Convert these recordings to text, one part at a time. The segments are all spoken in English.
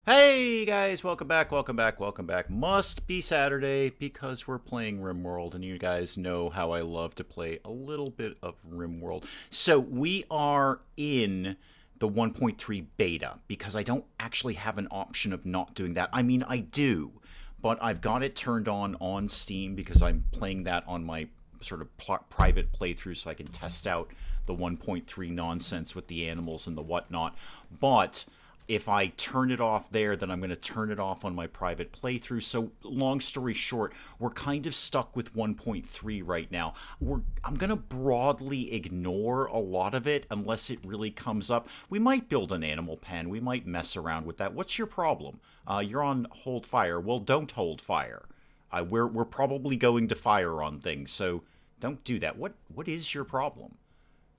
Hey guys, welcome back, welcome back, welcome back. Must be Saturday because we're playing RimWorld, and you guys know how I love to play a little bit of RimWorld. So we are in the 1.3 beta because I don't actually have an option of not doing that. I mean, I do, but I've got it turned on Steam because I'm playing that on my sort of private playthrough so I can test out the 1.3 nonsense with the animals and the whatnot. But if I turn it off there, then I'm going to turn it off on my private playthrough. So long story short, we're kind of stuck with 1.3 right now. I'm going to broadly ignore a lot of it unless it really comes up. We might build an animal pen. We might mess around with that. What's your problem? You're on hold fire. Well, don't hold fire. We're probably going to fire on things, so don't do that. What is your problem?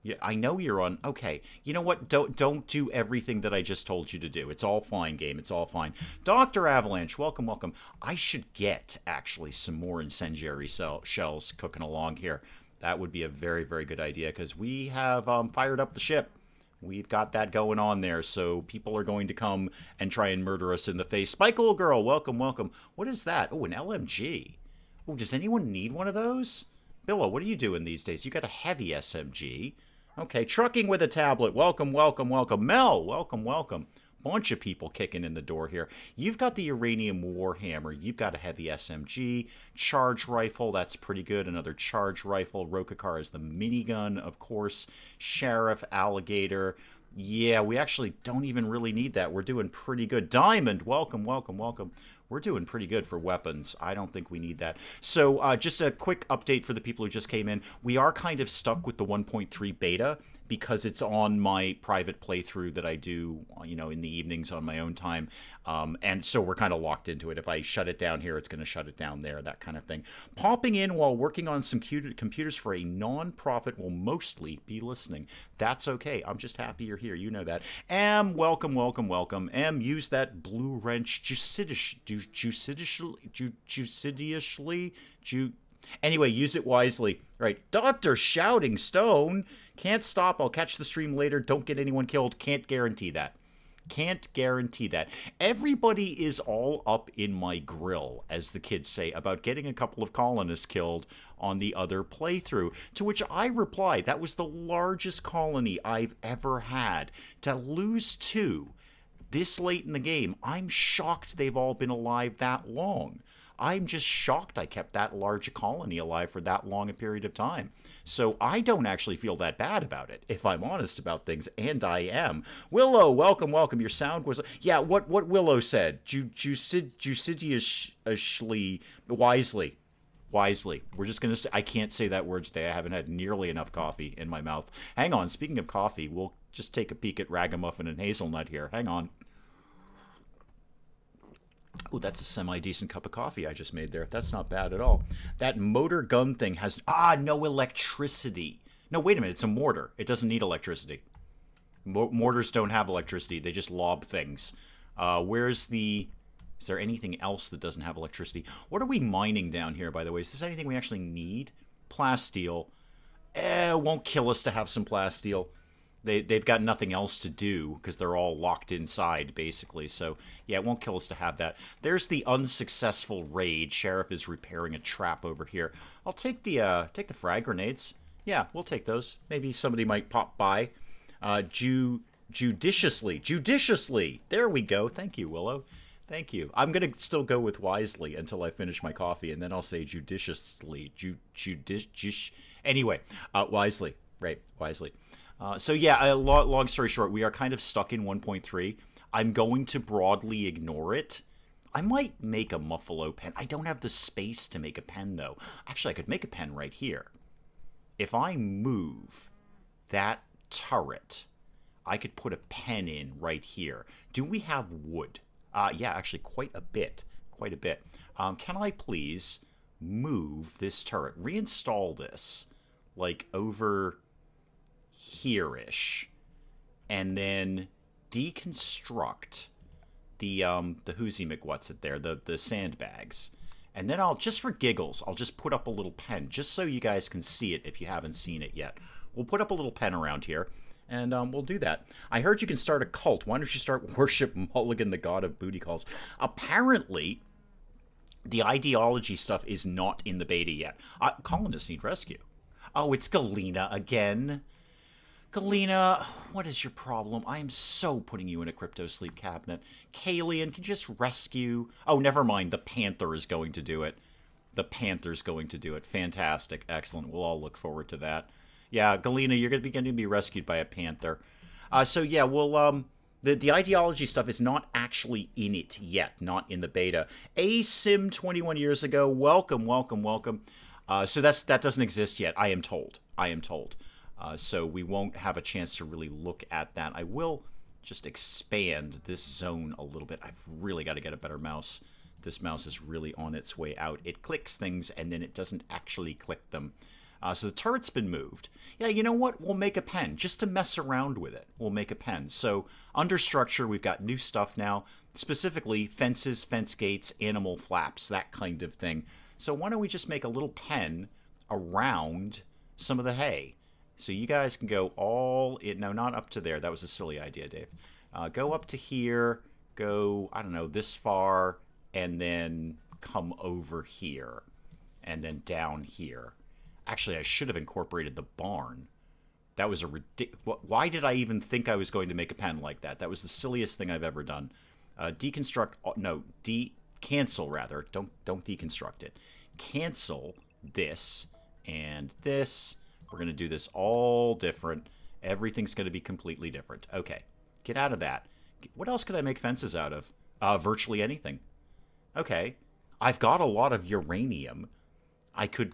Yeah, I know you're on. Okay, you know what? Don't do everything that I just told you to do. It's all fine, game. It's all fine. Dr. Avalanche, welcome, welcome. I should get actually some more incendiary shells cooking along here. That would be a very, very good idea because we have fired up the ship. We've got that going on there, so people are going to come and try and murder us in the face. Spike Little Girl, welcome, welcome. What is that? Oh, an LMG. Oh, does anyone need one of those? Billo, what are you doing these days? You got a heavy SMG. Okay, Trucking with a Tablet. Welcome, welcome, welcome. Mel, welcome, welcome. Bunch of people kicking in the door here. You've got the Uranium Warhammer. You've got a heavy SMG. Charge rifle, that's pretty good. Another charge rifle. Rokakar is the minigun, of course. Sheriff, Alligator. Yeah, we actually don't even really need that. We're doing pretty good. Diamond, welcome, welcome, welcome. We're doing pretty good for weapons. I don't think we need that. So just a quick update for the people who just came in. We are kind of stuck with the 1.3 beta because it's on my private playthrough that I do, you know, in the evenings on my own time. And so we're kind of locked into it. If I shut it down here, it's going to shut it down there, that kind of thing. Popping in while working on some computers for a non-profit will mostly be listening. That's okay. I'm just happy you're here. You know that. Welcome, welcome, welcome. Use that blue wrench judiciously. Anyway, use it wisely. Right. Dr. Shouting Stone. Can't stop. I'll catch the stream later. Don't get anyone killed. Can't guarantee that. Can't guarantee that. Everybody is all up in my grill, as the kids say, about getting a couple of colonists killed on the other playthrough. To which I reply, that was the largest colony I've ever had. To lose two this late in the game, I'm shocked they've all been alive that long. I'm just shocked I kept that large a colony alive for that long a period of time. So I don't actually feel that bad about it, if I'm honest about things, and I am. Willow, welcome, welcome. Your sound was... Yeah, what Willow said. Judiciously, wisely. Wisely. We're just going to say... I can't say that word today. I haven't had nearly enough coffee in my mouth. Hang on, speaking of coffee, we'll just take a peek at Ragamuffin and Hazelnut here. Hang on. Oh, that's a semi-decent cup of coffee I just made there. That's not bad at all. That motor gun thing has... no electricity. No, wait a minute. It's a mortar. It doesn't need electricity. Mortars don't have electricity. They just lob things. Where's the... Is there anything else that doesn't have electricity? What are we mining down here, by the way? Is this anything we actually need? Plasteel. It won't kill us to have some plasteel. They've got nothing else to do because they're all locked inside, basically. So, yeah, it won't kill us to have that. There's the unsuccessful raid. Sheriff is repairing a trap over here. I'll take the frag grenades. Yeah, we'll take those. Maybe somebody might pop by. Judiciously. There we go. Thank you, Willow. Thank you. I'm going to still go with wisely until I finish my coffee, and then I'll say judiciously. Anyway, wisely. Right, wisely. So yeah, long story short, we are kind of stuck in 1.3. I'm going to broadly ignore it. I might make a Muffalo pen. I don't have the space to make a pen, though. Actually, I could make a pen right here. If I move that turret, I could put a pen in right here. Do we have wood? Yeah, actually, quite a bit. Quite a bit. Can I please move this turret? Reinstall this, like, over... here-ish, and then deconstruct the Hoosie McWhat's it there, the sandbags. And then I'll, just for giggles, I'll just put up a little pen, just so you guys can see it if you haven't seen it yet. We'll put up a little pen around here, and we'll do that. I heard you can start a cult. Why don't you start worship Mulligan, the god of booty calls? Apparently, the ideology stuff is not in the beta yet. Colonists need rescue. Oh, it's Galena again. Galena, what is your problem? I am so putting you in a crypto sleep cabinet. Kalian, can you just rescue? Oh, never mind. The Panther is going to do it. The Panther's going to do it. Fantastic. Excellent. We'll all look forward to that. Yeah, Galena, you're going to be rescued by a Panther. So yeah, we'll the ideology stuff is not actually in it yet, not in the beta. ASIM 21 years ago. Welcome, welcome, welcome. So that doesn't exist yet. I am told. So we won't have a chance to really look at that. I will just expand this zone a little bit. I've really got to get a better mouse. This mouse is really on its way out. It clicks things, and then it doesn't actually click them. So the turret's been moved. Yeah, you know what? We'll make a pen. Just to mess around with it, we'll make a pen. So under structure, we've got new stuff now. Specifically, fences, fence gates, animal flaps, that kind of thing. So why don't we just make a little pen around some of the hay? So you guys can go all in. No, not up to there. That was a silly idea, Dave. Go up to here. Go, I don't know, this far. And then come over here. And then down here. Actually, I should have incorporated the barn. That was a ridiculous... Why did I even think I was going to make a pen like that? That was the silliest thing I've ever done. Deconstruct... No, cancel, rather. Don't deconstruct it. Cancel this and this. We're going to do this all different. Everything's going to be completely different. Okay, get out of that. What else could I make fences out of? Virtually anything. Okay, I've got a lot of uranium. I could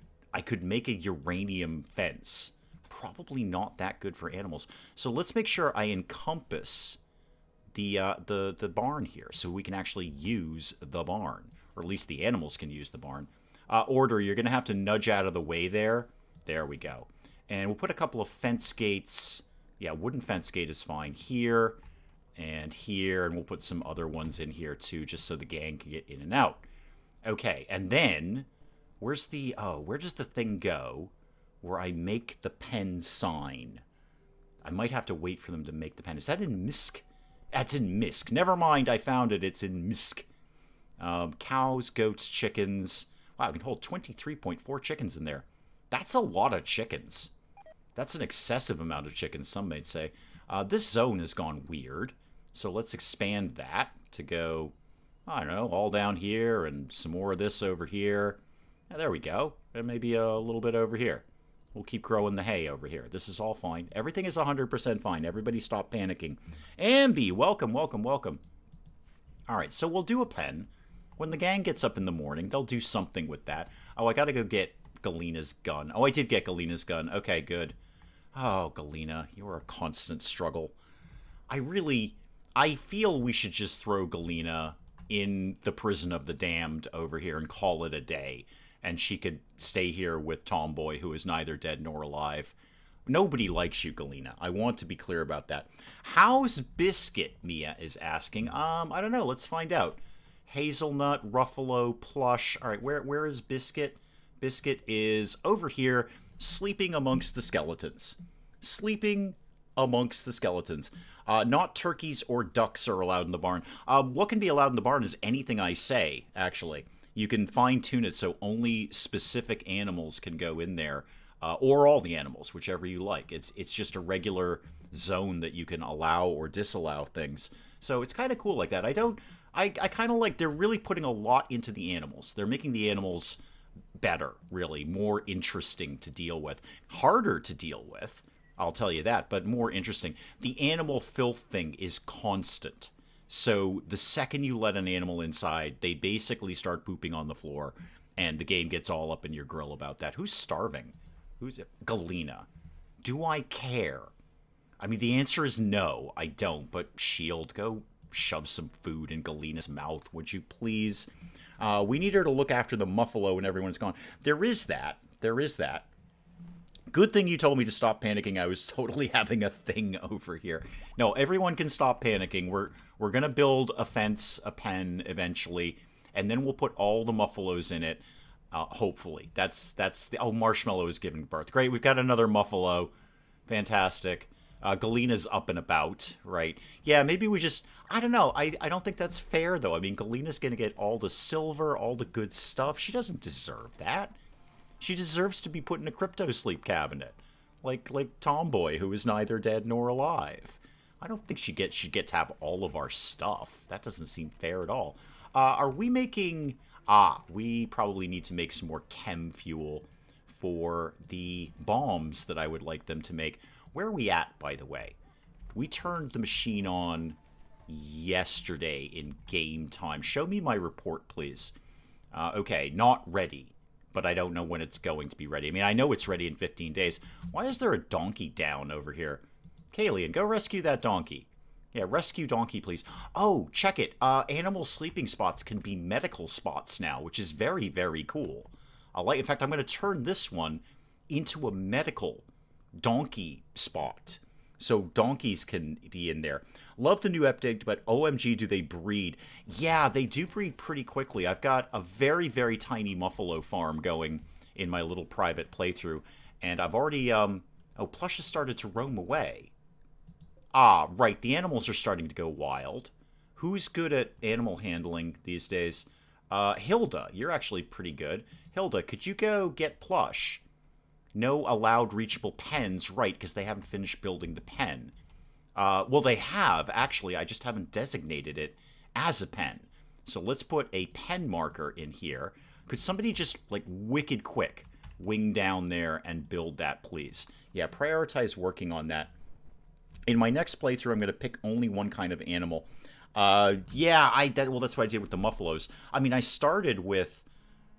make a uranium fence. Probably not that good for animals. So let's make sure I encompass the barn here, so we can actually use the barn, or at least the animals can use the barn. Order, you're going to have to nudge out of the way there. There we go. And we'll put a couple of fence gates. Yeah, wooden fence gate is fine here and here, and we'll put some other ones in here too, just so the gang can get in and out. Okay, and then where does the thing go where I make the pen sign? I might have to wait for them to make the pen. Is that in Misk? That's in Misk. Never mind, I found it. It's in Misk. Cows, goats, chickens. Wow, I can hold 23.4 chickens in there. That's a lot of chickens. That's an excessive amount of chickens, some might say. This zone has gone weird. So let's expand that to go, I don't know, all down here and some more of this over here. Yeah, there we go. And maybe a little bit over here. We'll keep growing the hay over here. This is all fine. Everything is 100% fine. Everybody stop panicking. Ambi, welcome, welcome, welcome. All right, so we'll do a pen. When the gang gets up in the morning, they'll do something with that. Oh, I got to go get Galena's gun. Oh, I did get Galena's gun. Okay, good. Oh, Galena, you're a constant struggle. I feel we should just throw Galena in the prison of the damned over here and call it a day. And she could stay here with Tomboy, who is neither dead nor alive. Nobody likes you, Galena. I want to be clear about that. How's Biscuit, Mia is asking. I don't know. Let's find out. Hazelnut, Ruffalo, Plush. All right, where is Biscuit? Biscuit is over here, sleeping amongst the skeletons. Sleeping amongst the skeletons. Not turkeys or ducks are allowed in the barn. What can be allowed in the barn is anything I say, actually. You can fine-tune it so only specific animals can go in there, or all the animals, whichever you like. It's just a regular zone that you can allow or disallow things. So it's kind of cool like that. I kind of like, they're really putting a lot into the animals. They're making the animals better, really, more interesting to deal with. Harder to deal with, I'll tell you that, but more interesting. The animal filth thing is constant. So the second you let an animal inside, they basically start pooping on the floor, and the game gets all up in your grill about that. Who's starving? Who's it? Galena. Do I care? I mean, the answer is no, I don't, but Shield, go shove some food in Galena's mouth, would you please? We need her to look after the Muffalo when everyone's gone. There is that. There is that. Good thing you told me to stop panicking. I was totally having a thing over here. No, everyone can stop panicking. We're going to build a fence, a pen eventually, and then we'll put all the Muffalos in it, hopefully. That's the... Oh, Marshmallow is giving birth. Great, we've got another Muffalo. Fantastic. Galena's up and about, right? Yeah, maybe we just... I don't know. I don't think that's fair, though. I mean, Galena's going to get all the silver, all the good stuff. She doesn't deserve that. She deserves to be put in a crypto sleep cabinet. Like Tomboy, who is neither dead nor alive. I don't think she should get to have all of our stuff. That doesn't seem fair at all. Are we making... we probably need to make some more chem fuel for the bombs that I would like them to make. Where are we at, by the way? We turned the machine on yesterday in game time. Show me my report, please. Okay, not ready, but I don't know when it's going to be ready. I mean, I know it's ready in 15 days. Why is there a donkey down over here? Kalian, go rescue that donkey. Yeah, rescue donkey, please. Oh, check it. Animal sleeping spots can be medical spots now, which is very, very cool. In fact, I'm going to turn this one into a medical donkey spot, so donkeys can be in there. Love the new update, but OMG, do they breed? Yeah, they do breed pretty quickly. I've got a very, very tiny muffalo farm going in my little private playthrough, and I've already, oh, Plush has started to roam away. Ah, right, the animals are starting to go wild. Who's good at animal handling these days? Hilda, you're actually pretty good. Hilda, could you go get Plush? No allowed reachable pens, right, because they haven't finished building the pen. Well, they have, actually. I just haven't designated it as a pen. So let's put a pen marker in here. Could somebody just, like, wicked quick wing down there and build that, please? Yeah, prioritize working on that. In my next playthrough, I'm going to pick only one kind of animal. Yeah, well, that's what I did with the muffalos. I mean, I started with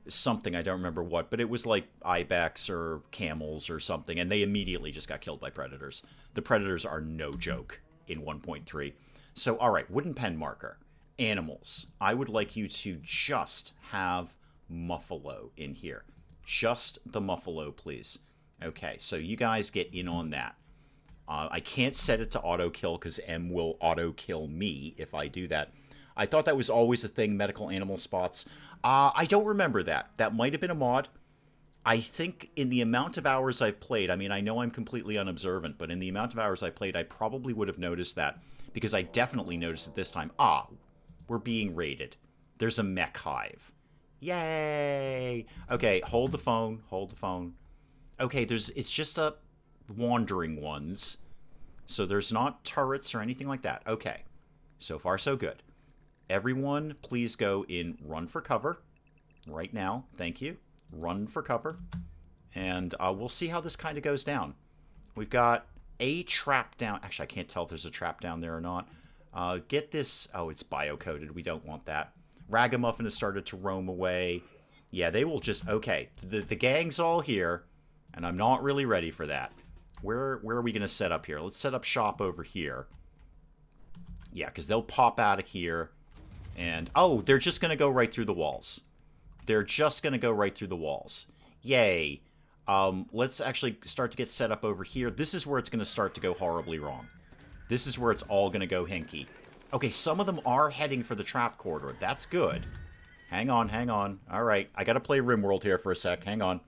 something, I don't remember what, but it was like ibex or camels or something, and they immediately just got killed by predators. The predators are no joke in 1.3. So, all right, wooden pen marker. Animals. I would like you to just have muffalo in here. Just the muffalo, please. Okay, so you guys get in on that. I can't set it to auto-kill because M will auto-kill me if I do that. I thought that was always a thing, medical animal spots. I don't remember that. That might have been a mod. I think in the amount of hours I've played, I mean, I know I'm completely unobservant, but in the amount of hours I played, I probably would have noticed that because I definitely noticed it this time. We're being raided. There's a mech hive. Yay! Okay, hold the phone. Hold the phone. Okay, it's just a... wandering ones, so there's not turrets or anything like that. Okay, so far so good. Everyone, please go in run for cover right now. Thank you. Run for cover, and we'll see how this kind of goes down. We've got a trap down. Actually, I can't tell if there's a trap down there or not. Get this. Oh, it's bio-coded. We don't want that. Ragamuffin has started to roam away. Yeah, they will just... Okay, the gang's all here, and I'm not really ready for that. Where are we going to set up here? Let's set up shop over here. Yeah, because they'll pop out of here. And, oh, they're just going to go right through the walls. They're just going to go right through the walls. Yay. Let's actually start to get set up over here. This is where it's going to start to go horribly wrong. This is where it's all going to go hinky. Okay, some of them are heading for the trap corridor. That's good. Hang on, hang on. All right, I got to play RimWorld here for a sec. Hang on.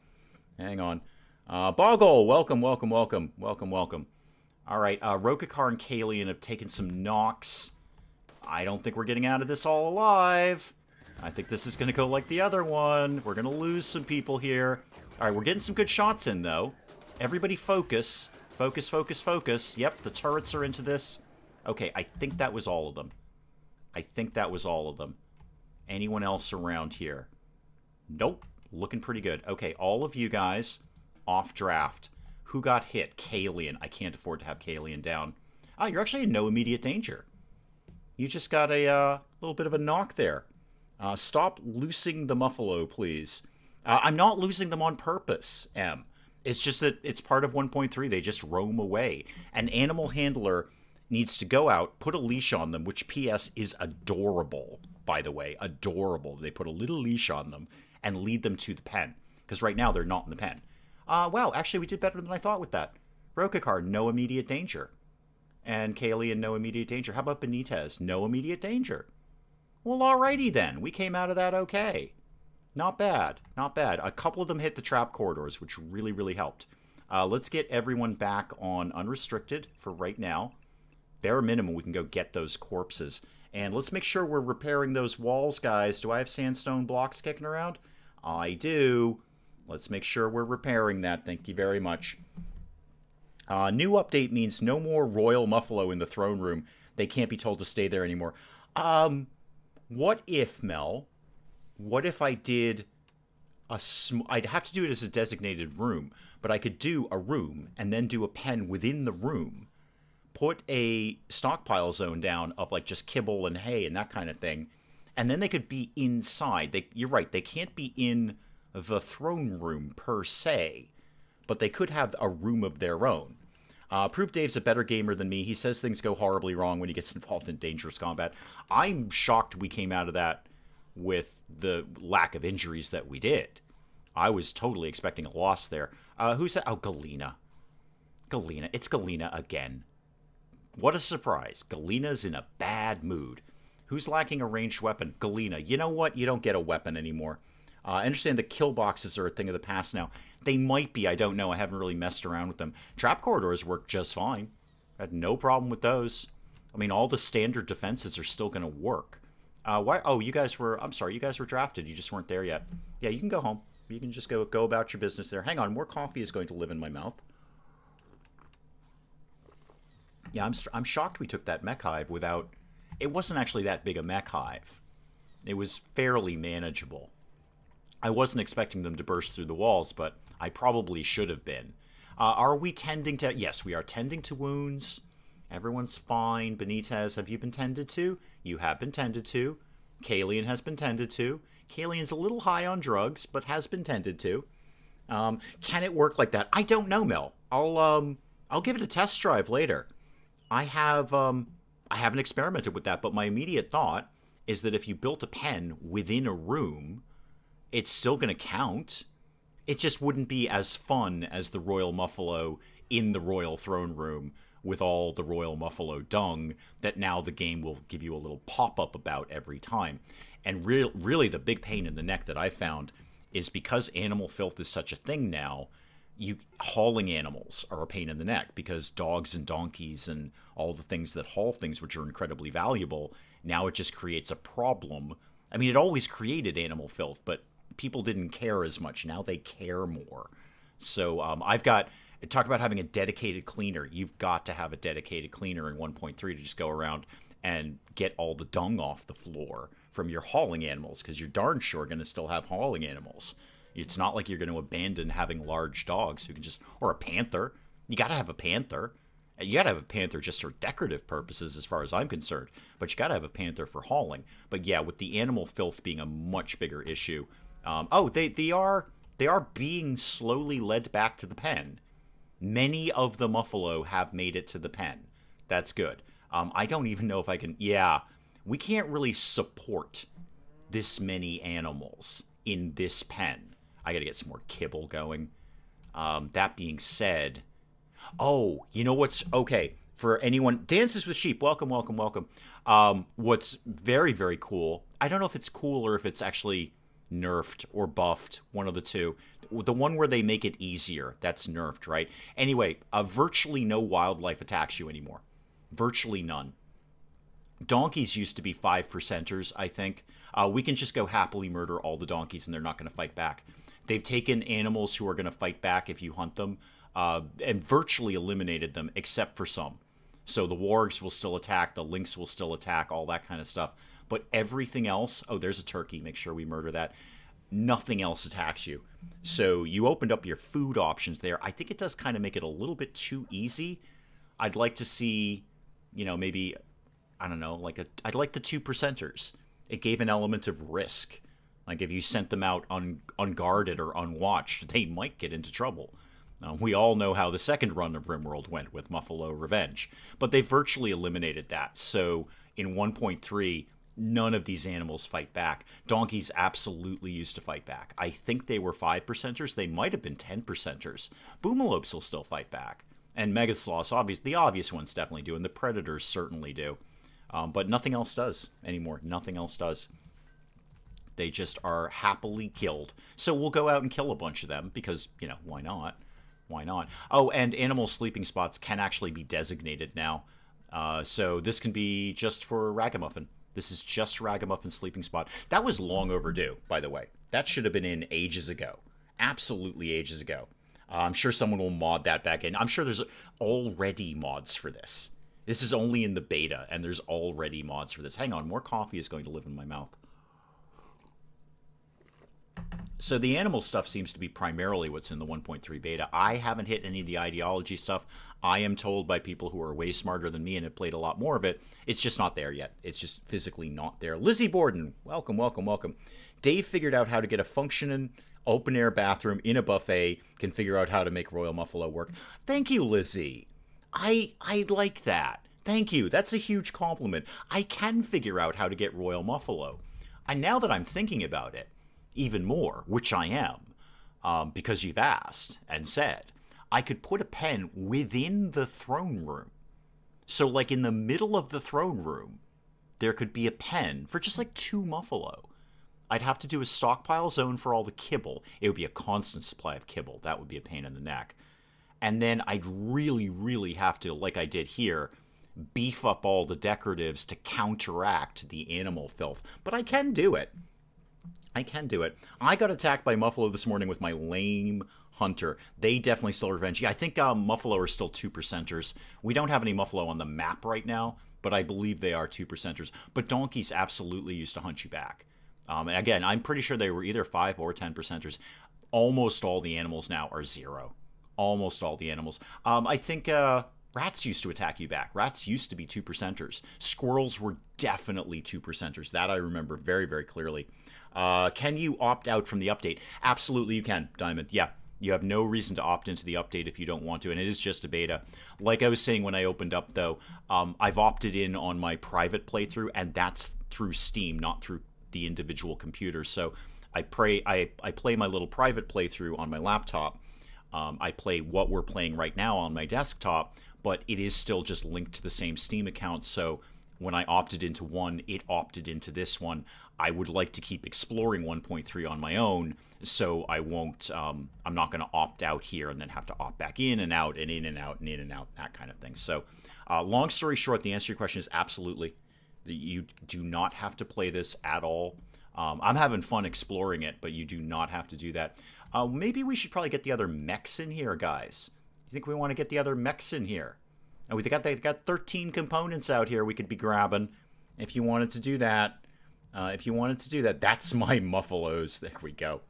Hang on. Boggle, welcome, welcome, welcome, welcome, welcome. All right, Rokakar and Kalian have taken some knocks. I don't think we're getting out of this all alive. I think this is going to go like the other one. We're going to lose some people here. All right, we're getting some good shots in, though. Everybody focus. Focus, focus, focus. Yep, the turrets are into this. Okay, I think that was all of them. I think that was all of them. Anyone else around here? Nope. Looking pretty good. Okay, all of you guys... off draft. Who got hit? Kalian. I can't afford to have Kalian down. You're actually in no immediate danger. You just got a little bit of a knock there. Stop loosing the muffalo, please. I'm not losing them on purpose, M. It's just that it's part of 1.3. They just roam away. An animal handler needs to go out, put a leash on them, which P.S. is adorable, by the way. Adorable. They put a little leash on them and lead them to the pen. Because right now they're not in the pen. Wow, actually we did better than I thought with that. Rokakar, no immediate danger. And Kalian, no immediate danger. How about Benitez? No immediate danger. Well, alrighty then. We came out of that okay. Not bad. Not bad. A couple of them hit the trap corridors, which really, really helped. Let's get everyone back on unrestricted for right now. Bare minimum, we can go get those corpses. And let's make sure we're repairing those walls, guys. Do I have sandstone blocks kicking around? I do. Let's make sure we're repairing that. Thank you very much. New update means no more royal muffalo in the throne room. They can't be told to stay there anymore. What if, Mel? What if I did I'd have to do it as a designated room, but I could do a room and then do a pen within the room. Put a stockpile zone down of like just kibble and hay and that kind of thing. And then they could be inside. You're right, they can't be in the throne room per se, but they could have a room of their own. Proof Dave's a better gamer than me. He says things go horribly wrong when he gets involved in dangerous combat. I'm shocked we came out of that with the lack of injuries that we did. I was totally expecting a loss there. Who's that? Oh, Galena. Galena. It's Galena again. What a surprise. Galena's in a bad mood. Who's lacking a ranged weapon? Galena. You know what? You don't get a weapon anymore. I understand the kill boxes are a thing of the past now. They might be. I don't know. I haven't really messed around with them. Trap corridors work just fine. I had no problem with those. I mean, all the standard defenses are still going to work. Why? Oh, you guys were... I'm sorry. You guys were drafted. You just weren't there yet. Yeah, you can go home. You can just go about your business there. Hang on. More coffee is going to live in my mouth. Yeah, I'm shocked we took that mech hive without... It wasn't actually that big a mech hive. It was fairly manageable. I wasn't expecting them to burst through the walls, but I probably should have been. Are we tending to... Yes, we are tending to wounds. Everyone's fine. Benitez, have you been tended to? You have been tended to. Kalian has been tended to. Kalian's a little high on drugs, but has been tended to. Can it work like that? I don't know, Mel. I'll give it a test drive later. I haven't experimented with that, but my immediate thought is that if you built a pen within a room, it's still going to count. It just wouldn't be as fun as the Royal Muffalo in the Royal Throne Room with all the Royal Muffalo dung that now the game will give you a little pop-up about every time. And really the big pain in the neck that I found is because animal filth is such a thing now, hauling animals are a pain in the neck because dogs and donkeys and all the things that haul things which are incredibly valuable, now it just creates a problem. I mean, it always created animal filth, but people didn't care as much. Now they care more. So talk about having a dedicated cleaner. You've got to have a dedicated cleaner in 1.3 to just go around and get all the dung off the floor from your hauling animals, because you're darn sure going to still have hauling animals. It's not like you're going to abandon having large dogs who can just... Or a panther. You got to have a panther. You got to have a panther just for decorative purposes as far as I'm concerned. But you got to have a panther for hauling. But yeah, with the animal filth being a much bigger issue... they are being slowly led back to the pen. Many of the Muffalo have made it to the pen. That's good. I don't even know if I can... Yeah, we can't really support this many animals in this pen. I gotta get some more kibble going. That being said... Oh, you know what's... Okay, for anyone... Dances with Sheep, welcome, welcome, welcome. What's very, very cool... I don't know if it's cool or if it's actually nerfed or buffed, one of the two. The one where they make it easier, that's nerfed, right? Anyway, virtually no wildlife attacks you anymore. Virtually none. Donkeys used to be 5%ers, I think. We can just go happily murder all the donkeys and they're not going to fight back. They've taken animals who are going to fight back if you hunt them and virtually eliminated them except for some. So the wargs will still attack, the lynx will still attack, all that kind of stuff. But everything else... Oh, there's a turkey. Make sure we murder that. Nothing else attacks you. So you opened up your food options there. I think it does kind of make it a little bit too easy. I'd like to see, maybe... I don't know, I'd like the 2%ers. It gave an element of risk. Like if you sent them out unguarded or unwatched, they might get into trouble. We all know how the second run of RimWorld went with Muffalo Revenge. But they virtually eliminated that. So in 1.3, none of these animals fight back. Donkeys absolutely used to fight back. I think they were 5%ers. They might have been 10%ers. Boomalopes will still fight back. And Megasloths, the obvious ones definitely do, and the Predators certainly do. But nothing else does anymore. Nothing else does. They just are happily killed. So we'll go out and kill a bunch of them because, why not? Why not? Oh, and animal sleeping spots can actually be designated now. So this can be just for Ragamuffin. This is just Ragamuffin sleeping spot. That was long overdue, by the way. That should have been in ages ago. Absolutely ages ago. I'm sure someone will mod that back in. I'm sure there's already mods for this. This is only in the beta, and there's already mods for this. Hang on, more coffee is going to live in my mouth. So the animal stuff seems to be primarily what's in the 1.3 beta. I haven't hit any of the ideology stuff. I am told by people who are way smarter than me and have played a lot more of it, it's just not there yet. It's just physically not there. Lizzie Borden, welcome, welcome, welcome. Dave figured out how to get a functioning open-air bathroom in a buffet, can figure out how to make Royal Muffalo work. Thank you, Lizzie. I like that. Thank you. That's a huge compliment. I can figure out how to get Royal Muffalo. And now that I'm thinking about it, even more, which I am, because you've asked and said, I could put a pen within the throne room. So, like, in the middle of the throne room, there could be a pen for just, like, 2 Muffalo. I'd have to do a stockpile zone for all the kibble. It would be a constant supply of kibble. That would be a pain in the neck. And then I'd really, really have to, like I did here, beef up all the decoratives to counteract the animal filth. But I can do it. I can do it. I got attacked by Muffalo this morning with my lame hunter. They definitely still revenge. Yeah, I think Muffalo are still 2%ers. We don't have any Muffalo on the map right now, but I believe they are 2%ers. But donkeys absolutely used to hunt you back. And again, I'm pretty sure they were either 5 or 10%ers. Almost all the animals now are 0. Almost all the animals. I think rats used to attack you back. Rats used to be 2%ers. Squirrels were definitely 2%ers. That I remember very, very clearly. Can you opt out from the update? Absolutely you can, Diamond. Yeah, you have no reason to opt into the update if you don't want to, and it is just a beta. Like I was saying when I opened up, though, I've opted in on my private playthrough, and that's through Steam, not through the individual computer. So I play my little private playthrough on my laptop. I play what we're playing right now on my desktop, but it is still just linked to the same Steam account, so when I opted into one, it opted into this one. I would like to keep exploring 1.3 on my own, so I won't, I'm not going to opt out here and then have to opt back in and out and in and out and in and out, that kind of thing. So, long story short, the answer to your question is absolutely. You do not have to play this at all. I'm having fun exploring it, but you do not have to do that. Maybe we should probably get the other mechs in here, guys. You think we want to get the other mechs in here? And they got 13 components out here we could be grabbing if you wanted to do that. That's my Muffalos. There we go.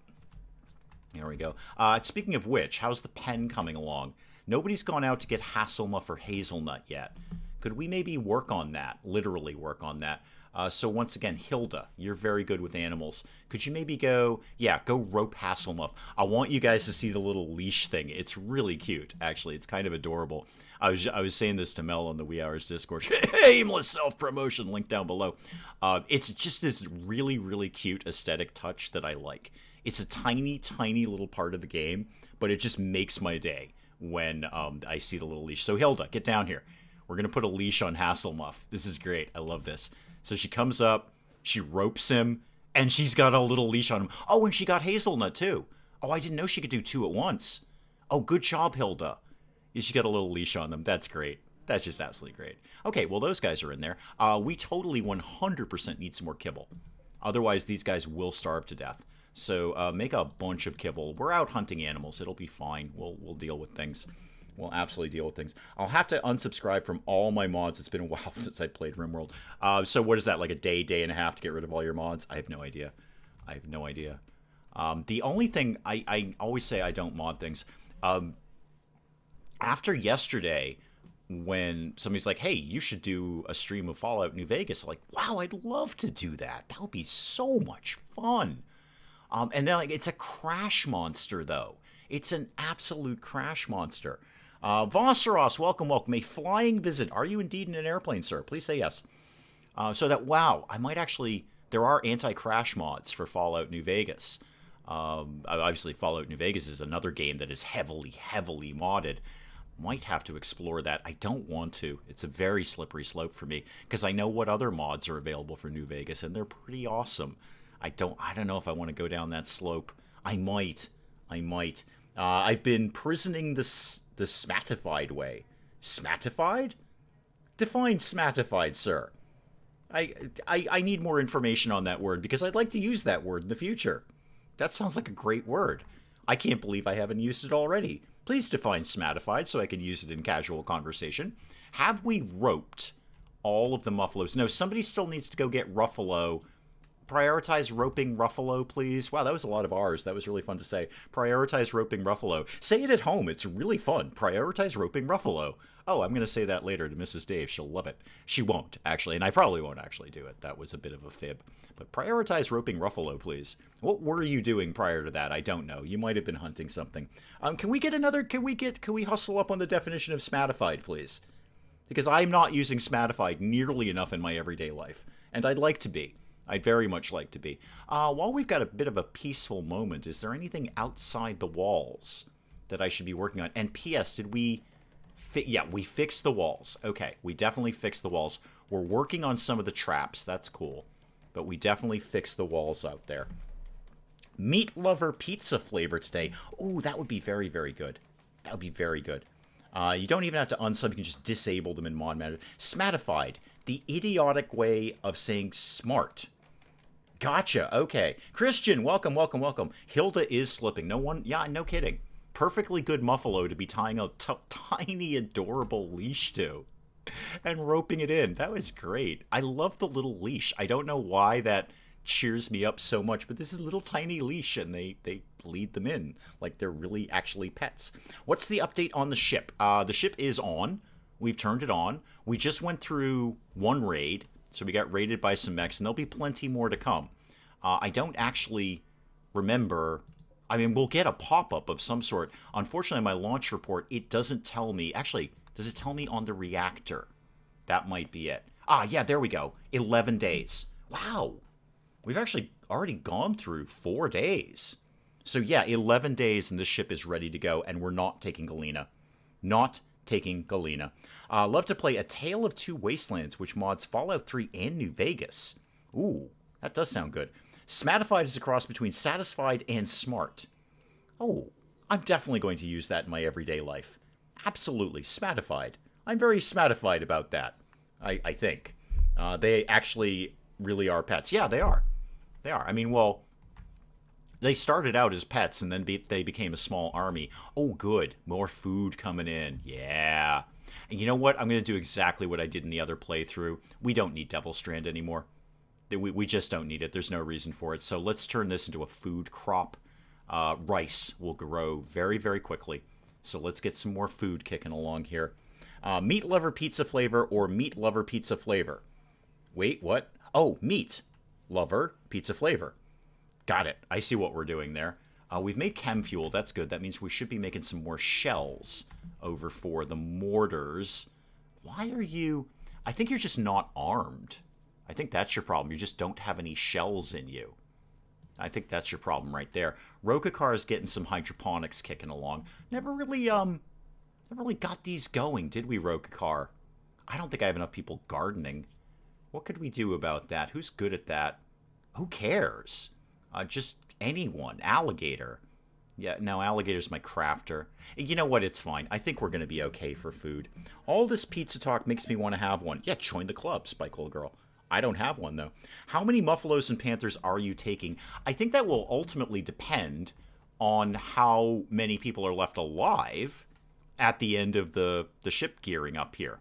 There we go. Speaking of which, how's the pen coming along? Nobody's gone out to get Hasselmuff or Hazelnut yet. Could we maybe work on that? Literally work on that. So once again, Hilda, you're very good with animals. Could you maybe go rope Hasselmuff? I want you guys to see the little leash thing. It's really cute, actually. It's kind of adorable. I was saying this to Mel on the Wee Hours Discord. Aimless self-promotion, link down below. It's just this really, really cute aesthetic touch that I like. It's a tiny, tiny little part of the game, but it just makes my day when I see the little leash. So Hilda, get down here. We're going to put a leash on Hasselmuff. This is great. I love this. So she comes up, she ropes him, and she's got a little leash on him. Oh, and she got Hazelnut, too. Oh, I didn't know she could do 2 at once. Oh, good job, Hilda. She got a little leash on them. That's great. That's just absolutely great. Okay, well, those guys are in there. We totally 100% need some more kibble. Otherwise, these guys will starve to death. So make a bunch of kibble. We're out hunting animals. It'll be fine. We'll deal with things. We'll absolutely deal with things. I'll have to unsubscribe from all my mods. It's been a while since I played RimWorld. So what is that, like a day and a half to get rid of all your mods? I have no idea. The only thing, I always say I don't mod things. After yesterday, when somebody's like, hey, you should do a stream of Fallout New Vegas, I'm like, wow, I'd love to do that. That would be so much fun. And then, like, it's a crash monster, though. It's an absolute crash monster. Vosseros, welcome. A flying visit. Are you indeed in an airplane, sir? Please say yes. Wow, I might actually... There are anti-crash mods for Fallout New Vegas. Obviously, Fallout New Vegas is another game that is heavily, heavily modded. Might have to explore that. I don't want to. It's a very slippery slope for me, because I know what other mods are available for New Vegas, and they're pretty awesome. I don't know if I want to go down that slope. I might. I've been prisoning the smatified way. Smatified? Define smatified, sir. I need more information on that word because I'd like to use that word in the future. That sounds like a great word. I can't believe I haven't used it already. Please define smatified so I can use it in casual conversation. Have we roped all of the muffalos? No, somebody still needs to go get Ruffalo. Prioritize roping Ruffalo, please. Wow, that was a lot of R's. That was really fun to say. Prioritize roping Ruffalo. Say it at home. It's really fun. Prioritize roping Ruffalo. Oh, I'm going to say that later to Mrs. Dave. She'll love it. She won't, actually, and I probably won't actually do it. That was a bit of a fib. But prioritize roping Ruffalo, please. What were you doing prior to that? I don't know. You might have been hunting something. Can we hustle up on the definition of smatified, please? Because I'm not using smatified nearly enough in my everyday life, and I'd like to be. I'd very much like to be. While we've got a bit of a peaceful moment, is there anything outside the walls that I should be working on? And P.S., did we... yeah, we fixed the walls. Okay, we definitely fixed the walls. We're working on some of the traps. That's cool. But we definitely fixed the walls out there. Meat lover pizza flavor today. Ooh, that would be very, very good. That would be very good. You don't even have to unsub. You can just disable them in mod manager. Smatified. The idiotic way of saying smart. Gotcha. Okay. Christian, welcome, welcome, welcome. Hilda is slipping. No one... yeah, no kidding. Perfectly good muffalo to be tying a tiny, adorable leash to. And roping it in. That was great. I love the little leash. I don't know why that cheers me up so much, but this is a little tiny leash, and they lead them in like they're really actually pets. What's the update on the ship? The ship is on. We've turned it on. We just went through one raid, so we got raided by some mechs, and there'll be plenty more to come. I don't actually remember... I mean, we'll get a pop-up of some sort. Unfortunately, my launch report, it doesn't tell me... actually, does it tell me on the reactor? That might be it. Ah, yeah, there we go. 11 days. Wow. We've actually already gone through 4 days. So yeah, 11 days and this ship is ready to go, and we're not taking Galena. Not taking Galena. Love to play A Tale of Two Wastelands, which mods Fallout 3 and New Vegas. Ooh, that does sound good. Smatified is a cross between satisfied and smart. Oh, I'm definitely going to use that in my everyday life. Absolutely, smatified. I'm very smatified about that, I think. They actually really are pets. Yeah, they are. They are. I mean, well, they started out as pets and then they became a small army. Oh, good. More food coming in. Yeah. And you know what? I'm going to do exactly what I did in the other playthrough. We don't need Devil Strand anymore. We just don't need it. There's no reason for it. So let's turn this into a food crop. Rice will grow very, very quickly. So let's get some more food kicking along here. Meat lover pizza flavor or meat lover pizza flavor? Wait, what? Oh, meat lover pizza flavor. Got it. I see what we're doing there. We've made chem fuel. That's good. That means we should be making some more shells over for the mortars. Why are you... I think you're just not armed. I think that's your problem. You just don't have any shells in you. I think that's your problem right there. Rokakar is getting some hydroponics kicking along. Never really got these going, did we, Rokakar? I don't think I have enough people gardening. What could we do about that? Who's good at that? Who cares? Just anyone. Alligator. Yeah, no, Alligator's my crafter. You know what? It's fine. I think we're going to be okay for food. All this pizza talk makes me want to have one. Yeah, join the club, Spike Little Girl. I don't have one, though. How many Muffalos and Panthers are you taking? I think that will ultimately depend on how many people are left alive at the end of the ship gearing up here.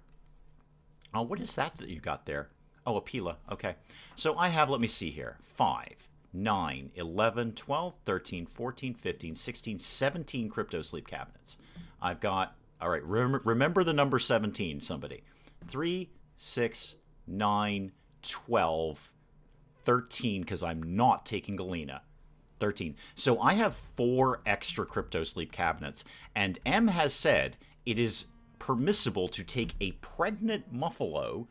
Oh, what is that you got there? Oh, a Pila. Okay. So I have, let me see here, 5, 9, 11, 12, 13, 14, 15, 16, 17 crypto sleep cabinets. I've got, all right, remember the number 17, somebody. 3, 6, 9, 12, 13, because I'm not taking Galena. 13. So I have 4 extra crypto sleep cabinets, and M has said it is permissible to take a pregnant Muffalo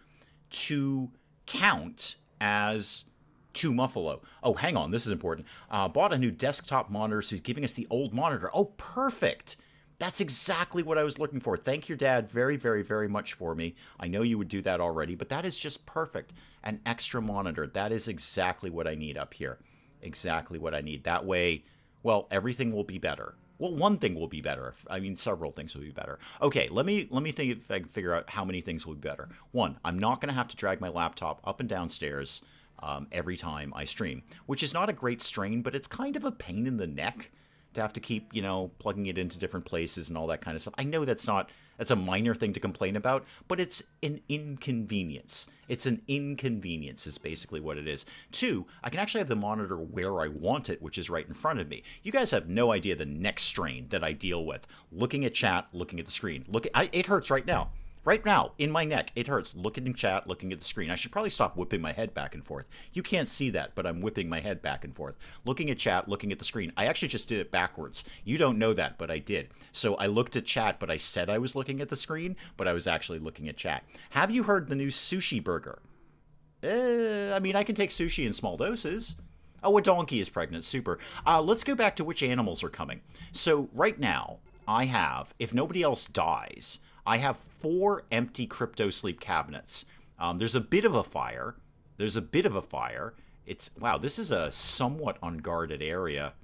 to count as 2 Muffalo. Oh, hang on, this is important. Bought a new desktop monitor, so he's giving us the old monitor. Oh, perfect. That's exactly what I was looking for. Thank your dad very, very, very much for me. I know you would do that already, but that is just perfect. An extra monitor. That is exactly what I need up here. Exactly what I need. That way, well, everything will be better. Well, one thing will be better. I mean, several things will be better. Okay, let me think if I can figure out how many things will be better. One, I'm not going to have to drag my laptop up and down stairs every time I stream, which is not a great strain, but it's kind of a pain in the neck to have to keep, plugging it into different places and all that kind of stuff. I know that's a minor thing to complain about, but it's an inconvenience. It's an inconvenience is basically what it is. Two, I can actually have the monitor where I want it, which is right in front of me. You guys have no idea the neck strain that I deal with. Looking at chat, looking at the screen. It hurts right now. Right now, in my neck, it hurts looking in chat, looking at the screen. I should probably stop whipping my head back and forth. You can't see that, but I'm whipping my head back and forth. Looking at chat, looking at the screen. I actually just did it backwards. You don't know that, but I did. So I looked at chat, but I said I was looking at the screen, but I was actually looking at chat. Have you heard the new sushi burger? I mean, I can take sushi in small doses. Oh, a donkey is pregnant. Super. Let's go back to which animals are coming. So right now, I have, if nobody else dies, I have 4 empty crypto sleep cabinets. There's a bit of a fire. Wow, this is a somewhat unguarded area.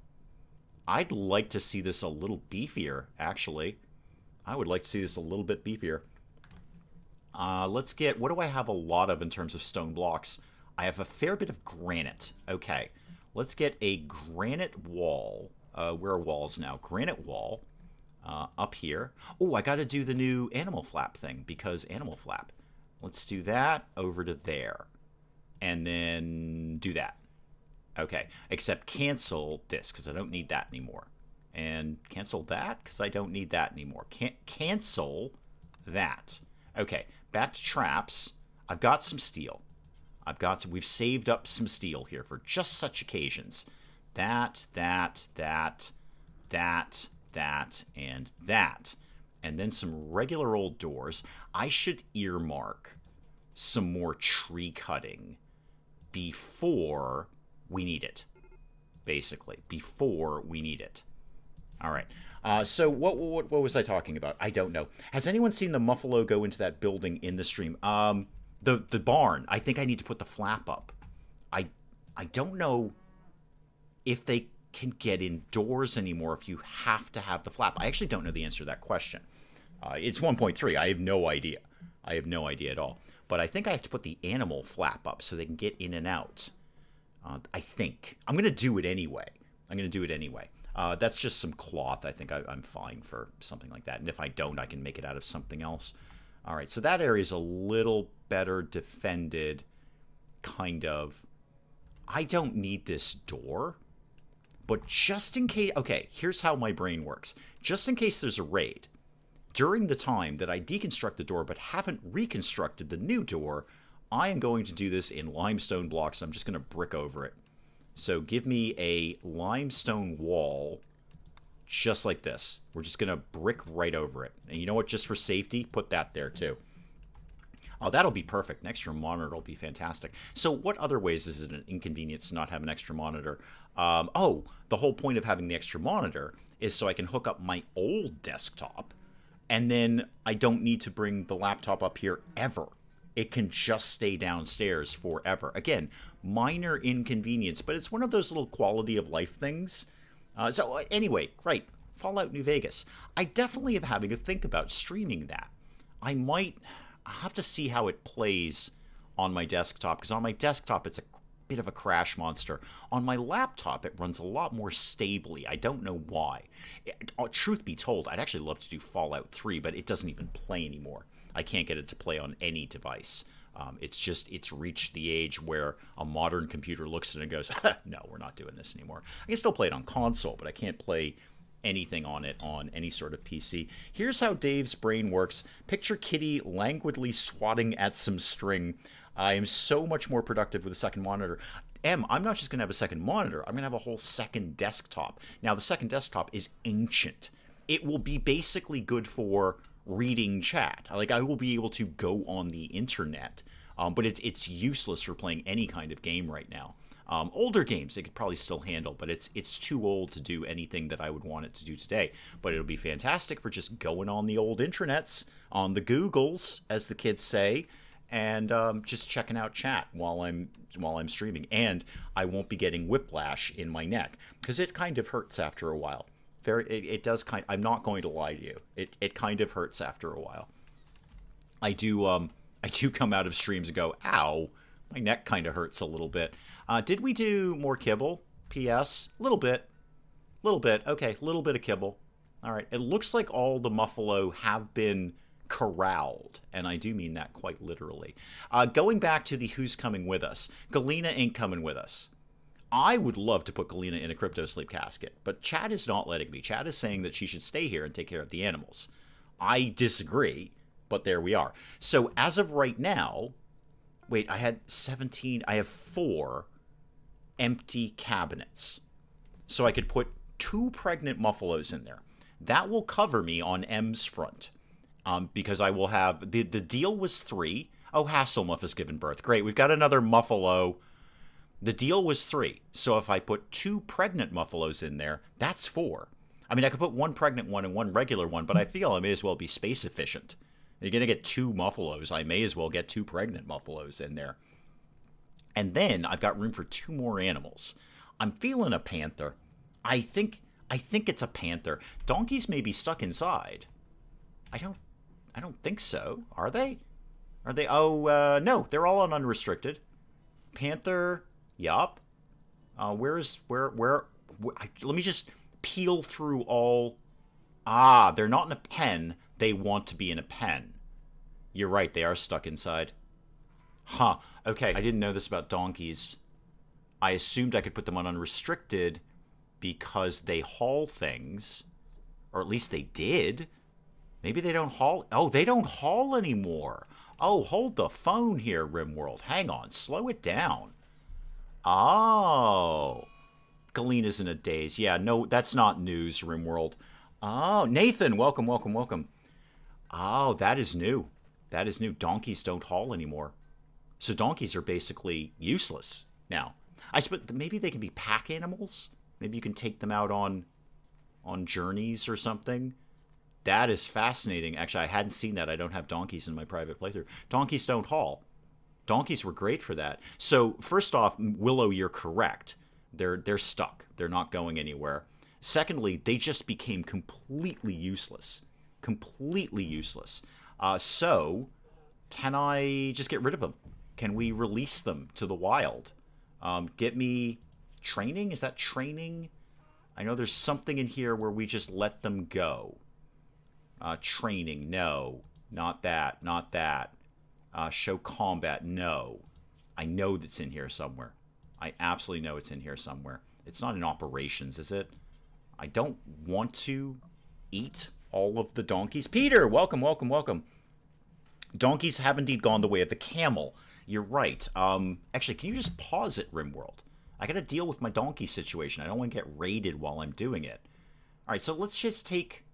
I'd like to see this a little beefier, actually. I would like to see this a little bit beefier. Let's get, what do I have a lot of in terms of stone blocks? I have a fair bit of granite. Okay, let's get a granite wall. Where are walls now? Granite wall. Up here. Oh, I got to do the new animal flap thing because animal flap. Let's do that over to there. And then do that. Okay, except cancel this because I don't need that anymore. And cancel that because I don't need that anymore. Cancel that. Okay, back to traps. I've got some steel. We've saved up some steel here for just such occasions. That, and that. And then some regular old doors. I should earmark some more tree cutting before we need it. Basically, before we need it. All right. So what was I talking about? I don't know. Has anyone seen the Muffalo go into that building in the stream? The barn. I think I need to put the flap up. I don't know if they can get indoors anymore if you have to have the flap. I actually don't know the answer to that question. It's 1.3. I have no idea. I have no idea at all. But I think I have to put the animal flap up so they can get in and out. I think. I'm going to do it anyway. That's just some cloth. I think I'm fine for something like that. And if I don't, I can make it out of something else. All right, so that area is a little better defended, kind of. I don't need this door. But just in case, okay, here's how my brain works. Just in case there's a raid, during the time that I deconstruct the door but haven't reconstructed the new door, I am going to do this in limestone blocks. I'm just going to brick over it. So give me a limestone wall just like this. We're just going to brick right over it. And you know what? Just for safety, put that there too. Oh, that'll be perfect. An extra monitor will be fantastic. So what other ways is it an inconvenience to not have an extra monitor? The whole point of having the extra monitor is so I can hook up my old desktop, and then I don't need to bring the laptop up here ever. It can just stay downstairs forever. Again, minor inconvenience, but it's one of those little quality of life things. Anyway, right, Fallout New Vegas. I definitely am having a think about streaming that. I'll have to see how it plays on my desktop, because on my desktop it's a bit of a crash monster. On my laptop it runs a lot more stably. I don't know why. Truth be told, I'd actually love to do Fallout 3, but it doesn't even play anymore. I can't get it to play on any device. It's reached the age where a modern computer looks at it and goes, no, we're not doing this anymore. I can still play it on console, but I can't play anything on it on any sort of PC. Here's how Dave's brain works. Picture Kitty languidly swatting at some string. I am so much more productive with a second monitor. I'm not just going to have a second monitor. I'm going to have a whole second desktop. Now, the second desktop is ancient. It will be basically good for reading chat. Like, I will be able to go on the internet, but it's useless for playing any kind of game right now. Older games it could probably still handle, but it's too old to do anything that I would want it to do today. But it'll be fantastic for just going on the old intranets, on the Googles, as the kids say, and just checking out chat while I'm streaming. And I won't be getting whiplash in my neck, because it kind of hurts after a while. It does kind. I'm not going to lie to you. It kind of hurts after a while. I do come out of streams and go, ow, my neck kind of hurts a little bit. Did we do more kibble? P.S. Little bit. Okay, little bit of kibble. All right. It looks like all the muffalo have been corralled, and I do mean that quite literally. Going back to the who's coming with us. Galena ain't coming with us. I would love to put Galena in a crypto sleep casket, but Chad is not letting me. Chad is saying that she should stay here and take care of the animals. I disagree, but there we are. So as of right now, wait, I had 17. I have 4 empty cabinets. So I could put 2 pregnant muffalos in there. That will cover me on M's front. Because I will have... The deal was 3. Oh, Hasselmuff has given birth. Great, we've got another muffalo. The deal was 3. So if I put 2 pregnant muffalos in there, that's 4. I mean, I could put 1 pregnant one and 1 regular one, but I feel I may as well be space efficient. You're going to get 2 muffalos. I may as well get 2 pregnant muffalos in there. And then I've got room for 2 more animals. I'm feeling a panther. I think it's a panther. Donkeys may be stuck inside. I don't think so. Are they? Are they? Oh, no. They're all on unrestricted. Panther. Yup. Let me just peel through all. Ah, they're not in a pen. They want to be in a pen. You're right. They are stuck inside. Huh. Okay. I didn't know this about donkeys. I assumed I could put them on unrestricted because they haul things. Or at least they did. Maybe they don't haul. Oh, they don't haul anymore. Oh, hold the phone here, RimWorld. Hang on. Slow it down. Oh. Galena's in a daze. Yeah, no, that's not news, RimWorld. Oh, Nathan, welcome. Oh, that is new. That is new. Donkeys don't haul anymore. So donkeys are basically useless now. I suppose maybe they can be pack animals. Maybe you can take them out on journeys or something. That is fascinating. Actually, I hadn't seen that. I don't have donkeys in my private playthrough. Donkeys don't haul. Donkeys were great for that. So first off, Willow, you're correct. They're stuck. They're not going anywhere. Secondly, they just became completely useless. Completely useless. So can I just get rid of them? Can we release them to the wild? Get me training? Is that training? I know there's something in here where we just let them go. Training, no. Not that, not that. Show combat, no. I know that's in here somewhere. I absolutely know it's in here somewhere. It's not in operations, is it? I don't want to eat all of the donkeys. Peter, welcome. Donkeys have indeed gone the way of the camel. You're right. Actually, can you just pause it, RimWorld? I gotta deal with my donkey situation. I don't want to get raided while I'm doing it. Alright, so let's just take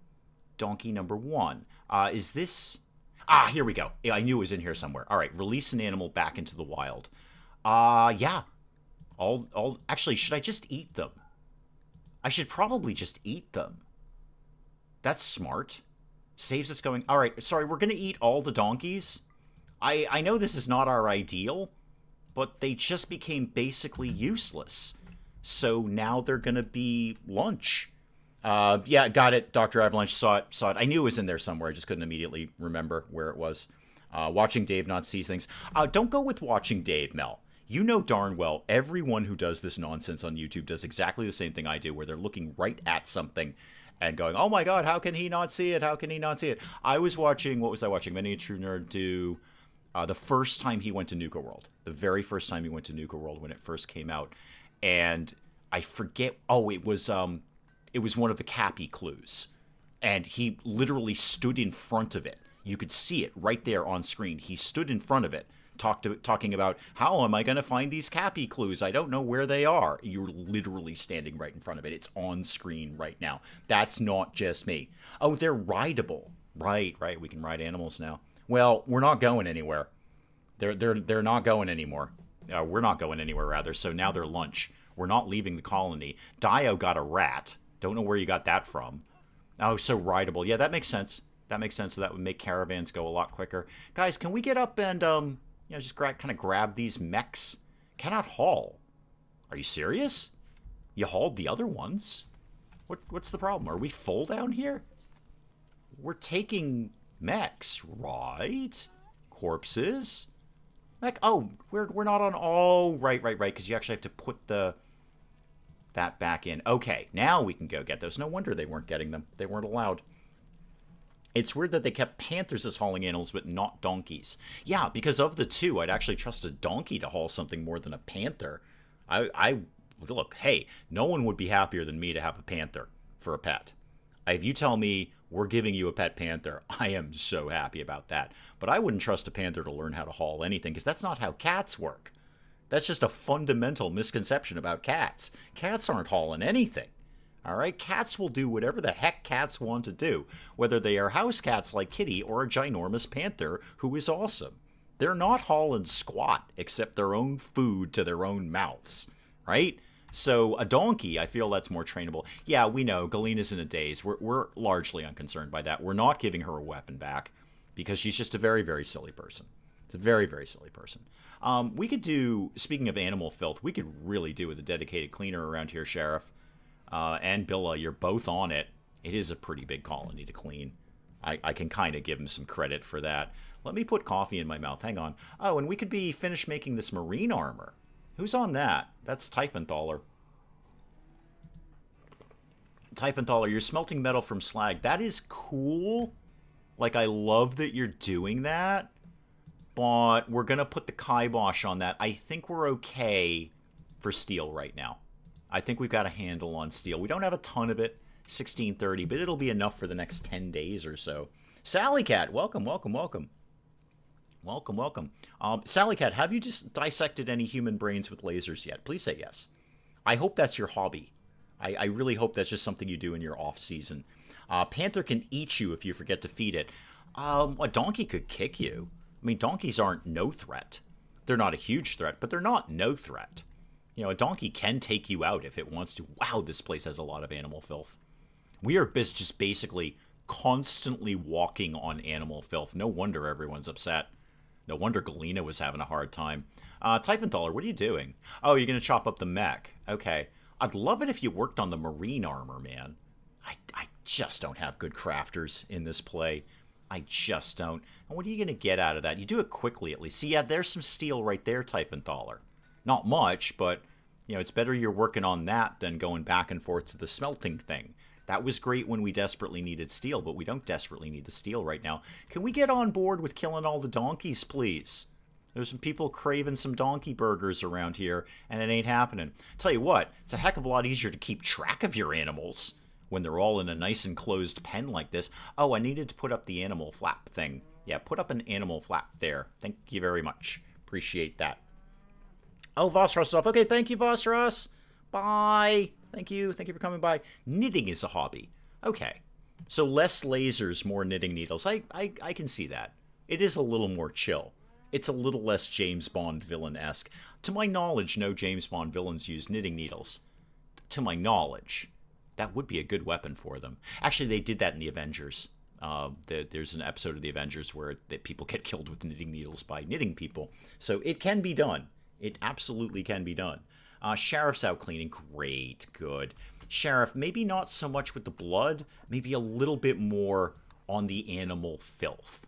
donkey number 1. Is this... Ah, here we go. I knew it was in here somewhere. Alright, release an animal back into the wild. Yeah. Actually, should I just eat them? I should probably just eat them. That's smart. Saves us going... Alright, sorry, we're gonna eat all the donkeys. I know this is not our ideal, but they just became basically useless. So now they're gonna be lunch. Yeah, got it. Dr. Avalanche saw it. I knew it was in there somewhere. I just couldn't immediately remember where it was. Watching Dave not see things. Don't go with watching Dave, Mel. You know darn well everyone who does this nonsense on YouTube does exactly the same thing I do, where they're looking right at something and going, oh my god, how can he not see it? How can he not see it? I was watching, what was I watching? Many a True Nerd do the first time he went to Nuka World. The very first time he went to Nuka World when it first came out. And I forget, it was one of the Cappy clues. And he literally stood in front of it. You could see it right there on screen. He stood in front of it, talking about, how am I going to find these Cappy clues? I don't know where they are. You're literally standing right in front of it. It's on screen right now. That's not just me. Oh, they're rideable. Right. We can ride animals now. Well, we're not going anywhere. They're not going anymore. We're not going anywhere, rather. So now they're lunch. We're not leaving the colony. Dio got a rat. Don't know where you got that from. Oh, so rideable. Yeah, that makes sense. That makes sense. So that would make caravans go a lot quicker. Guys, can we get up and just kind of grab these mechs? Cannot haul. Are you serious? You hauled the other ones? What's the problem? Are we full down here? We're taking mechs, right? Corpses. Mech. Oh, we're not on. Oh, right. Because you actually have to put that back in. Okay, now we can go get those. No wonder they weren't getting them. They weren't allowed. It's weird that they kept panthers as hauling animals, but not donkeys. Yeah, because of the two, I'd actually trust a donkey to haul something more than a panther. I look, hey, no one would be happier than me to have a panther for a pet. If you tell me we're giving you a pet panther, I am so happy about that. But I wouldn't trust a panther to learn how to haul anything, because that's not how cats work. That's just a fundamental misconception about cats. Cats aren't hauling anything. All right? Cats will do whatever the heck cats want to do, whether they are house cats like Kitty or a ginormous panther who is awesome. They're not hauling squat except their own food to their own mouths, right? So a donkey, I feel that's more trainable. Yeah, we know, Galena's in a daze. We're largely unconcerned by that. We're not giving her a weapon back because she's just a very, very silly person. It's a very, very silly person. We could do, speaking of animal filth, we could really do with a dedicated cleaner around here, Sheriff. And Billa, you're both on it. It is a pretty big colony to clean. I can kind of give him some credit for that. Let me put coffee in my mouth. Hang on. Oh, and we could be finished making this marine armor. Who's on that? That's Typhenthaler. Typhenthaler, you're smelting metal from slag. That is cool. Like, I love that you're doing that. But we're going to put the kibosh on that. I think we're okay for steel right now. I think we've got a handle on steel. We don't have a ton of it, 1630, but it'll be enough for the next 10 days or so. Sally Cat, welcome. Sally Cat, have you just dissected any human brains with lasers yet? Please say yes. I hope that's your hobby. I really hope that's just something you do in your off-season. Panther can eat you if you forget to feed it. A donkey could kick you. I mean, donkeys aren't no threat. They're not a huge threat, but they're not no threat. You know, a donkey can take you out if it wants to. Wow, this place has a lot of animal filth. We are just basically constantly walking on animal filth. No wonder everyone's upset. No wonder Galena was having a hard time. Typhenthaler, what are you doing? Oh, you're going to chop up the mech. Okay. I'd love it if you worked on the marine armor, man. I just don't have good crafters in this play. I just don't. And what are you going to get out of that? You do it quickly, at least. See, yeah, there's some steel right there, Typhenthaler. Not much, but, you know, it's better you're working on that than going back and forth to the smelting thing. That was great when we desperately needed steel, but we don't desperately need the steel right now. Can we get on board with killing all the donkeys, please? There's some people craving some donkey burgers around here, and it ain't happening. Tell you what, it's a heck of a lot easier to keep track of your animals when they're all in a nice enclosed pen like this. Oh, I needed to put up the animal flap thing. Yeah, put up an animal flap there. Thank you very much. Appreciate that. Oh, Vosros is off. Okay, thank you, Vosros. Bye. Thank you. Thank you for coming by. Knitting is a hobby. Okay. So less lasers, more knitting needles. I can see that. It is a little more chill. It's a little less James Bond villain-esque. To my knowledge, no James Bond villains use knitting needles. To my knowledge. That would be a good weapon for them. Actually, they did that in the Avengers. There's an episode of the Avengers where people get killed with knitting needles by knitting people. So it can be done. It absolutely can be done. Sheriff's out cleaning. Great. Good. Sheriff, maybe not so much with the blood. Maybe a little bit more on the animal filth.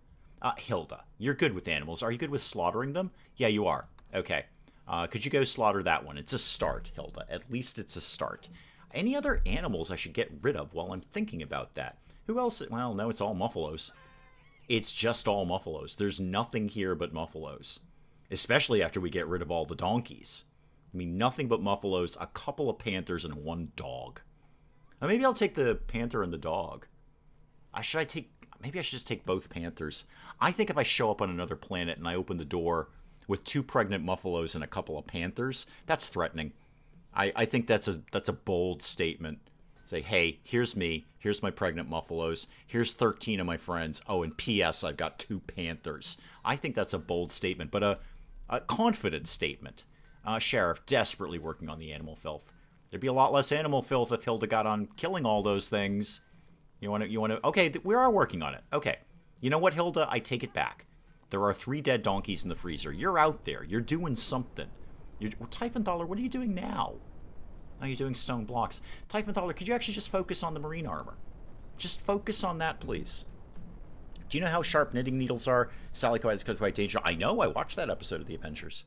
Hilda, you're good with animals. Are you good with slaughtering them? Yeah, you are. Okay. Could you go slaughter that one? It's a start, Hilda. At least it's a start. Any other animals I should get rid of while I'm thinking about that? Who else? Well, no, it's all muffalos. It's just all muffalos. There's nothing here but muffalos. Especially after we get rid of all the donkeys. I mean, nothing but muffalos, a couple of panthers, and one dog. Maybe I'll take the panther and the dog. Maybe I should just take both panthers. I think if I show up on another planet and I open the door with 2 pregnant muffalos and a couple of panthers, that's threatening. I think that's a bold statement. Say, hey, here's me. Here's my pregnant muffalos. Here's 13 of my friends. Oh, and P.S. I've got 2 panthers. I think that's a bold statement, but a confident statement. Sheriff, desperately working on the animal filth. There'd be a lot less animal filth if Hilda got on killing all those things. You want to? Okay, we are working on it. Okay. You know what, Hilda? I take it back. There are 3 dead donkeys in the freezer. You're out there. You're doing something. Typhenthaler, what are you doing now? Oh, you're doing stone blocks. Typhon could you actually just focus on the marine armor? Just focus on that, please. Do you know how sharp knitting needles are? Sally is quite dangerous. I know, I watched that episode of The Avengers.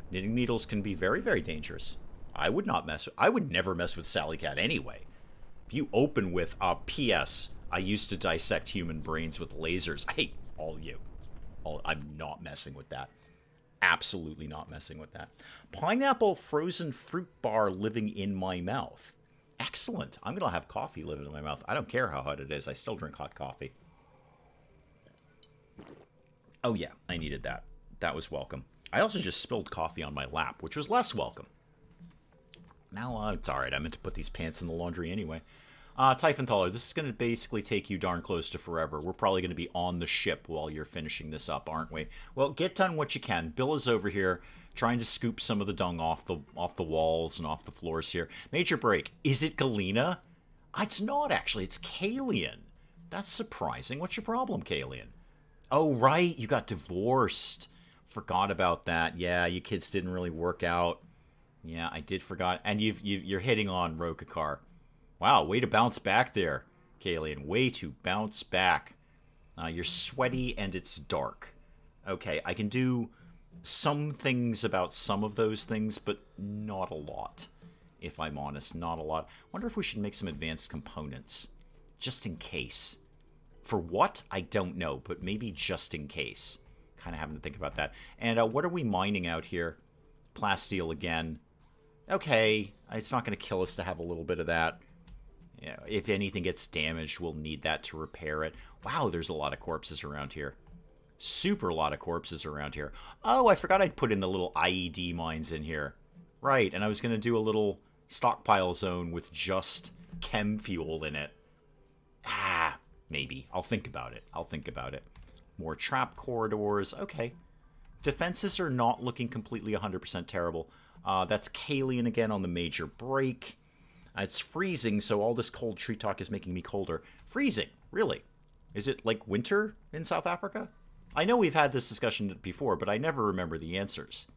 Knitting needles can be very, very dangerous. I would never mess with Sally Cat anyway. If you open with, P.S., I used to dissect human brains with lasers. I hate all you. I'm not messing with that. Absolutely not messing with that. Pineapple frozen fruit bar living in my mouth. Excellent. I'm going to have coffee living in my mouth. I don't care how hot it is. I still drink hot coffee. Oh, yeah. I needed that. That was welcome. I also just spilled coffee on my lap, which was less welcome. Now, it's alright. I meant to put these pants in the laundry anyway. Typhon this is going to basically take you darn close to forever. We're probably going to be on the ship while you're finishing this up, aren't we? Well, get done what you can. Bill is over here trying to scoop some of the dung off the walls and off the floors here. Major break. Is it Galena? It's not, actually. It's Kalian. That's surprising. What's your problem, Kalian? Oh, right. You got divorced. Forgot about that. Yeah, you kids didn't really work out. Yeah, I did forgot. And you're hitting on Rokakar. Wow, way to bounce back there, Kalian. Way to bounce back. You're sweaty and it's dark. Okay, I can do some things about some of those things, but not a lot. If I'm honest, not a lot. Wonder if we should make some advanced components. Just in case. For what? I don't know, but maybe just in case. Kind of having to think about that. And what are we mining out here? Plasteel again. Okay, it's not going to kill us to have a little bit of that. You know, if anything gets damaged, we'll need that to repair it. Wow, there's a lot of corpses around here. Super a lot of corpses around here. Oh, I forgot I'd put in the little IED mines in here. Right, and I was going to do a little stockpile zone with just chem fuel in it. Maybe. I'll think about it. I'll think about it. More trap corridors. Okay. Defenses are not looking completely 100% terrible. That's Kalian again on the major break. It's freezing, so all this cold tree talk is making me colder. Freezing? Really? Is it like winter in South Africa? I know we've had this discussion before, but I never remember the answers.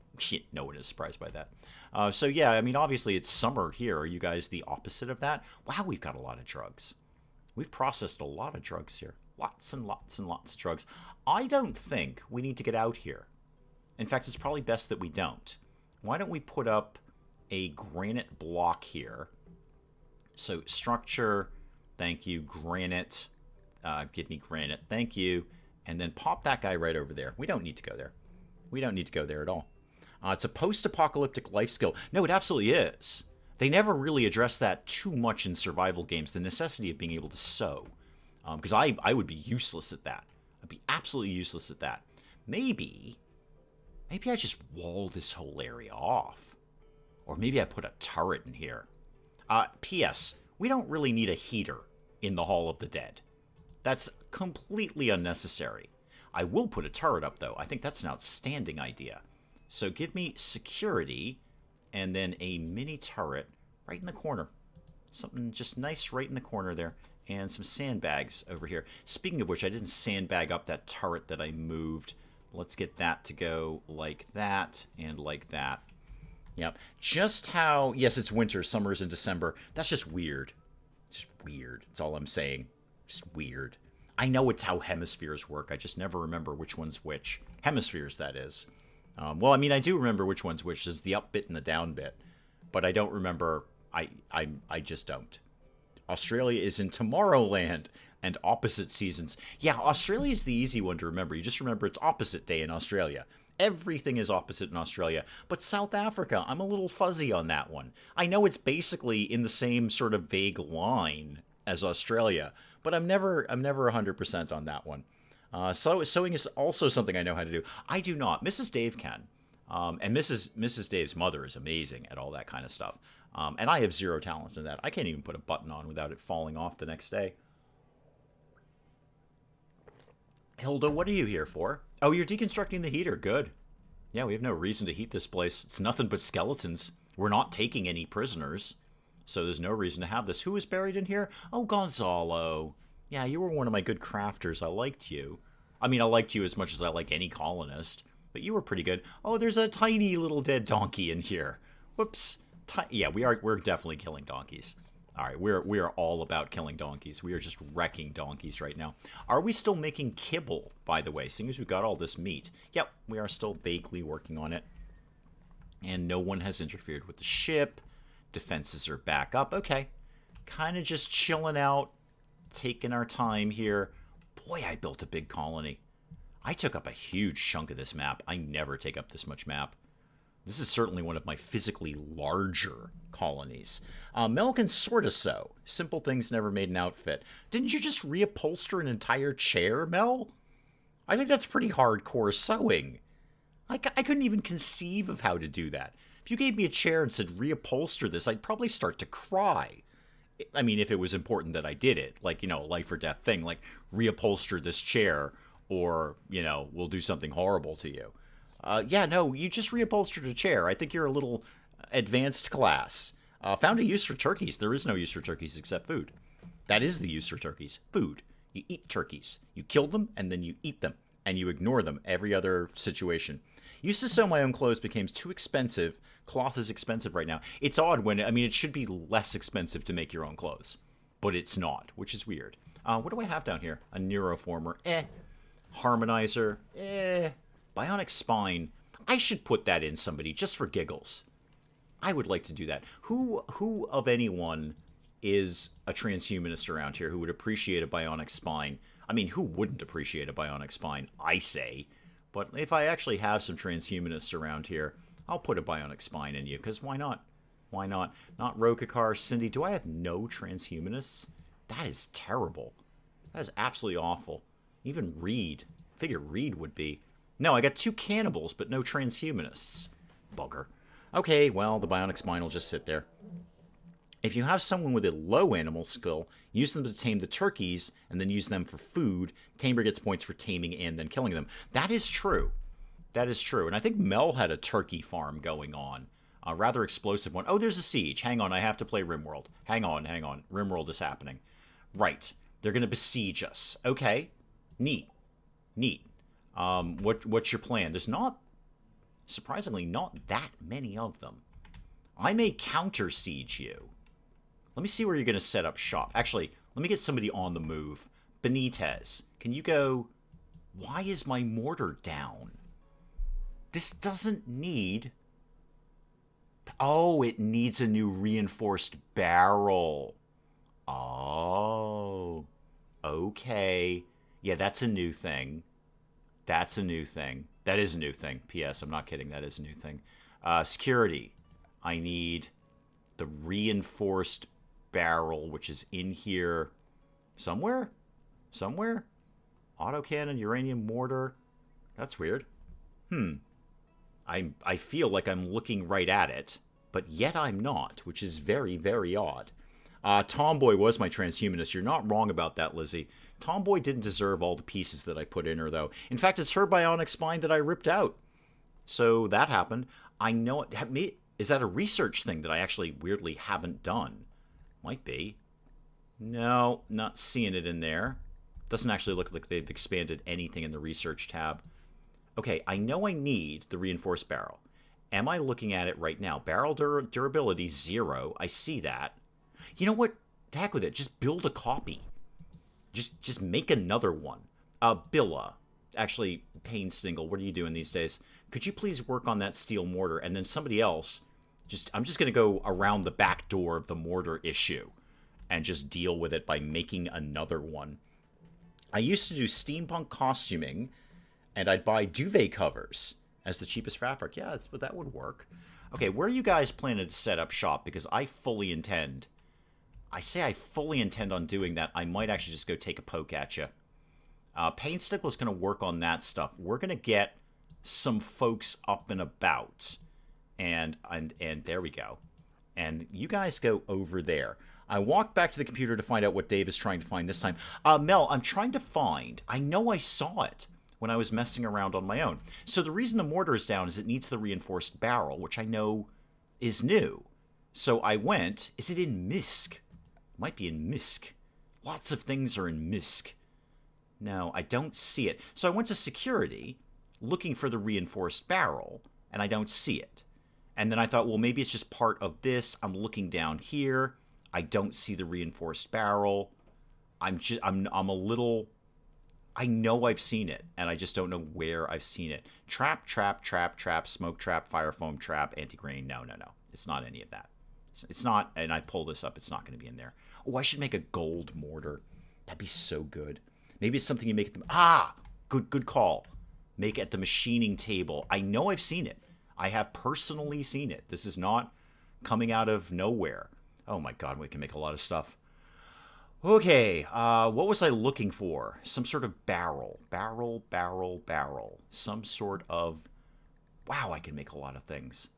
No one is surprised by that. So yeah, I mean, obviously it's summer here. Are you guys the opposite of that? Wow, we've got a lot of drugs. We've processed a lot of drugs here. Lots and lots and lots of drugs. I don't think we need to get out here. In fact, it's probably best that we don't. Why don't we put up a granite block here? So structure, thank you, granite, give me granite, thank you, and then pop that guy right over there. We don't need to go there. We don't need to go there at all. It's a post-apocalyptic life skill. No, it absolutely is. They never really address that too much in survival games, the necessity of being able to sew. Because I would be useless at that. I'd be absolutely useless at that. Maybe I just wall this whole area off. Or maybe I put a turret in here. P.S. We don't really need a heater in the Hall of the Dead. That's completely unnecessary. I will put a turret up, though. I think that's an outstanding idea. So give me security, and then a mini turret right in the corner. Something just nice right in the corner there. And some sandbags over here. Speaking of which, I didn't sandbag up that turret that I moved. Let's get that to go like that and like that. Yep. Just how... Yes, it's winter. Summer is in December. That's just weird. Just weird. That's all I'm saying. Just weird. I know it's how hemispheres work. I just never remember which one's which. Hemispheres, that is. Well, I mean, I do remember which one's which. There's the up bit and the down bit. But I don't remember... I just don't. Australia is in Tomorrowland and opposite seasons. Yeah, Australia is the easy one to remember. You just remember it's opposite day in Australia. Everything is opposite in Australia. But South Africa, I'm a little fuzzy on that one. I know it's basically in the same sort of vague line as Australia, but I'm never 100% on that one. Sewing is also something I know how to do. I do not. Mrs. Dave can. And Mrs. Dave's mother is amazing at all that kind of stuff. And I have zero talent in that. I can't even put a button on without it falling off the next day. Hilda, what are you here for? Oh, you're deconstructing the heater. Good. Yeah, we have no reason to heat this place. It's nothing but skeletons. We're not taking any prisoners. So there's no reason to have this. Who is buried in here? Oh, Gonzalo. Yeah, you were one of my good crafters. I liked you. I mean, I liked you as much as I like any colonist. But you were pretty good. Oh, there's a tiny little dead donkey in here. Whoops. Yeah, we're definitely killing donkeys. All right, we are all about killing donkeys. We are just wrecking donkeys right now. Are we still making kibble, by the way, seeing as we've got all this meat? Yep, we are still vaguely working on it. And no one has interfered with the ship. Defenses are back up. Okay, kind of just chilling out, taking our time here. Boy, I built a big colony. I took up a huge chunk of this map. I never take up this much map. This is certainly one of my physically larger colonies. Mel can sort of sew. Simple things never made an outfit. Didn't you just reupholster an entire chair, Mel? I think that's pretty hardcore sewing. I couldn't even conceive of how to do that. If you gave me a chair and said reupholster this, I'd probably start to cry. I mean, if it was important that I did it, like, you know, a life or death thing, like reupholster this chair or, you know, we'll do something horrible to you. Yeah, no, you just reupholstered a chair. I think you're a little advanced class. Found a use for turkeys. There is no use for turkeys except food. That is the use for turkeys. Food. You eat turkeys. You kill them, and then you eat them. And you ignore them every other situation. Used to sew my own clothes became too expensive. Cloth is expensive right now. It's odd when, I mean, it should be less expensive to make your own clothes. But it's not, which is weird. What do I have down here? A neuroformer. Harmonizer. Bionic spine. I should put that in somebody just for giggles. I would like to do that. Who of anyone is a transhumanist around here who would appreciate a bionic spine? I mean, who wouldn't appreciate a bionic spine? I say. But if I actually have some transhumanists around here, I'll put a bionic spine in you, because why not? Why not? Not Rokakar, Cindy. Do I have no transhumanists? That is terrible. That is absolutely awful. Even Reed. I figure Reed would be. No, I got 2 cannibals, but no transhumanists. Bugger. Okay, well, the bionic spine will just sit there. If you have someone with a low animal skill, use them to tame the turkeys, and then use them for food. Tamer gets points for taming and then killing them. That is true. That is true. And I think Mel had a turkey farm going on. A rather explosive one. Oh, there's a siege. Hang on, I have to play RimWorld. Hang on. RimWorld is happening. Right. They're going to besiege us. Okay. Neat. What's your plan? There's surprisingly, not that many of them. I may counter-siege you. Let me see where you're going to set up shop. Actually, let me get somebody on the move. Benitez, can you go... Why is my mortar down? This doesn't need... Oh, it needs a new reinforced barrel. Oh. Okay. Yeah, that's a new thing. That's a new thing. That is a new thing. P.S. I'm not kidding. That is a new thing. Security. I need the reinforced barrel, which is in here somewhere? Somewhere? Autocannon, uranium mortar. That's weird. I feel like I'm looking right at it, but yet I'm not, which is very, very odd. Tomboy was my transhumanist. You're not wrong about that, Lizzie. Tomboy didn't deserve all the pieces that I put in her, though. In fact, it's her bionic spine that I ripped out. So that happened. I know it. Is that a research thing that I actually weirdly haven't done? Might be. No, not seeing it in there. Doesn't actually look like they've expanded anything in the research tab. Okay, I know I need the reinforced barrel. Am I looking at it right now? Barrel durability, 0. I see that. You know what? To heck with it. Just build a copy. Just make another one. Billa. Actually, Payne Stingle, what are you doing these days? Could you please work on that steel mortar? And then somebody else, I'm just going to go around the back door of the mortar issue and just deal with it by making another one. I used to do steampunk costuming, and I'd buy duvet covers as the cheapest fabric. Yeah, that would work. Okay, where are you guys planning to set up shop? Because I fully intend... I fully intend on doing that. I might actually just go take a poke at you. Payne Stickle's going to work on that stuff. We're going to get some folks up and about. And there we go. And you guys go over there. I walked back to the computer to find out what Dave is trying to find this time. Mel, I'm trying to find... I know I saw it when I was messing around on my own. So the reason the mortar is down is it needs the reinforced barrel, which I know is new. So I went... Is it in MISC? Might be in MISC. Lots of things are in MISC. No, I don't see it. So I went to security, looking for the reinforced barrel, and I don't see it. And then I thought, well, maybe it's just part of this. I'm looking down here. I don't see the reinforced barrel. I'm a little. I know I've seen it, and I just don't know where I've seen it. Trap, trap, trap, trap, smoke trap, fire foam trap, anti-grain. No, no, no. It's not any of that. It's not, and I pull this up, it's not going to be in there. Oh, I should make a gold mortar. That'd be so good. Maybe it's something you make at the... good call. Make at the machining table. I know I've seen it. I have personally seen it. This is not coming out of nowhere. Oh my god, we can make a lot of stuff. Okay, what was I looking for? Some sort of barrel. Barrel. Some sort of... Wow, I can make a lot of things.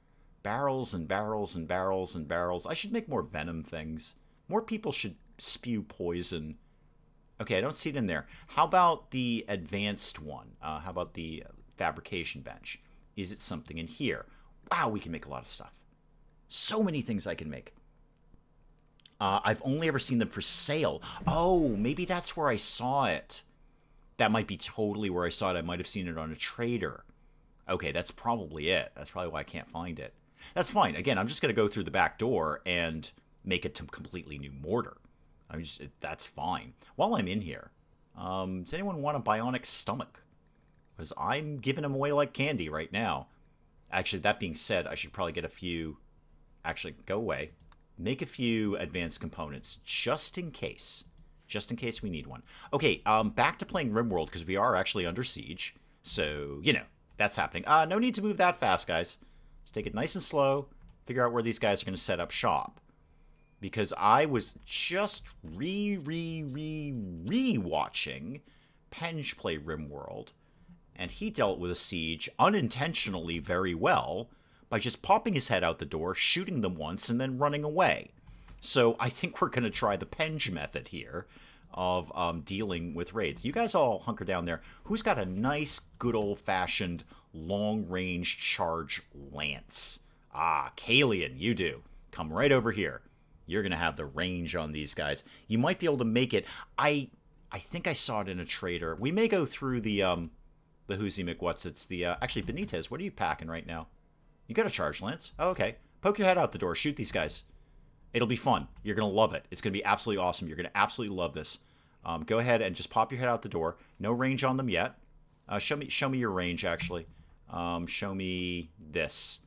Barrels and barrels and barrels and barrels. I should make more venom things. More people should spew poison. Okay, I don't see it in there. How about the advanced one? How about the fabrication bench? Is it something in here? Wow, we can make a lot of stuff. So many things I can make. I've only ever seen them for sale. Oh, maybe that's where I saw it. That might be totally where I saw it. I might have seen it on a trader. Okay, that's probably it. That's probably why I can't find it. That's fine. Again, I'm just going to go through the back door and make it to completely new mortar. That's fine. While I'm in here, does anyone want a bionic stomach? Because I'm giving them away like candy right now. Actually, that being said, I should probably get a few... Actually, go away. Make a few advanced components just in case. Just in case we need one. Okay, back to playing RimWorld because we are actually under siege. So, you know, that's happening. No need to move that fast, guys. Let's take it nice and slow. Figure out where these guys are going to set up shop. Because I was just re-watching Penge play RimWorld. And he dealt with a siege unintentionally very well by just popping his head out the door, shooting them once, and then running away. So I think we're going to try the Penge method here of dealing with raids. You guys all hunker down there. Who's got a nice, good old-fashioned, long-range charge lance? Kalian, you do. Come right over here. You're going to have the range on these guys. You might be able to make it. I think I saw it in a trader. We may go through the Whoosy McWhatsits. Actually, Benitez, what are you packing right now? You got a charge lance? Oh, okay. Poke your head out the door. Shoot these guys. It'll be fun. You're going to love it. It's going to be absolutely awesome. You're going to absolutely love this. Go ahead and just pop your head out the door. No range on them yet. Show me your range, actually. Show me this.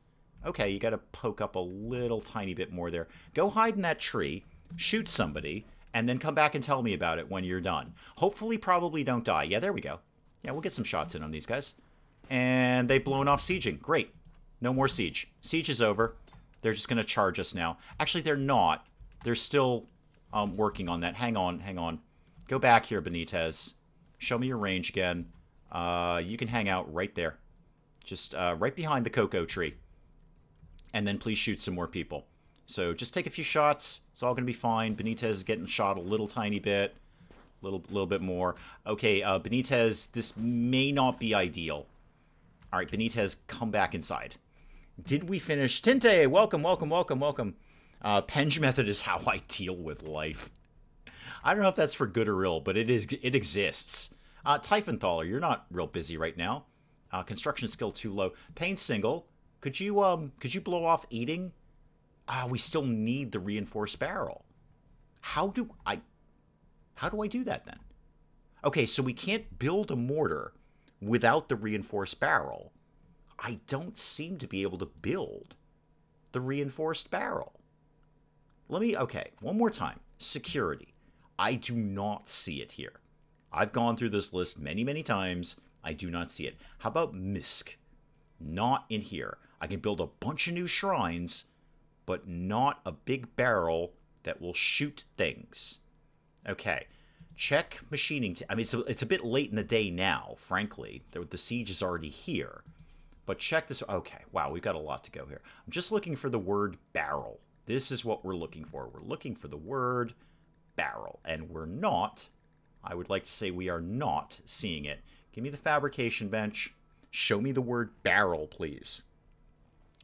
Okay, you got to poke up a little tiny bit more there. Go hide in that tree. Shoot somebody. And then come back and tell me about it when you're done. Hopefully, probably don't die. Yeah, there we go. Yeah, we'll get some shots in on these guys. And they've blown off sieging. Great. No more siege. Siege is over. They're just going to charge us now. Actually, they're not. They're still working on that. Hang on. Go back here, Benitez. Show me your range again. You can hang out right there. Just right behind the cocoa tree. And then please shoot some more people. So just take a few shots. It's all going to be fine. Benitez is getting shot a little tiny bit. Little bit more. Okay, Benitez, this may not be ideal. All right, Benitez, come back inside. Did we finish? Tinte, welcome. Penge method is how I deal with life. I don't know if that's for good or ill, but it exists. Typhon-Thaler, you're not real busy right now. Construction skill too low. Pain single. Could you blow off eating? We still need the reinforced barrel. How do I do that then? Okay, so we can't build a mortar without the reinforced barrel. I don't seem to be able to build the reinforced barrel. Okay, one more time. Security. I do not see it here. I've gone through this list many, many times. I do not see it. How about MISC? Not in here. I can build a bunch of new shrines, but not a big barrel that will shoot things. Okay. Check machining. I mean, it's a bit late in the day now, frankly. The siege is already here. But check this. Okay, wow, we've got a lot to go here. I'm just looking for the word barrel. This is what we're looking for. We're looking for the word barrel. And we're not, I would like to say we are not seeing it. Give me the fabrication bench. Show me the word barrel, please.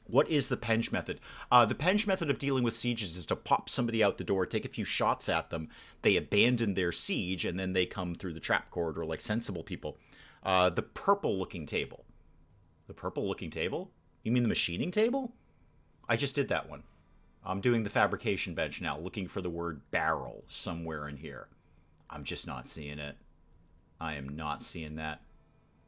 What is the Penge method? The Penge method of dealing with sieges is to pop somebody out the door, take a few shots at them. They abandon their siege, and then they come through the trap corridor like sensible people. The purple-looking table. The purple-looking table? You mean the machining table? I just did that one. I'm doing the fabrication bench now, looking for the word barrel somewhere in here. I'm just not seeing it. I am not seeing that.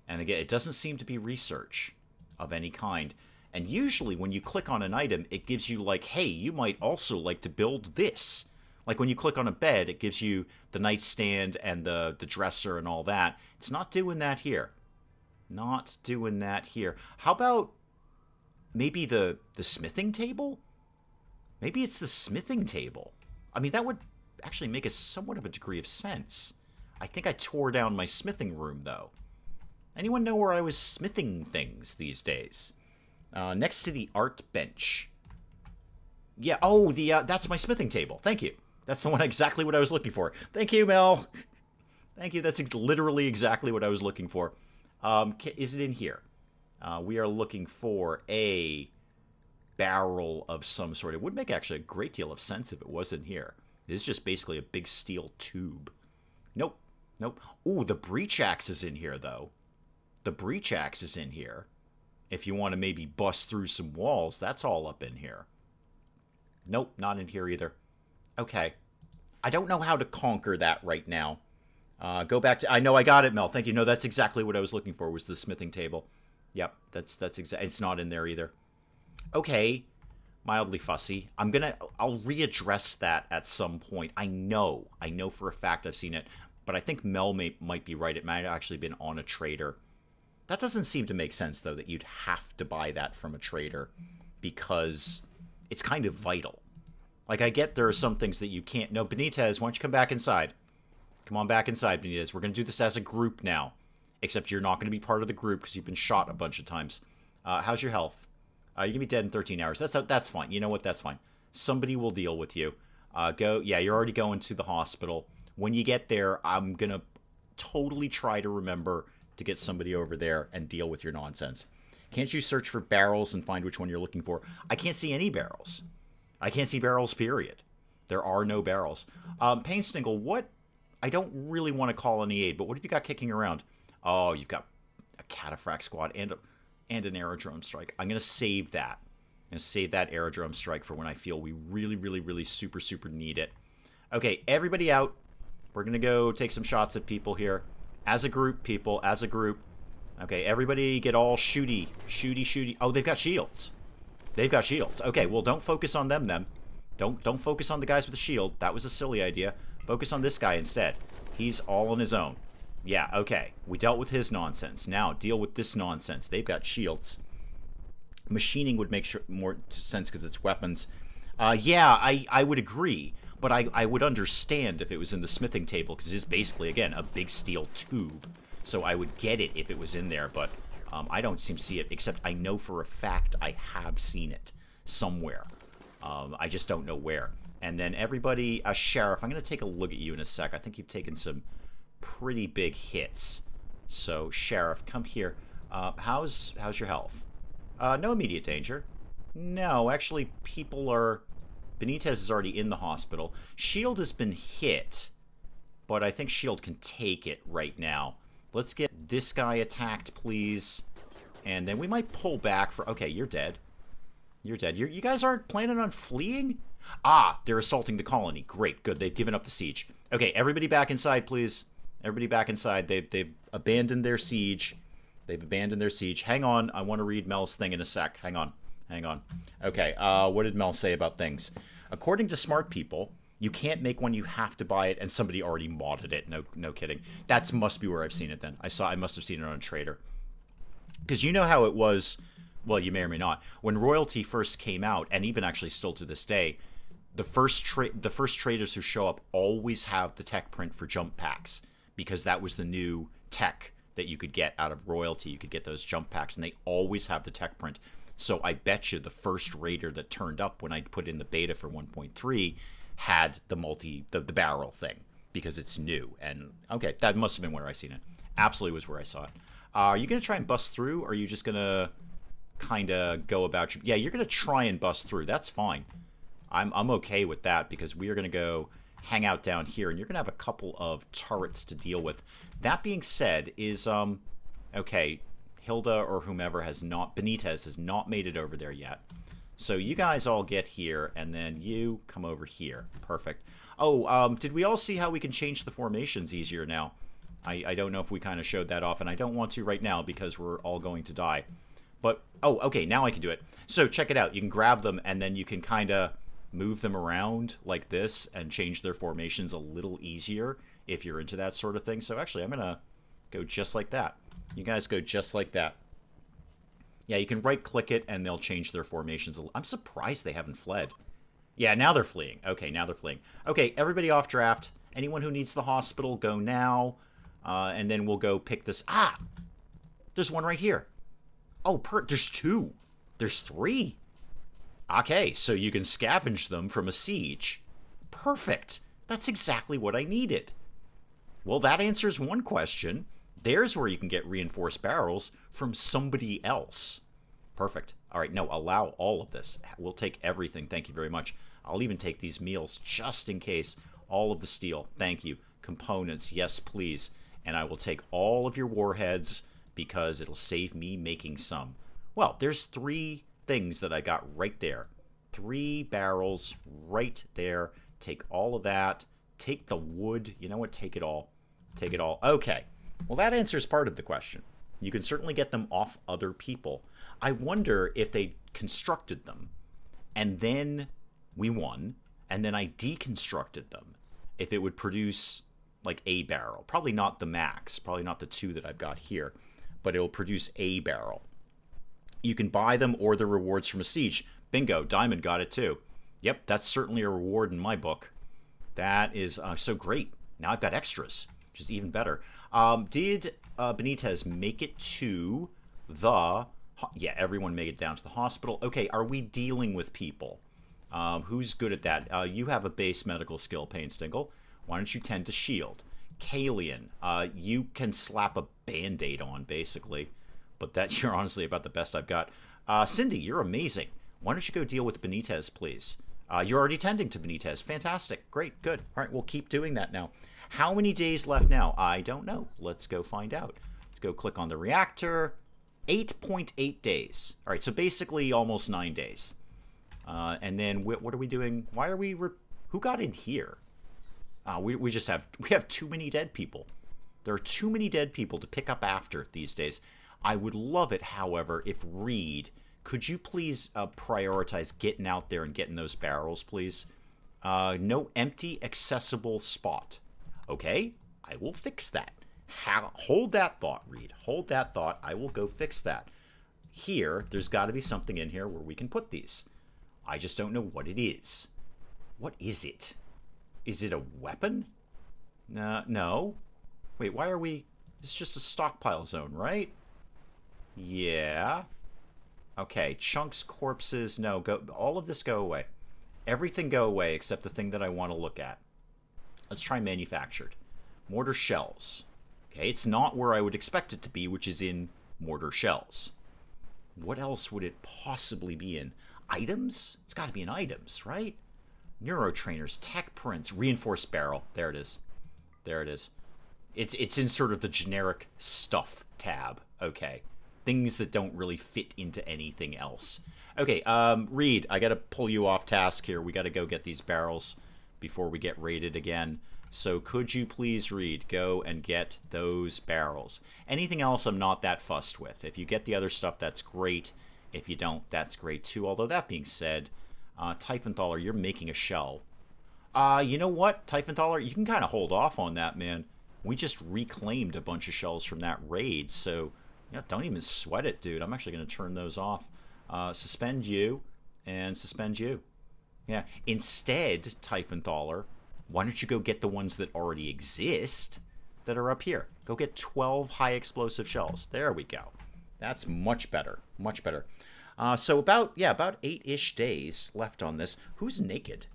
And again, it doesn't seem to be research of any kind. And usually when you click on an item, it gives you like, hey, you might also like to build this. Like when you click on a bed, it gives you the nightstand and the dresser and all that. It's not doing that here. Not doing that here. How about maybe the smithing table? Maybe it's the smithing table. I mean, that would actually make a somewhat of a degree of sense. I think I tore down my smithing room, though. Anyone know where I was smithing things these days? Next to the art bench. Yeah, oh, that's my smithing table. Thank you. That's the one exactly what I was looking for. Thank you, Mel. Thank you. That's literally exactly what I was looking for. Is it in here? We are looking for a barrel of some sort. It would make actually a great deal of sense if it was in here. It's just basically a big steel tube. Nope. Nope. Ooh, the breach axe is in here, though. The breach axe is in here. If you want to maybe bust through some walls, that's all up in here. Nope, not in here either. Okay. I don't know how to conquer that right now. Go back to... I know I got it, Mel. Thank you. No, that's exactly what I was looking for, was the smithing table. Yep, that's it's not in there either. Okay. Mildly fussy. I'll readdress that at some point. I know for a fact I've seen it, but I think Mel might be right. It might have actually been on a trader. That doesn't seem to make sense, though, that you'd have to buy that from a trader, because it's kind of vital. Like, I get there are some things that you can't... No, Benitez, why don't you come back inside? Come on back inside, Benitez. We're going to do this as a group now, except you're not going to be part of the group because you've been shot a bunch of times. How's your health? You're going to be dead in 13 hours. That's fine. You know what? That's fine. Somebody will deal with you. Yeah, you're already going to the hospital. When you get there, I'm going to totally try to remember to get somebody over there and deal with your nonsense. Can't you search for barrels and find which one you're looking for? I can't see any barrels. I can't see barrels, period. There are no barrels. Painstingle, what? I don't really want to call any aid, but what have you got kicking around? Oh, you've got a cataphract squad and an aerodrome strike. I'm going to save that. I'm going to save that aerodrome strike for when I feel we really, really, really super, super need it. Okay, everybody out. We're going to go take some shots at people here. As a group, people, as a group. Okay, everybody get all shooty. Shooty, shooty. Oh, they've got shields. They've got shields. Okay, well, don't focus on them, then. Don't focus on the guys with the shield. That was a silly idea. Focus on this guy instead. He's all on his own. Yeah, okay. We dealt with his nonsense. Now, deal with this nonsense. They've got shields. Machining would make more sense because it's weapons. Yeah, I would agree. But I would understand if it was in the smithing table, because it is basically, again, a big steel tube. So I would get it if it was in there, but I don't seem to see it, except I know for a fact I have seen it somewhere. I just don't know where. And then everybody, Sheriff, I'm going to take a look at you in a sec. I think you've taken some pretty big hits. So, Sheriff, come here. How's your health? No immediate danger. No, actually, people are... Benitez is already in the hospital. Shield has been hit, but I think Shield can take it right now. Let's get this guy attacked, please. And then we might pull back for... Okay, you're dead. You're dead. You guys aren't planning on fleeing? Ah, they're assaulting the colony. Great, good. They've given up the siege. Okay, everybody back inside, please. Everybody back inside. They've abandoned their siege. They've abandoned their siege. Hang on. I want to read Mel's thing in a sec. Hang on. Hang on. Okay, what did Mel say about things? According to smart people, you can't make one, you have to buy it, and somebody already modded it. No kidding. That must be where I've seen it then. I must have seen it on a trader. Because you know how it was, well, you may or may not, when Royalty first came out, and even actually still to this day, the first traders who show up always have the tech print for jump packs, because that was the new tech that you could get out of Royalty. You could get those jump packs, and they always have the tech print. So I bet you the first raider that turned up when I put in the beta for 1.3 had the barrel thing, because it's new. And okay, that must have been where I seen it. Absolutely was where I saw it. Are you going to try and bust through, or are you just going to kind of go about your... Yeah, you're going to try and bust through. That's fine. I'm okay with that, because we are going to go hang out down here, and you're going to have a couple of turrets to deal with. That being said, is... Okay, Hilda or whomever has not... Benitez has not made it over there yet. So you guys all get here, and then you come over here. Perfect. Oh, did we all see how we can change the formations easier now? I don't know if we kind of showed that off, and I don't want to right now because we're all going to die. But, oh, okay, now I can do it. So check it out. You can grab them, and then you can kind of move them around like this and change their formations a little easier if you're into that sort of thing. So actually, I'm going to go just like that. You guys go just like that. Yeah, you can right-click it, and they'll change their formations. I'm surprised they haven't fled. Yeah, now they're fleeing. Okay, now they're fleeing. Okay, everybody off draft. Anyone who needs the hospital, go now. And then we'll go pick this. Ah! There's one right here. Oh, there's two. There's three. Okay, so you can scavenge them from a siege. Perfect. That's exactly what I needed. Well, that answers one question. There's where you can get reinforced barrels from somebody else. Perfect. All right, no, allow all of this. We'll take everything. Thank you very much. I'll even take these meals just in case. All of the steel. Thank you. Components. Yes, please. And I will take all of your warheads because it'll save me making some. Well, there's 3 things that I got right there. 3 barrels right there. Take all of that. Take the wood. You know what? Take it all. Take it all. Okay. Well, that answers part of the question. You can certainly get them off other people. I wonder if they constructed them, and then we won, and then I deconstructed them, if it would produce like a barrel. Probably not the max, probably not the 2 that I've got here, but it'll produce a barrel. You can buy them or the rewards from a siege. Bingo, Diamond got it too. Yep, that's certainly a reward in my book. That is so great. Now I've got extras, which is even better. Did Benitez make it to the... Yeah, everyone made it down to the hospital. Okay, are we dealing with people? Who's good at that? You have a base medical skill, Painstingle. Why don't you tend to shield? Kalian, you can slap a band-aid on, basically. But that you're honestly about the best I've got. Cindy, you're amazing. Why don't you go deal with Benitez, please? You're already tending to Benitez. Fantastic. Great. Good. All right, we'll keep doing that now. How many days left now? I don't know. Let's go find out. Let's go click on the reactor. 8.8 days. All right, so basically almost 9 days. And then what are we doing? Why are we... Who got in here? We just have... We have too many dead people. There are too many dead people to pick up after these days. I would love it, however, if Reed... Could you please prioritize getting out there and getting those barrels, please? No empty accessible spot. Okay, I will fix that. Hold that thought, Reed. Hold that thought. I will go fix that. Here, there's got to be something in here where we can put these. I just don't know what it is. What is it? Is it a weapon? No. Wait, why are we... It's just a stockpile zone, right? Yeah. Okay, chunks, corpses, no. Go. All of this go away. Everything go away except the thing that I want to look at. Let's try manufactured. Mortar shells. Okay, it's not where I would expect it to be, which is in mortar shells. What else would it possibly be in? Items? It's got to be in items, right? Neurotrainers, tech prints, reinforced barrel. There it is. There it is. It's in sort of the generic stuff tab. Okay. Things that don't really fit into anything else. Okay, Reed, I got to pull you off task here. We got to go get these barrels before we get raided again. So could you please, Reed, go and get those barrels? Anything else I'm not that fussed with. If you get the other stuff, that's great. If you don't, that's great too. Although that being said, Typhenthaler, you're making a shell. You know what, Typhenthaler, you can kind of hold off on that, man. We just reclaimed a bunch of shells from that raid, so... Yeah, don't even sweat it, dude. I'm actually going to turn those off. Suspend you and suspend you. Yeah. Instead, Typhenthaler, why don't you go get the ones that already exist that are up here? Go get 12 high explosive shells. There we go. That's much better. Much better. So about 8-ish days left on this. Who's naked?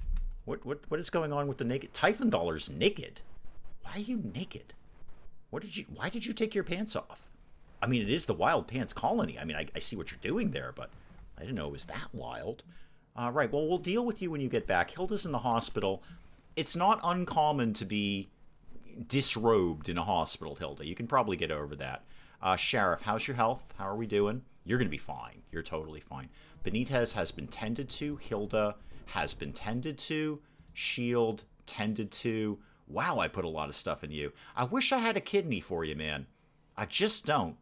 What is going on with the naked? Typhenthaler's naked. Why are you naked? Why did you take your pants off? I mean, it is the Wild Pants Colony. I mean, I see what you're doing there, but I didn't know it was that wild. Right, well, we'll deal with you when you get back. Hilda's in the hospital. It's not uncommon to be disrobed in a hospital, Hilda. You can probably get over that. Sheriff, how's your health? How are we doing? You're going to be fine. You're totally fine. Benitez has been tended to. Hilda has been tended to. Shield, tended to. Wow, I put a lot of stuff in you. I wish I had a kidney for you, man. I just don't.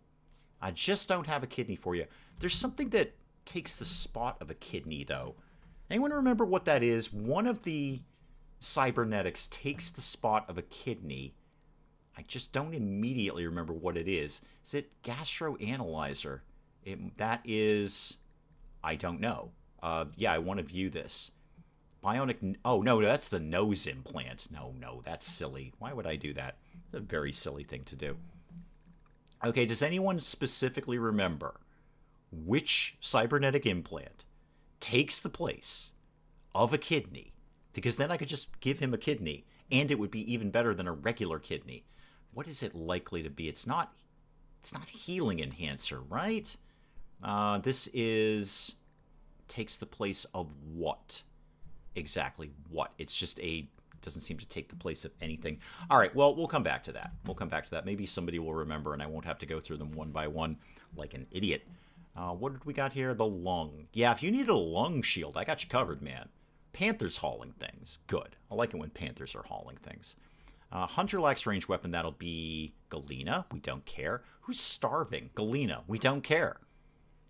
I just don't have a kidney for you. There's something that takes the spot of a kidney, though. Anyone remember what that is? One of the cybernetics takes the spot of a kidney. I just don't immediately remember what it is. Is it gastroanalyzer? That is... I don't know. Yeah, I want to view this. Bionic... Oh, no, that's the nose implant. No, that's silly. Why would I do that? It's a very silly thing to do. Okay, does anyone specifically remember which cybernetic implant takes the place of a kidney? Because then I could just give him a kidney, and it would be even better than a regular kidney. What is it likely to be? It's not healing enhancer, right? This is... takes the place of what? Exactly what? It's just doesn't seem to take the place of anything. All right, well, we'll come back to that. Maybe somebody will remember, and I won't have to go through them one by one like an idiot. What did we got here? The lung. Yeah, if you needed a lung shield, I got you covered, man. Panthers hauling things. Good. I like it when Panthers are hauling things. Hunter lacks range weapon. That'll be Galena. We don't care. Who's starving? Galena. We don't care.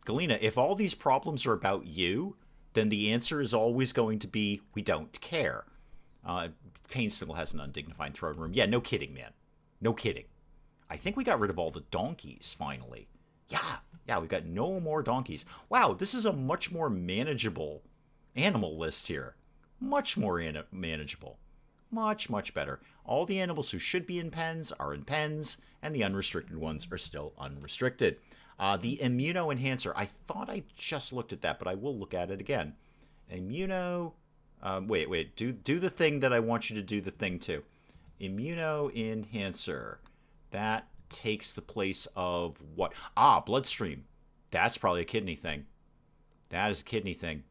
Galena, if all these problems are about you, then the answer is always going to be, we don't care. Payne still has an undignified throne room. Yeah, no kidding, man. No kidding. I think we got rid of all the donkeys, finally. Yeah, we've got no more donkeys. Wow, this is a much more manageable animal list here. Much more manageable. Much better. All the animals who should be in pens are in pens, and the unrestricted ones are still unrestricted. The immuno enhancer. I thought I just looked at that, but I will look at it again. Immuno... wait. Do the thing that I want you to do the thing to. Immuno enhancer. That takes the place of what? Bloodstream. That's probably a kidney thing. That is a kidney thing.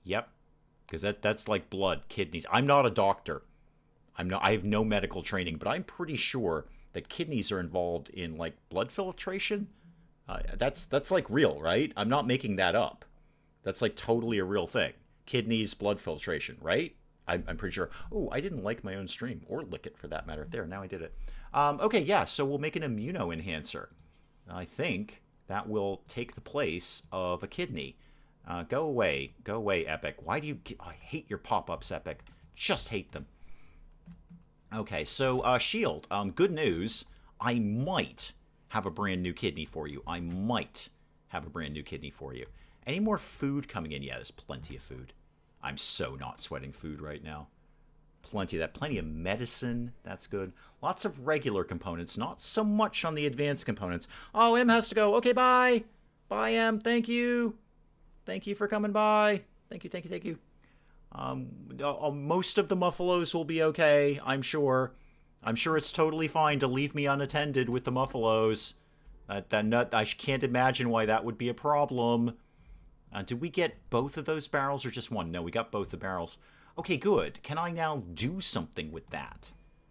Yep. Because that's like blood, kidneys. I'm not a doctor. I have no medical training, but I'm pretty sure that kidneys are involved in like blood filtration. That's like real, right? I'm not making that up. That's like totally a real thing. Kidneys, blood filtration, right? I'm pretty sure. Oh, I didn't like my own stream, or lick it for that matter. There, now I did it. Okay, yeah, so we'll make an immuno enhancer. I think that will take the place of a kidney. Go away, Epic. Why do you... I hate your pop-ups, Epic. Just hate them. Okay, so Shield. Good news. I might have a brand new kidney for you. Any more food coming in? Yeah, there's plenty of food. I'm so not sweating food right now. Plenty of that. Plenty of medicine. That's good. Lots of regular components. Not so much on the advanced components. Oh, M has to go. Okay, bye. Bye, M. Thank you. Thank you for coming by. Thank you. Most of the muffalos will be okay, I'm sure. I'm sure it's totally fine to leave me unattended with the muffalos. I can't imagine why that would be a problem. Did we get both of those barrels or just one? No, we got both the barrels. Okay, good. Can I now do something with that?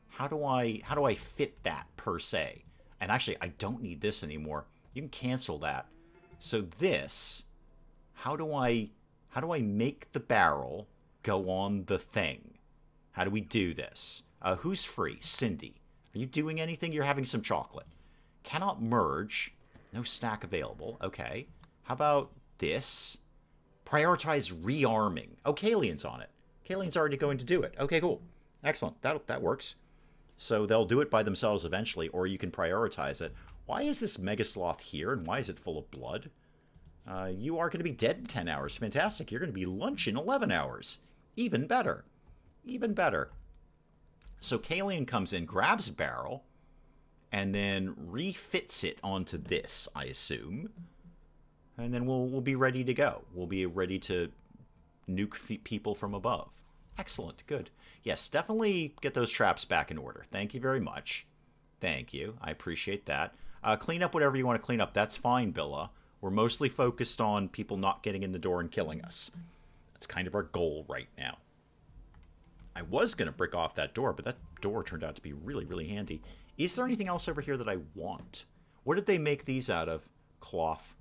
How do I fit that per se? And actually, I don't need this anymore. You can cancel that. So this, how do I make the barrel go on the thing? How do we do this? Who's free? Cindy. Are you doing anything? You're having some chocolate. Cannot merge. No stack available. Okay. How about this? Prioritize rearming. Oh, Kalian's on it. Kalian's already going to do it. Okay, cool. Excellent. That works. So they'll do it by themselves eventually, or you can prioritize it. Why is this Mega Sloth here, and why is it full of blood? You are going to be dead in 10 hours. Fantastic. You're going to be lunch in 11 hours. Even better. Even better. So Kalian comes in, grabs a barrel, and then refits it onto this, I assume. And then we'll be ready to go. We'll be ready to nuke people from above. Excellent. Good. Yes, definitely get those traps back in order. Thank you very much. Thank you. I appreciate that. Clean up whatever you want to clean up. That's fine, Billa. We're mostly focused on people not getting in the door and killing us. That's kind of our goal right now. I was going to brick off that door, but that door turned out to be really, really handy. Is there anything else over here that I want? What did they make these out of? Cloth.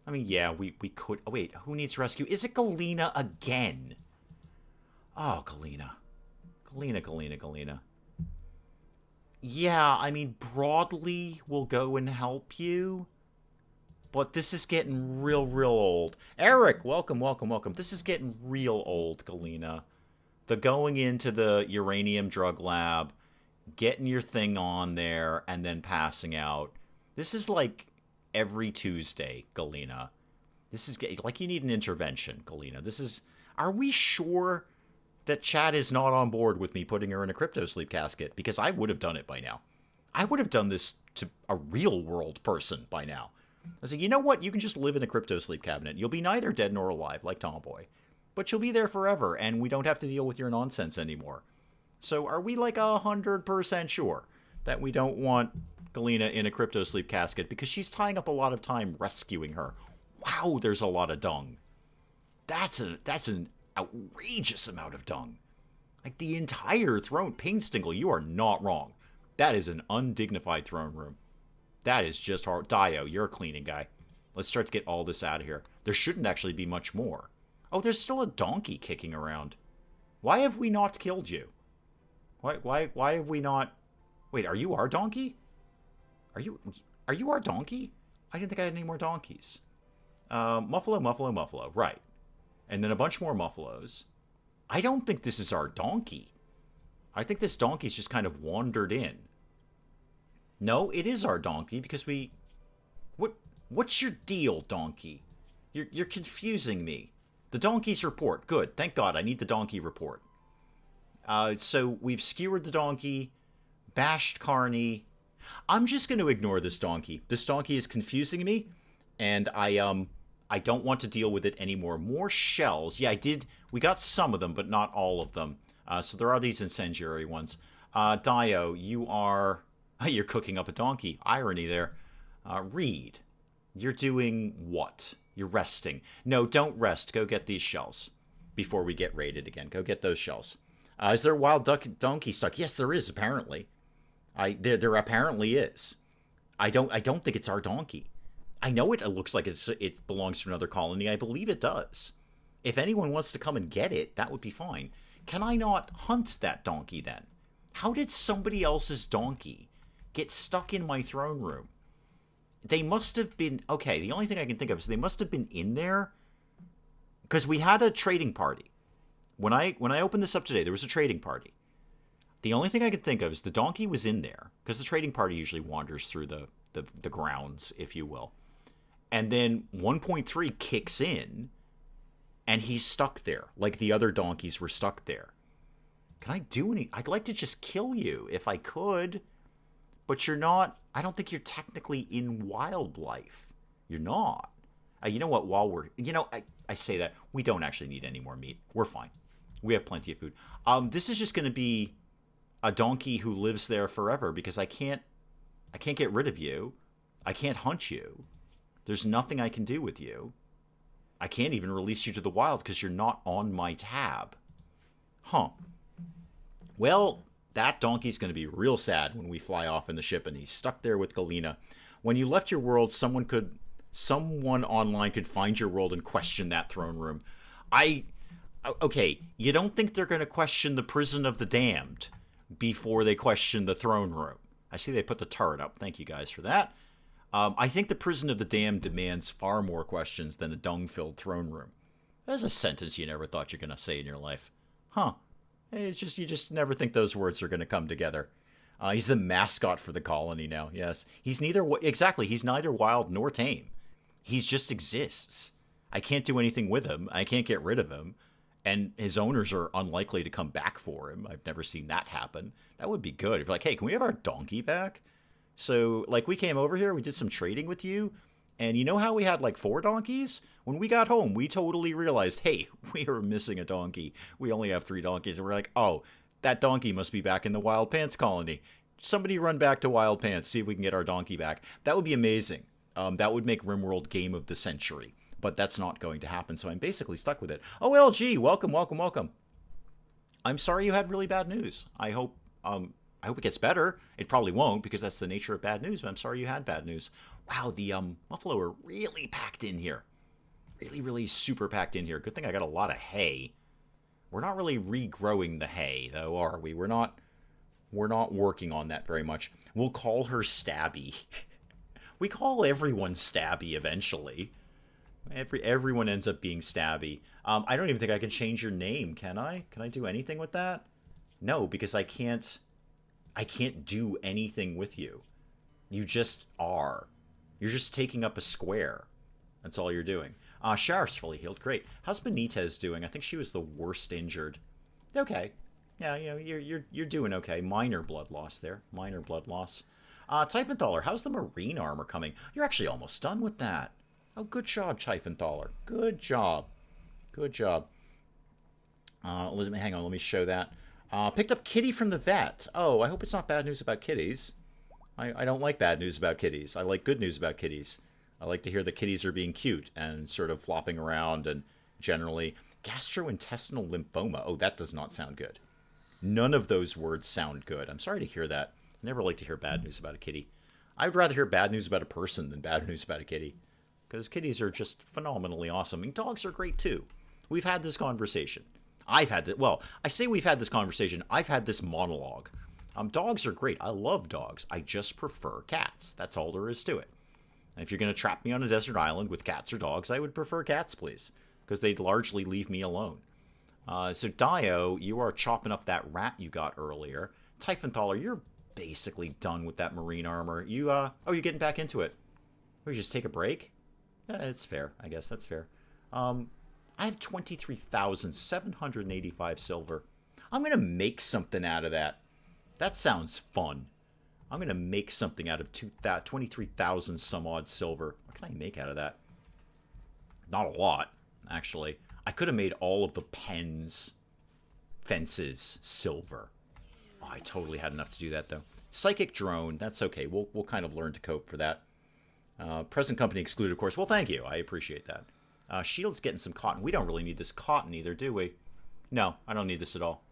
I mean, yeah, we could... Oh, wait, who needs rescue? Is it Galena again? Oh, Galena. Galena. Yeah, I mean, broadly, we'll go and help you. But this is getting real old. Eric, welcome. This is getting real old, Galena. The going into the uranium drug lab, getting your thing on there, and then passing out. This is like every Tuesday, Galena. This is like you need an intervention, Galena. This is... Are we sure that Chad is not on board with me putting her in a crypto sleep casket? Because I would have done it by now. I would have done this to a real world person by now. I was like, you know what? You can just live in a crypto sleep cabinet. You'll be neither dead nor alive, like Tomboy. But you'll be there forever, and we don't have to deal with your nonsense anymore. So are we like 100% sure that we don't want Galena in a crypto sleep casket? Because she's tying up a lot of time rescuing her. Wow, there's a lot of dung. That's an outrageous amount of dung. Like the entire throne. Painstingle, you are not wrong. That is an undignified throne room. That is just hard. Dio, you're a cleaning guy. Let's start to get all this out of here. There shouldn't actually be much more. Oh, there's still a donkey kicking around. Why have we not killed you? Why have we not... Wait, are you our donkey? Are you our donkey? I didn't think I had any more donkeys. Muffalo. Right. And then a bunch more muffalos. I don't think this is our donkey. I think this donkey's just kind of wandered in. No, it is our donkey because we... What's your deal, donkey? You're confusing me. The donkey's report. Good. Thank God. I need the donkey report. So we've skewered the donkey, bashed Carney. I'm just going to ignore this donkey. This donkey is confusing me, and I don't want to deal with it anymore. More shells. Yeah, I did. We got some of them, but not all of them. So there are these incendiary ones. Dio, you are... You're cooking up a donkey. Irony there. Reed, you're doing what? You're resting. No, don't rest. Go get these shells before we get raided again. Go get those shells. Is there a wild donkey stuck? Yes, there is, apparently. There apparently is. I don't think it's our donkey. I know it looks like it belongs to another colony. I believe it does. If anyone wants to come and get it, that would be fine. Can I not hunt that donkey then? How did somebody else's donkey get stuck in my throne room? They must have been... Okay, the only thing I can think of is they must have been in there because we had a trading party. When I opened this up today, there was a trading party. The only thing I could think of is the donkey was in there because the trading party usually wanders through the grounds, if you will. And then 1.3 kicks in and he's stuck there like the other donkeys were stuck there. Can I do any... I'd like to just kill you if I could, but you're not... I don't think you're technically in wildlife. You're not. You know what? While we're... You know, I say that. We don't actually need any more meat. We're fine. We have plenty of food. This is just going to be a donkey who lives there forever because I can't get rid of you. I can't hunt you. There's nothing I can do with you. I can't even release you to the wild because you're not on my tab. Huh. Well, that donkey's going to be real sad when we fly off in the ship and he's stuck there with Galena. When you left your world, someone online could find your world and question that throne room. Okay, you don't think they're going to question the prison of the damned before they question the throne room. I see they put the turret up. Thank you guys for that. I think the prison of the damned demands far more questions than a dung-filled throne room. There's a sentence you never thought you're going to say in your life. Huh. It's just, you just never think those words are going to come together. He's the mascot for the colony now, yes. He's neither wild nor tame. He just exists. I can't do anything with him. I can't get rid of him. And his owners are unlikely to come back for him. I've never seen that happen. That would be good. If you're like, hey, can we have our donkey back? So, like, we came over here, we did some trading with you, and you know how we had, like, 4 donkeys? When we got home, we totally realized, hey, we are missing a donkey. We only have 3 donkeys. And we're like, oh, that donkey must be back in the Wild Pants colony. Somebody run back to Wild Pants, see if we can get our donkey back. That would be amazing. That would make RimWorld Game of the Century. But that's not going to happen, so I'm basically stuck with it. Oh, LG, welcome. I'm sorry you had really bad news. I hope I hope it gets better. It probably won't because that's the nature of bad news, but I'm sorry you had bad news. Wow, the buffalo are really packed in here. Really, really super packed in here. Good thing I got a lot of hay. We're not really regrowing the hay, though, are we? We're not working on that very much. We'll call her Stabby. We call everyone Stabby eventually. Everyone ends up being Stabby. I don't even think I can change your name, can I? Can I do anything with that? No, because I can't do anything with you. You just are. You're just taking up a square. That's all you're doing. Sheriff's fully healed. Great. How's Benitez doing? I think she was the worst injured. Okay. Yeah, you know, you're doing okay. Minor blood loss there. Minor blood loss. Typhenthaler, how's the marine armor coming? You're actually almost done with that. Oh, good job, Typhenthaler. Good job. Good job. Hang on, let me show that. Picked up Kitty from the vet. Oh, I hope it's not bad news about kitties. I don't like bad news about kitties. I like good news about kitties. I like to hear that kitties are being cute and sort of flopping around and generally... Gastrointestinal lymphoma. Oh, that does not sound good. None of those words sound good. I'm sorry to hear that. I never like to hear bad news about a kitty. I would rather hear bad news about a person than bad news about a kitty. Because kitties are just phenomenally awesome. And dogs are great too. We've had this conversation. I've had that. Well, I say we've had this conversation. I've had this monologue. Dogs are great. I love dogs. I just prefer cats. That's all there is to it. And if you're going to trap me on a desert island with cats or dogs, I would prefer cats, please. Because they'd largely leave me alone. So Dio, you are chopping up that rat you got earlier. Typhenthaler, you're basically done with that marine armor. You, oh, you're getting back into it. Or you just take a break? Yeah, it's fair. I guess that's fair. I have 23,785 silver. I'm going to make something out of that. That sounds fun. I'm going to make something out of 23,000 some odd silver. What can I make out of that? Not a lot, actually. I could have made all of the fences silver. Oh, I totally had enough to do that, though. Psychic drone, that's okay. We'll kind of learn to cope for that. Present company excluded, of course. Well, thank you. I appreciate that. Shield's getting some cotton. We don't really need this cotton either, do we? No, I don't need this at all.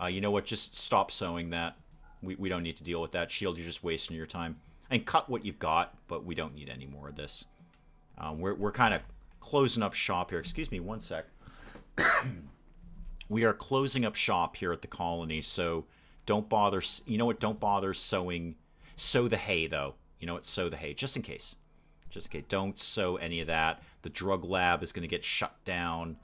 You know what? Just stop sewing that. We don't need to deal with that. Shield, you're just wasting your time. And cut what you've got, but we don't need any more of this. We're kind of closing up shop here. Excuse me one sec. We are closing up shop here at the colony, so don't bother. You know what? Don't bother sowing. Sow the hay, though. You know what? Sow the hay, just in case. Just in case. Don't sow any of that. The drug lab is going to get shut down.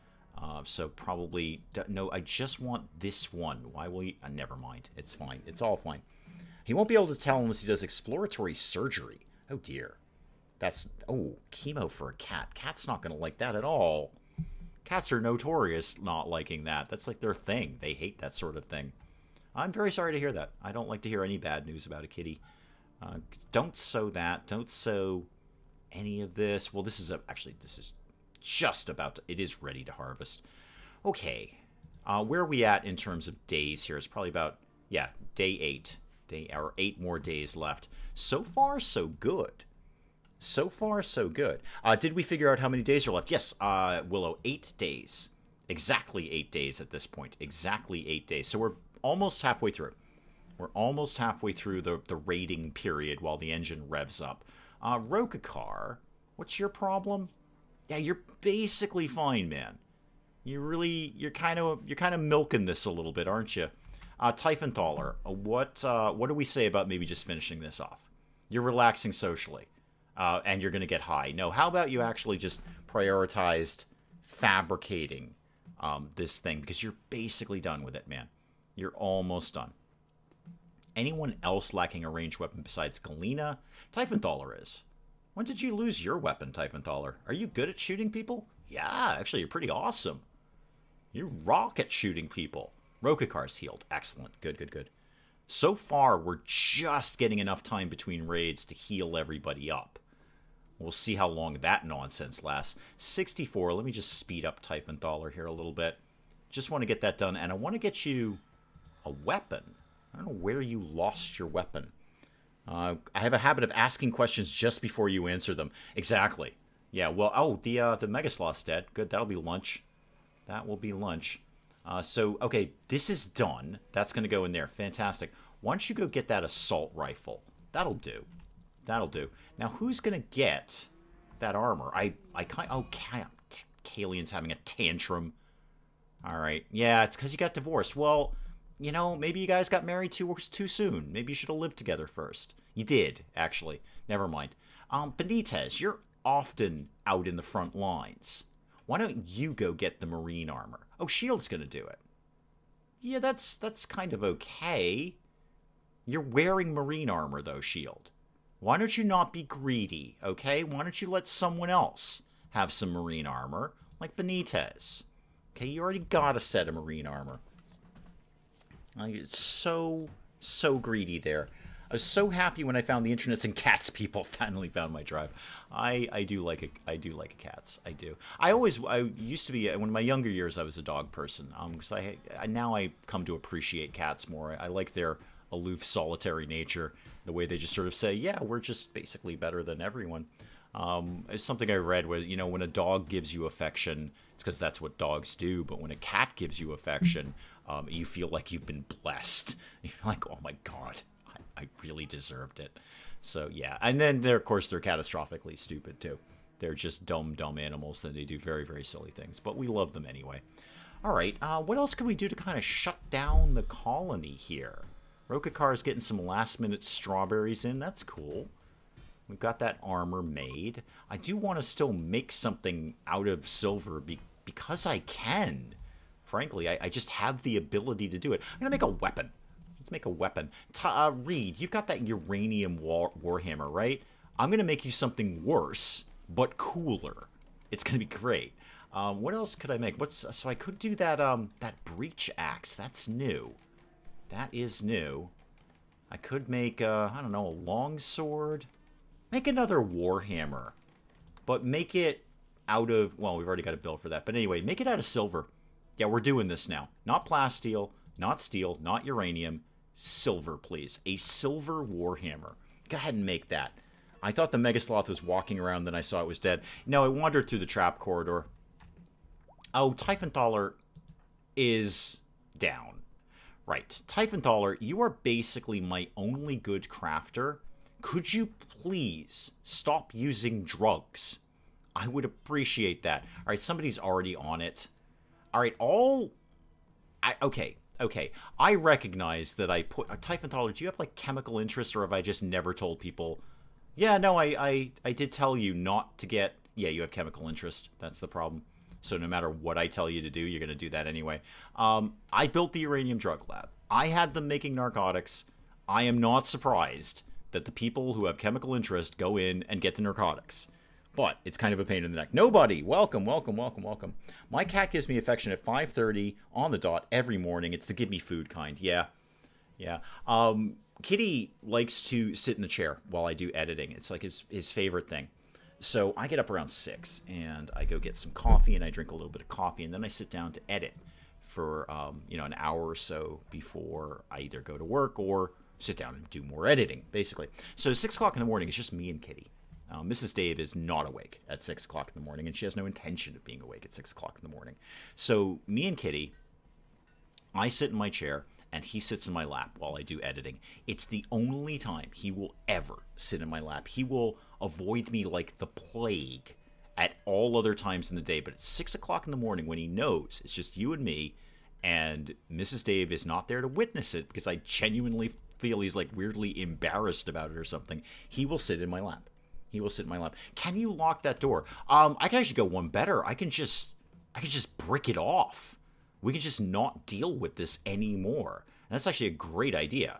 So probably... No, I just want this one. Why will you... never mind. It's fine. It's all fine. He won't be able to tell unless he does exploratory surgery. Oh, dear. That's... Oh, chemo for a cat. Cat's not going to like that at all. Cats are notorious not liking that. That's like their thing. They hate that sort of thing. I'm very sorry to hear that. I don't like to hear any bad news about a kitty. Don't sow that. Don't sow any of this. Well, this is... Actually, this is just about to... It is ready to harvest. Okay. Where are we at in terms of days here? It's probably about... Yeah, day 8. Or 8 more days left. So far, so good. So far, so good. Did we figure out how many days are left? Yes, Willow, 8 days. Exactly 8 days at this point. Exactly 8 days. So we're almost halfway through. We're almost halfway through the raiding period while the engine revs up. Rokakar, what's your problem? Yeah, you're basically fine, man. You're kind of milking this a little bit, aren't you? Typhenthaler, what do we say about maybe just finishing this off? You're relaxing socially. And you're going to get high. No, how about you actually just prioritized fabricating this thing? Because you're basically done with it, man. You're almost done. Anyone else lacking a ranged weapon besides Galena? Typhenthaler is. When did you lose your weapon, Typhenthaler? Are you good at shooting people? Yeah, actually, you're pretty awesome. You rock at shooting people. Rokakar's healed. Excellent. Good, good, good. So far, we're just getting enough time between raids to heal everybody up. We'll see how long that nonsense lasts. 64. Let me just speed up Typhenthaler here a little bit. Just want to get that done. And I want to get you a weapon. I don't know where you lost your weapon. I have a habit of asking questions just before you answer them. Exactly. Yeah, well, oh, the Megasloth's dead. Good, that'll be lunch. That will be lunch. So, okay, this is done. That's going to go in there. Fantastic. Why don't you go get that assault rifle? That'll do. That'll do. Now, who's going to get that armor? I kind. Oh, Kalian's having a tantrum. All right. Yeah, it's because you got divorced. Well, you know, maybe you guys got married too soon. Maybe you should have lived together first. You did, actually. Never mind. Benitez, you're often out in the front lines. Why don't you go get the marine armor? Oh, Shield's going to do it. Yeah, that's kind of okay. You're wearing marine armor, though, Shield. Why don't you not be greedy, okay? Why don't you let someone else have some marine armor, like Benitez? Okay, you already got a set of marine armor. It's so greedy there. I was so happy when I found the internets and cats people finally found my tribe. I do like cats. I do. I used to be, in my younger years I was a dog person. Because now I come to appreciate cats more. I like their aloof, solitary nature. The way they just sort of say, yeah, we're just basically better than everyone. It's something I read where, you know, when a dog gives you affection, it's because that's what dogs do. But when a cat gives you affection, you feel like you've been blessed. You're like, oh my God, I really deserved it. So yeah, and then of course they're catastrophically stupid too. They're just dumb animals. Then they do very, very silly things, but we love them anyway. All right, what else can we do to kind of shut down the colony here? Rokakar's getting some last-minute strawberries in. That's cool. We've got that armor made. I do want to still make something out of silver because I can. Frankly, I just have the ability to do it. I'm going to make a weapon. Let's make a weapon. Reed, you've got that uranium warhammer, right? I'm going to make you something worse, but cooler. It's going to be great. What else could I make? So I could do that that breach axe. That's new. That is new. I could make, I don't know, a longsword. Make another warhammer. But make it out of, well, we've already got a bill for that. But anyway, make it out of silver. Yeah, we're doing this now. Not plasteel, not steel, not uranium. Silver, please. A silver warhammer. Go ahead and make that. I thought the Megasloth was walking around, then I saw it was dead. No, I wandered through the trap corridor. Oh, Typhenthaler is down. Right. Typhenthaler, you are basically my only good crafter. Could you please stop using drugs? I would appreciate that. All right, somebody's already on it. All right, okay. I recognize that I put... Typhenthaler, do you have, like, chemical interest, or have I just never told people? Yeah, no, I did tell you not to get... Yeah, you have chemical interest. That's the problem. So no matter what I tell you to do, you're going to do that anyway. I built the uranium drug lab. I had them making narcotics. I am not surprised that the people who have chemical interest go in and get the narcotics. But it's kind of a pain in the neck. Nobody! Welcome. My cat gives me affection at 5:30 on the dot every morning. It's the give me food kind. Yeah. Kitty likes to sit in the chair while I do editing. It's like his favorite thing. So I get up around 6, and I go get some coffee, and I drink a little bit of coffee, and then I sit down to edit for, an hour or so before I either go to work or sit down and do more editing, basically. So 6 o'clock in the morning, it's just me and Kitty. Mrs. Dave is not awake at 6 o'clock in the morning, and she has no intention of being awake at 6 o'clock in the morning. So me and Kitty, I sit in my chair, and he sits in my lap while I do editing. It's the only time he will ever sit in my lap. He will avoid me like the plague at all other times in the day. But at 6 o'clock in the morning, when he knows it's just you and me, and Mrs. Dave is not there to witness it because I genuinely feel he's like weirdly embarrassed about it or something, he will sit in my lap. Can you lock that door? I can actually go one better. I can just brick it off. We can just not deal with this anymore. And that's actually a great idea.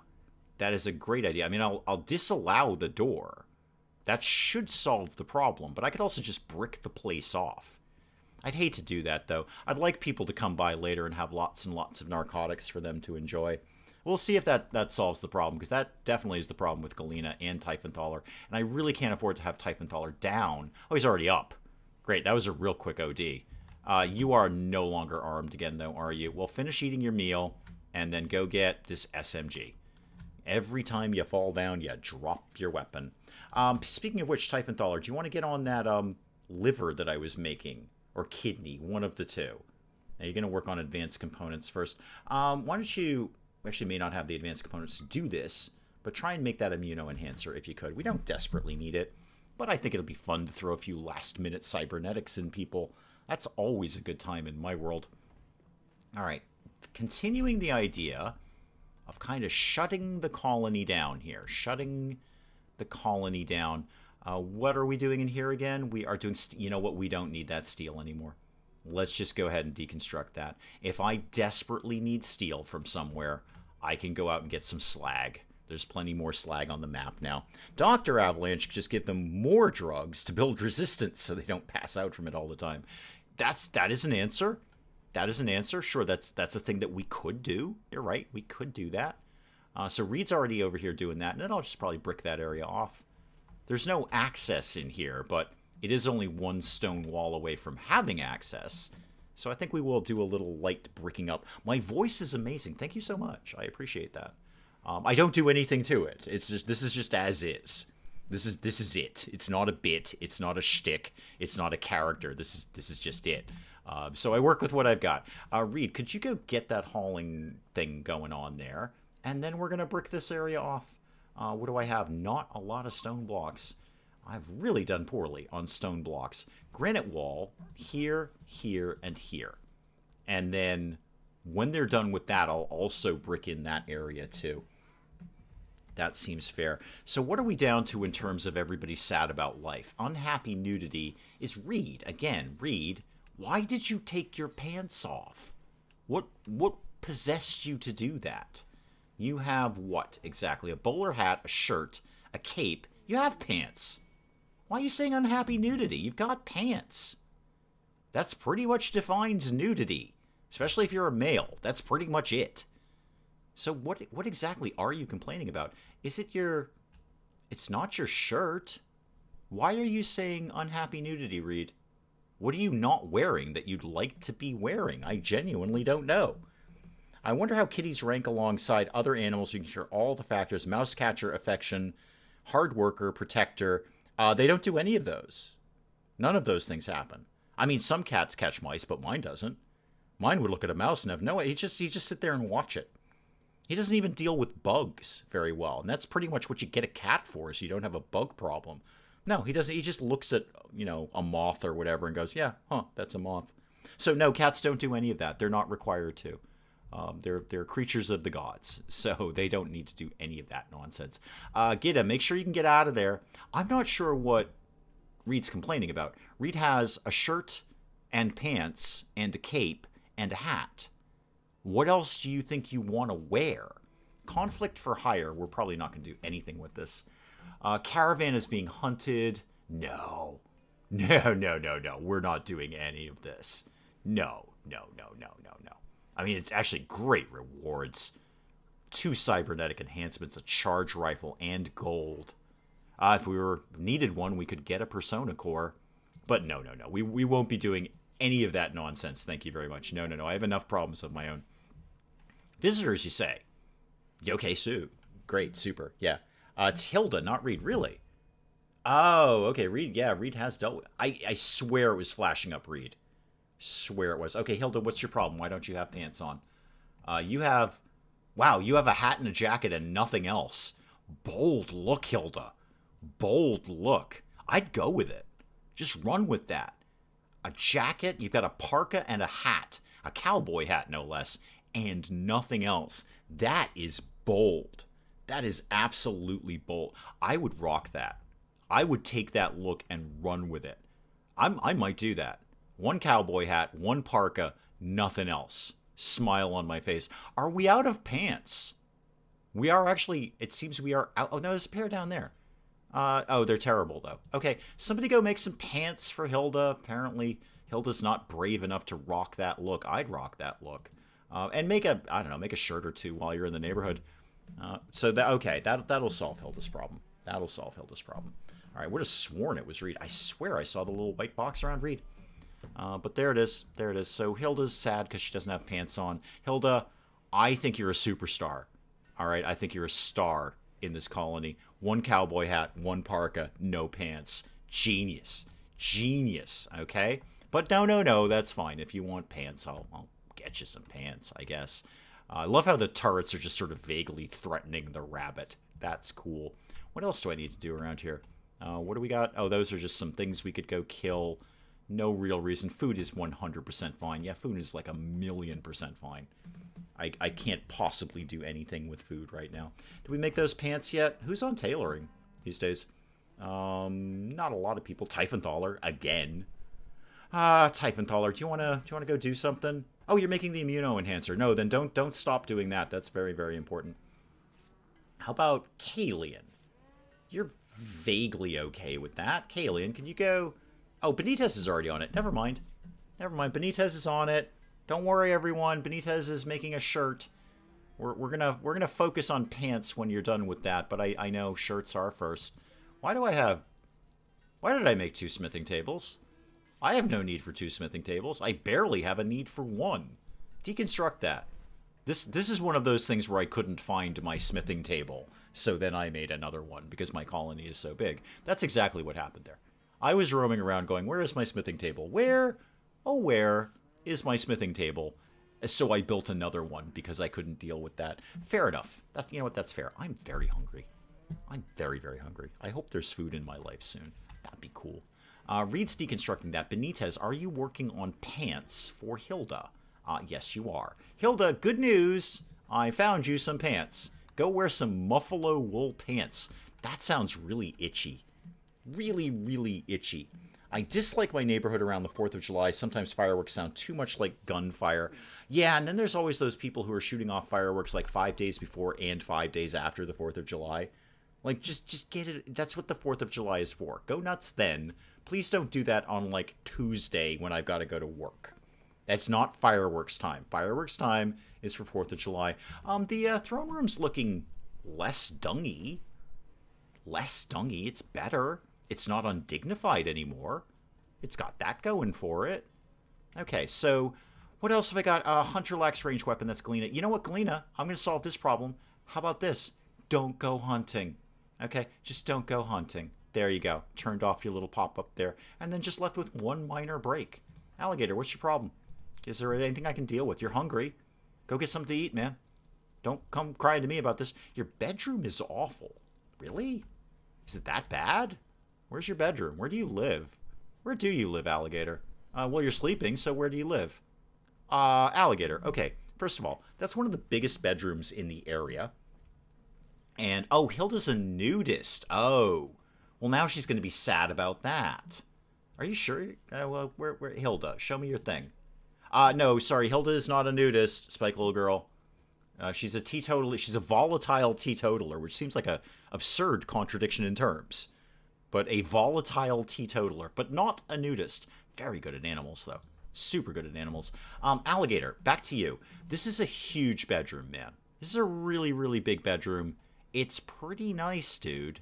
That is a great idea. I mean, I'll disallow the door. That should solve the problem. But I could also just brick the place off. I'd hate to do that, though. I'd like people to come by later and have lots and lots of narcotics for them to enjoy. We'll see if that solves the problem, because that definitely is the problem with Galena and Typhenthaler. And I really can't afford to have Typhenthaler down. Oh, he's already up. Great, that was a real quick OD. You are no longer armed again, though, are you? Well, finish eating your meal, and then go get this SMG. Every time you fall down, you drop your weapon. Speaking of which, Typhenthaler, do you want to get on that liver that I was making? Or kidney, one of the two. Now you're going to work on advanced components first. Why don't you... We actually may not have the advanced components to do this, but try and make that immuno enhancer if you could. We don't desperately need it, but I think it'll be fun to throw a few last-minute cybernetics in people. That's always a good time in my world. All right, continuing the idea of kind of shutting the colony down here. Shutting the colony down. What are we doing in here again? We are doing... You know what? We don't need that steel anymore. Let's just go ahead and deconstruct that. If I desperately need steel from somewhere, I can go out and get some slag. There's plenty more slag on the map now. Dr. Avalanche just give them more drugs to build resistance so they don't pass out from it all the time. That is an answer. That is an answer. Sure, that's a thing that we could do. You're right, we could do that. So Reed's already over here doing that, and then I'll just probably brick that area off. There's no access in here, but it is only one stone wall away from having access. So I think we will do a little light bricking up. My voice is amazing. Thank you so much. I appreciate that. I don't do anything to it. It's just this is just as is. This is it. It's not a bit. It's not a shtick. It's not a character. This is just it. So I work with what I've got. Reed, could you go get that hauling thing going on there? And then we're going to brick this area off. What do I have? Not a lot of stone blocks. I've really done poorly on stone blocks. Granite wall, here, here, and here. And then when they're done with that, I'll also brick in that area too. That seems fair. So what are we down to in terms of everybody sad about life? Unhappy nudity is Reed. Again, Reed, why did you take your pants off? What possessed you to do that? You have what exactly? A bowler hat, a shirt, a cape. You have pants. Why are you saying unhappy nudity? You've got pants. That's pretty much defines nudity. Especially if you're a male. That's pretty much it. So what exactly are you complaining about? Is it your... It's not your shirt. Why are you saying unhappy nudity, Reed? What are you not wearing that you'd like to be wearing? I genuinely don't know. I wonder how kitties rank alongside other animals. You can hear all the factors. Mouse catcher, affection, hard worker, protector. They don't do any of those. None of those things happen. I mean, some cats catch mice, but mine doesn't. Mine would look at a mouse and have no... He just sit there and watch it. He doesn't even deal with bugs very well. And that's pretty much what you get a cat for, so you don't have a bug problem. No, he doesn't. He just looks at, you know, a moth or whatever and goes, yeah, huh, that's a moth. So no, cats don't do any of that. They're not required to. They're creatures of the gods, so they don't need to do any of that nonsense. Gita, make sure you can get out of there. I'm not sure what Reed's complaining about. Reed has a shirt and pants and a cape and a hat. What else do you think you want to wear? Conflict for hire. We're probably not going to do anything with this. Caravan is being hunted. No. No. We're not doing any of this. No. I mean, it's actually great rewards. 2 cybernetic enhancements, a charge rifle, and gold. If we needed one, we could get a persona core. But no. We won't be doing any of that nonsense. Thank you very much. No. I have enough problems of my own. Visitors, you say? Okay, Sue. Great, super. Yeah. It's Hilda, not Reed. Really? Oh, okay. Reed, yeah, Reed has dealt with... I swear it was flashing up Reed. Swear it was. Okay, Hilda, what's your problem? Why don't you have pants on? You have... Wow, you have a hat and a jacket and nothing else. Bold look, Hilda. Bold look. I'd go with it. Just run with that. A jacket, you've got a parka and a hat. A cowboy hat, no less. And nothing else. That is bold. That is absolutely bold. I would rock that. I would take that look and run with it. I might do that. 1 cowboy hat, 1 parka, nothing else. Smile on my face. Are we out of pants? We are actually, it seems we are out. Oh, no, there's a pair down there. Oh, they're terrible, though. Okay, somebody go make some pants for Hilda. Apparently, Hilda's not brave enough to rock that look. I'd rock that look. And make a, I don't know, make a shirt or 2 while you're in the neighborhood. That'll solve Hilda's problem. That'll solve Hilda's problem. All right, I would have sworn it was Reed. I swear I saw the little white box around Reed. But there it is. There it is. So Hilda's sad because she doesn't have pants on. Hilda, I think you're a superstar. All right, I think you're a star in this colony. 1 cowboy hat, 1 parka, no pants. Genius. Genius, okay? But no, that's fine. If you want pants, I'll get you some pants, I guess. I love how the turrets are just sort of vaguely threatening the rabbit. That's cool. What else do I need to do around here? What do we got? Oh, those are just some things we could go kill. No real reason. Food is 100% fine. Yeah, food is like 1,000,000% fine. I can't possibly do anything with food right now. Do we make those pants yet? Who's on tailoring these days? Not a lot of people. Typhenthaler again. Typhenthaler, do you wanna go do something? Oh, you're making the immuno enhancer. No, then don't stop doing that. That's very, very important. How about Kalian? You're vaguely okay with that. Kalian, can you go? Oh, Benitez is already on it. Never mind. Benitez is on it. Don't worry, everyone. Benitez is making a shirt. We're gonna focus on pants when you're done with that. But I know shirts are first. Why did I make 2 smithing tables? I have no need for 2 smithing tables. I barely have a need for 1. Deconstruct that. This is one of those things where I couldn't find my smithing table, so then I made another one because my colony is so big. That's exactly what happened there. I was roaming around going, where is my smithing table? Where is my smithing table? So I built another one because I couldn't deal with that. Fair enough. You know what? That's fair. I'm very hungry. I'm very, very hungry. I hope there's food in my life soon. That'd be cool. Reed's deconstructing that. Benitez, are you working on pants for Hilda? Yes, you are. Hilda, good news. I found you some pants. Go wear some buffalo wool pants. That sounds really itchy. Really, really itchy. I dislike my neighborhood around the 4th of July. Sometimes fireworks sound too much like gunfire. Yeah, and then there's always those people who are shooting off fireworks like 5 days before and 5 days after the 4th of July. Like, just get it. That's what the 4th of July is for. Go nuts then. Please don't do that on, like, Tuesday when I've got to go to work. That's not fireworks time. Fireworks time is for 4th of July. The throne room's looking less dungy. Less dungy. It's better. It's not undignified anymore. It's got that going for it. Okay, so what else have I got? Hunter lacks range weapon. That's Galena. You know what, Galena? I'm going to solve this problem. How about this? Don't go hunting. Okay, just don't go hunting. There you go. Turned off your little pop-up there. And then just left with one minor break. Alligator, what's your problem? Is there anything I can deal with? You're hungry. Go get something to eat, man. Don't come crying to me about this. Your bedroom is awful. Really? Is it that bad? Where's your bedroom? Where do you live? Where do you live, Alligator? Well, you're sleeping, so where do you live? Alligator. Okay, first of all, that's one of the biggest bedrooms in the area. And, oh, Hilda's a nudist. Oh. Well, now she's going to be sad about that. Are you sure? Well, where, Hilda, show me your thing. No, sorry, Hilda is not a nudist, Spike Little Girl. She's a teetotaler. She's a volatile teetotaler, which seems like a absurd contradiction in terms. But a volatile teetotaler, but not a nudist. Very good at animals, though. Super good at animals. Alligator, back to you. This is a huge bedroom, man. This is a really, really big bedroom. It's pretty nice, dude.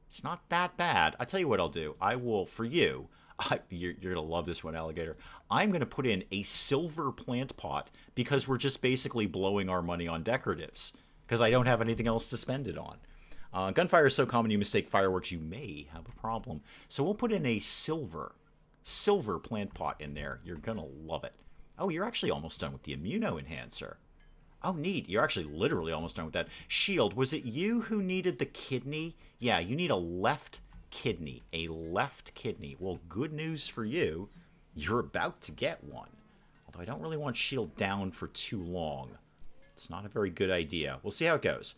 It's not that bad. I tell you what I'll do. I will, for you, you're going to love this one, Alligator. I'm going to put in a silver plant pot because we're just basically blowing our money on decoratives because I don't have anything else to spend it on. Gunfire is so common you mistake fireworks, you may have a problem. So we'll put in a silver plant pot in there. You're going to love it. Oh, you're actually almost done with the immuno enhancer. Oh, neat. You're actually literally almost done with that. Shield, was it you who needed the kidney? Yeah, you need a left kidney. A left kidney. Well, good news for you. You're about to get one. Although I don't really want Shield down for too long. It's not a very good idea. We'll see how it goes.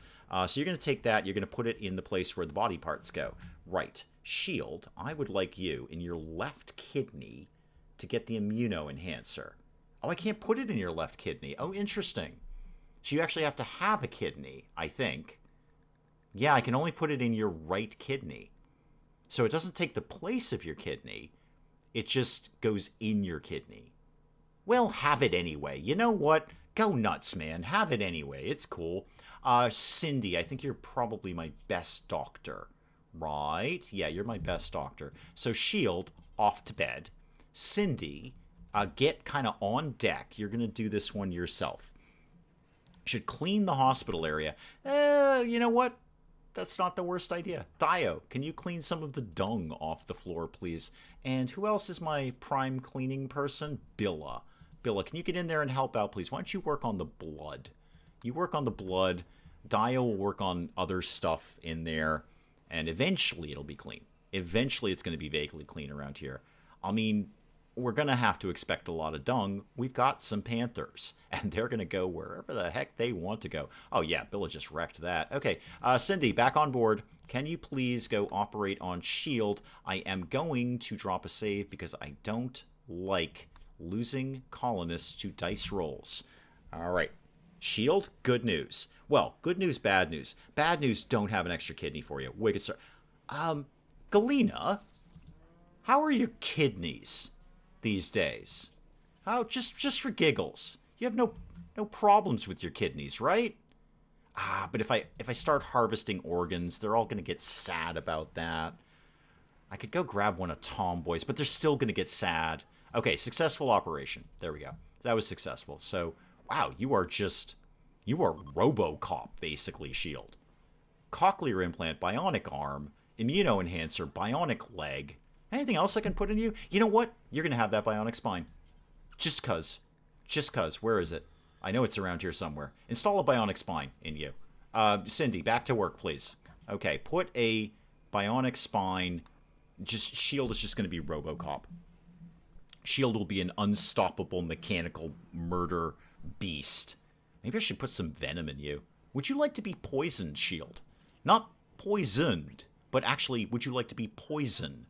So you're going to take that. You're going to put it in the place where the body parts go. Right. Shield, I would like you in your left kidney to get the immuno enhancer. Oh, I can't put it in your left kidney. Oh, interesting. So you actually have to have a kidney, I think. Yeah, I can only put it in your right kidney. So it doesn't take the place of your kidney. It just goes in your kidney. Well, have it anyway. You know what? Go nuts, man. Have it anyway. It's cool. Cindy, I think you're probably my best doctor. Right? Yeah, you're my best doctor. So Shield, off to bed. Cindy, get kind of on deck. You're going to do this one yourself. Should clean the hospital area. You know what? That's not the worst idea. Dio, can you clean some of the dung off the floor, please? And who else is my prime cleaning person? Billa. Billa, can you get in there and help out, please? Why don't you work on the blood? You work on the blood. Dio will work on other stuff in there. And eventually it'll be clean. Eventually it's going to be vaguely clean around here. I mean, we're going to have to expect a lot of dung. We've got some panthers, and they're going to go wherever the heck they want to go. Oh, yeah, Billa just wrecked that. Okay, Cindy, back on board. Can you please go operate on shield? I am going to drop a save because I don't like losing colonists to dice rolls. All right, shield, good news. Well, good news, bad news. Bad news, don't have an extra kidney for you. Wicked sir. Galena, how are your kidneys these days? How just for giggles. You have no problems with your kidneys, right? But if I start harvesting organs, they're all going to get sad about that. I could go grab one of Tomboy's, but they're still going to get sad. Okay, successful operation. There we go. That was successful. So, wow, you are RoboCop, basically, Shield. Cochlear implant, bionic arm, immuno-enhancer, bionic leg. Anything else I can put in you? You know what? You're going to have that bionic spine. Just cuz. Just cuz. Where is it? I know it's around here somewhere. Install a bionic spine in you. Cindy, back to work, please. Okay, put a bionic spine. Just Shield is just going to be RoboCop. Shield will be an unstoppable mechanical murder beast. Maybe I should put some venom in you. Would you like to be poisoned, Shield? Not poisoned, but actually, would you like to be poison?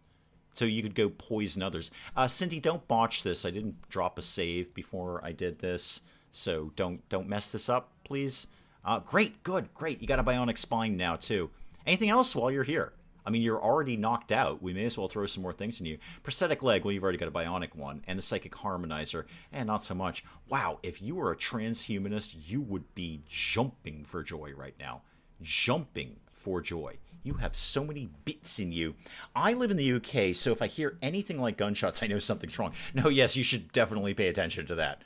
So you could go poison others. Cindy, don't botch this. I didn't drop a save before I did this, so don't mess this up, please. Great, good, great. You got a bionic spine now, too. Anything else while you're here? I mean, you're already knocked out. We may as well throw some more things in you. Prosthetic leg, well, you've already got a bionic one. And the psychic harmonizer, not so much. Wow, if you were a transhumanist, you would be jumping for joy right now. Jumping for joy. You have so many bits in you. I live in the UK, so if I hear anything like gunshots, I know something's wrong. No, yes, you should definitely pay attention to that.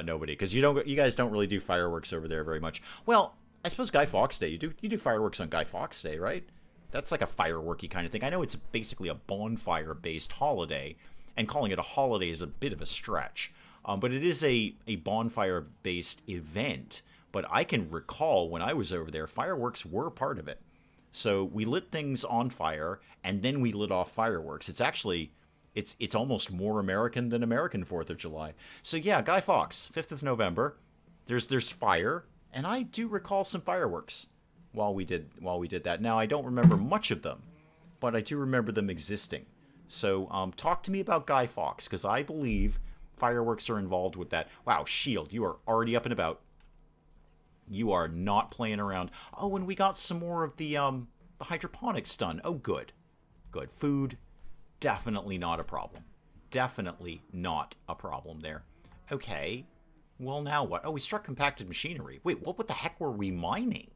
Nobody, because you guys don't really do fireworks over there very much. Well, I suppose Guy Fawkes Day. You do fireworks on Guy Fawkes Day, right? That's like a fireworky kind of thing. I know it's basically a bonfire-based holiday, and calling it a holiday is a bit of a stretch. But it is a bonfire-based event. But I can recall when I was over there, fireworks were part of it. So we lit things on fire, and then we lit off fireworks. It's actually, it's almost more American than American 4th of July. So yeah, Guy Fawkes, 5th of November. There's fire, and I do recall some fireworks while we did that. Now, I don't remember much of them, but I do remember them existing. So talk to me about Guy Fawkes, because I believe fireworks are involved with that. Wow, Shield, you are already up and about. You are not playing around. Oh, and we got some more of the hydroponics done. Oh, good. Good. Food, definitely not a problem. Definitely not a problem there. Okay. Well, now what? Oh, we struck compacted machinery. Wait, what the heck were we mining?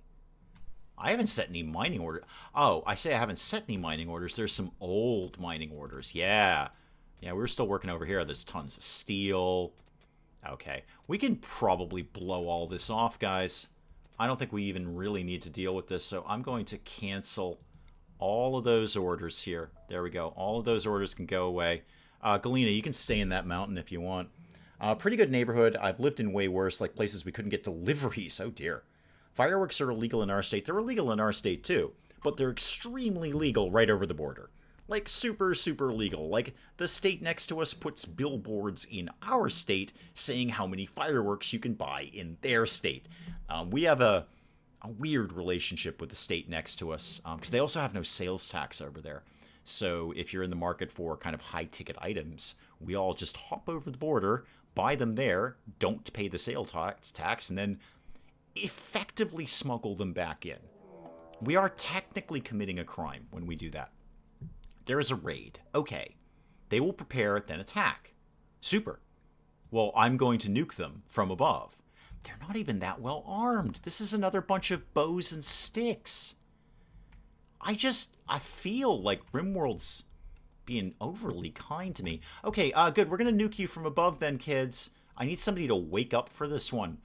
I haven't set any mining orders. Oh, I say I haven't set any mining orders. There's some old mining orders. Yeah. Yeah, we're still working over here. There's tons of steel. Okay, we can probably blow all this off, guys. I don't think we even really need to deal with this, so I'm going to cancel all of those orders here. There we go. All of those orders can go away. Galena, you can stay in that mountain if you want. Pretty good neighborhood. I've lived in way worse, like places we couldn't get deliveries. Oh, dear. Fireworks are illegal in our state. They're illegal in our state, too, but they're extremely legal right over the border. Like, super, super legal. Like, the state next to us puts billboards in our state saying how many fireworks you can buy in their state. We have a weird relationship with the state next to us, because they also have no sales tax over there. So if you're in the market for kind of high-ticket items, we all just hop over the border, buy them there, don't pay the sales tax, and then effectively smuggle them back in. We are technically committing a crime when we do that. There is a raid. Okay. They will prepare, then attack. Super. Well, I'm going to nuke them from above. They're not even that well armed. This is another bunch of bows and sticks. I feel like RimWorld's being overly kind to me. Okay, good. We're going to nuke you from above then, kids. I need somebody to wake up for this one.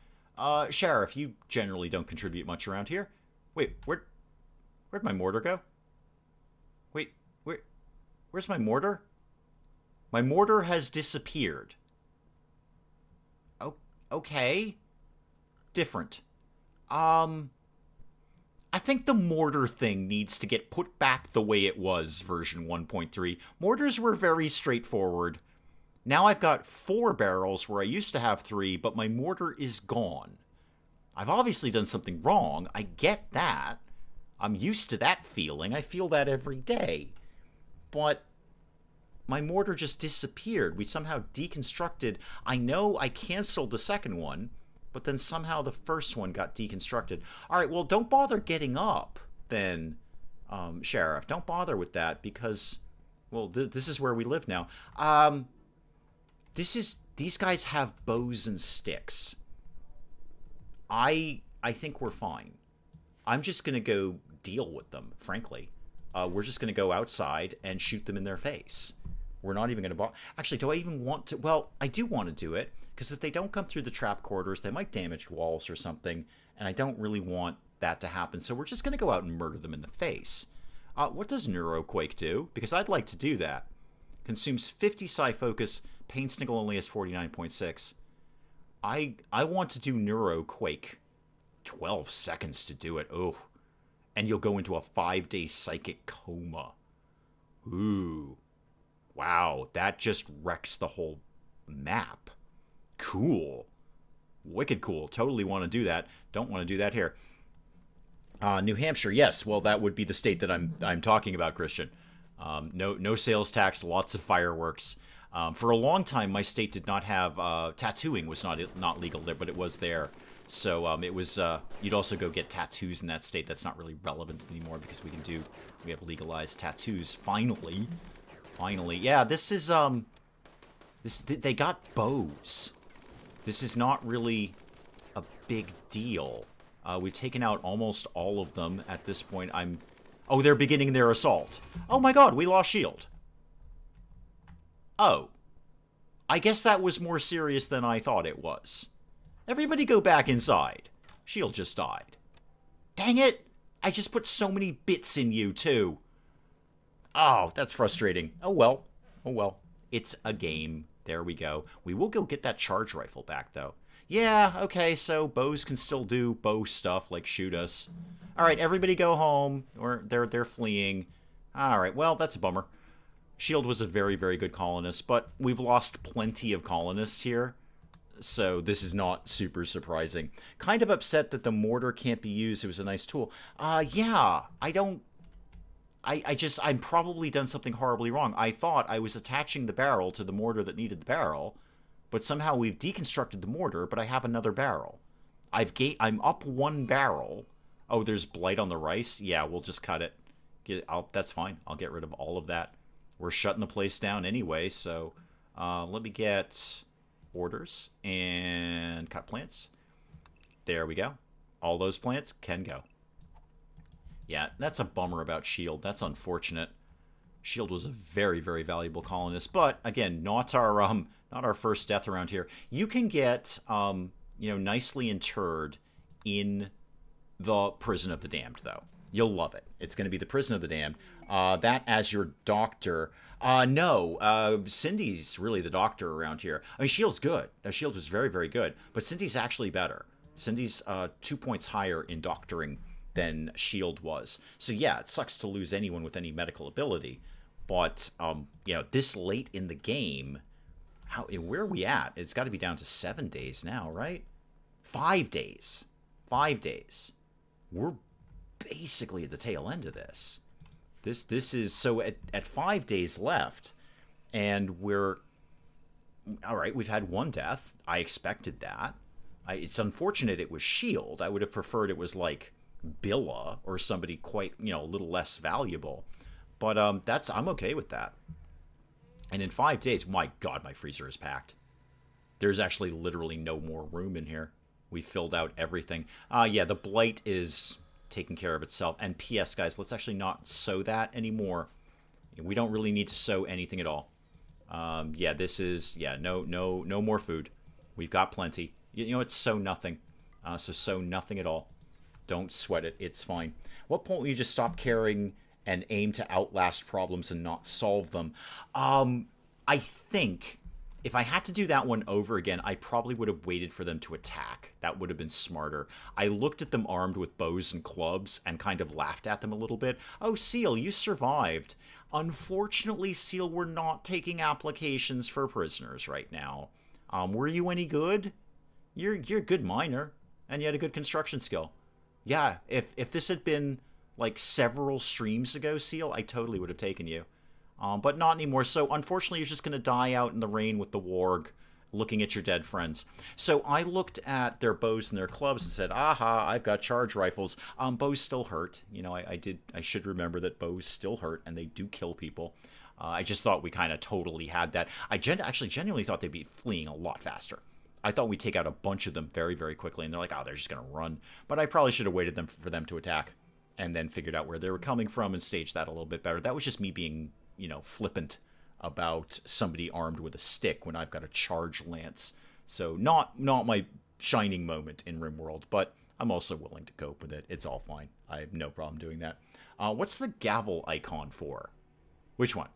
Sheriff, you generally don't contribute much around here. Wait, Where'd my mortar go? Wait, where's my mortar? My mortar has disappeared. Oh, okay. Different. I think the mortar thing needs to get put back the way it was, version 1.3. Mortars were very straightforward. Now I've got 4 barrels where I used to have 3, but my mortar is gone. I've obviously done something wrong. I get that. I'm used to that feeling. I feel that every day. But my mortar just disappeared. We somehow deconstructed. I know I canceled the second one, but then somehow the first one got deconstructed. All right, well, don't bother getting up then, Sheriff. Don't bother with that because, well, this is where we live now. These guys have bows and sticks. I think we're fine. I'm just going to go deal with them, frankly. We're just going to go outside and shoot them in their face. We're not even going to... Actually, do I even want to... Well, I do want to do it, because if they don't come through the trap quarters, they might damage walls or something, and I don't really want that to happen, so we're just going to go out and murder them in the face. What does Neuroquake do? Because I'd like to do that. Consumes 50 psi focus, pain snickle only has 49.6. I want to do Neuroquake. 12 seconds to do it. Oh. And you'll go into a 5-day psychic coma. Ooh. Wow, that just wrecks the whole map. Cool. Wicked cool. Totally want to do that. Don't want to do that here. New Hampshire, yes. Well, that would be the state that I'm talking about, Christian. No sales tax, lots of fireworks. For a long time, my state did not have tattooing was not legal there, but it was there. So it was you'd also go get tattoos in that state. That's not really relevant anymore because we have legalized tattoos finally. Finally, yeah. This is they got bows. This is not really a big deal. We've taken out almost all of them at this point. Oh, they're beginning their assault. Oh my god, we lost shield. Oh. I guess that was more serious than I thought it was. Everybody go back inside. Shield just died. Dang it! I just put so many bits in you, too. Oh, that's frustrating. Oh well. Oh well. It's a game. There we go. We will go get that charge rifle back, though. Yeah, okay, so bows can still do bow stuff, like shoot us. Alright, everybody go home. Or they're fleeing. Alright, well, that's a bummer. Shield was a very, very good colonist, but we've lost plenty of colonists here. So this is not super surprising. Kind of upset that the mortar can't be used. It was a nice tool. Yeah, I'm probably done something horribly wrong. I thought I was attaching the barrel to the mortar that needed the barrel, but somehow we've deconstructed the mortar, but I have another barrel. I'm up 1 barrel. Oh, there's blight on the rice? Yeah, we'll just cut it. That's fine. I'll get rid of all of that. We're shutting the place down anyway, so let me get orders and cut plants. There we go. All those plants can go. Yeah, that's a bummer about Shield. That's unfortunate. Shield was a very, very valuable colonist, but again, not our first death around here. You can get nicely interred in the Prison of the Damned, though. You'll love it. It's going to be the Prison of the Damned. That as your doctor. No, Cindy's really the doctor around here. I mean, Shield's good. Shield was very, very good, but Cindy's actually better. Cindy's 2 points higher in doctoring than Shield was. So yeah, it sucks to lose anyone with any medical ability, but this late in the game, where are we at? It's got to be down to 7 days now, right? 5 days. 5 days. We're basically at the tail end of this. This is so at 5 days left, and we're all right. We've had 1 death. I expected that. It's unfortunate it was Shield. I would have preferred it was like Billa or somebody quite a little less valuable, but I'm okay with that. And in 5 days, my god, my freezer is packed. There's actually literally no more room in here. We filled out everything. Yeah, the blight is taking care of itself. And P.S. guys, let's actually not sow that anymore. We don't really need to sow anything at all. Yeah, this is no more food. We've got plenty. It's sow nothing. So sow nothing at all. Don't sweat it. It's fine. What point will you just stop caring and aim to outlast problems and not solve them? I think if I had to do that one over again, I probably would have waited for them to attack. That would have been smarter. I looked at them armed with bows and clubs and kind of laughed at them a little bit. Oh, Seal, you survived. Unfortunately, Seal, we're not taking applications for prisoners right now. Were you any good? You're a good miner, and you had a good construction skill. Yeah, if this had been like several streams ago, Seal, I totally would have taken you. But not anymore. So unfortunately, you're just going to die out in the rain with the warg, looking at your dead friends. So I looked at their bows and their clubs and said, aha, I've got charge rifles. Bows still hurt. You know, I should remember that bows still hurt, and they do kill people. I just thought we kind of totally had that. I actually genuinely thought they'd be fleeing a lot faster. I thought we'd take out a bunch of them very, very quickly, and they're like, oh, they're just going to run. But I probably should have waited for them to attack and then figured out where they were coming from and staged that a little bit better. That was just me being, you know, flippant about somebody armed with a stick when I've got a charge lance. So not my shining moment in RimWorld, but I'm also willing to cope with it. It's all fine. I have no problem doing that. What's the gavel icon for? Which one?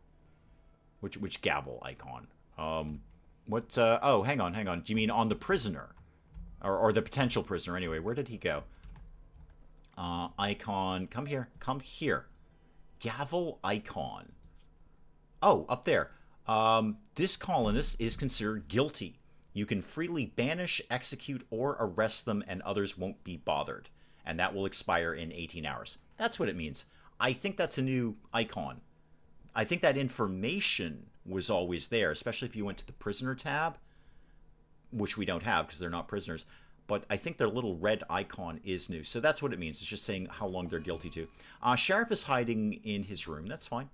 Which gavel icon? Oh, hang on. Do you mean on the prisoner? Or the potential prisoner, anyway. Where did he go? Icon. Come here. Gavel icon. Oh, up there. This colonist is considered guilty. You can freely banish, execute, or arrest them, and others won't be bothered. And that will expire in 18 hours. That's what it means. I think that's a new icon. I think that information was always there, especially if you went to the prisoner tab, which we don't have because they're not prisoners. But I think their little red icon is new. So that's what it means. It's just saying how long they're guilty to. Sheriff is hiding in his room. That's fine.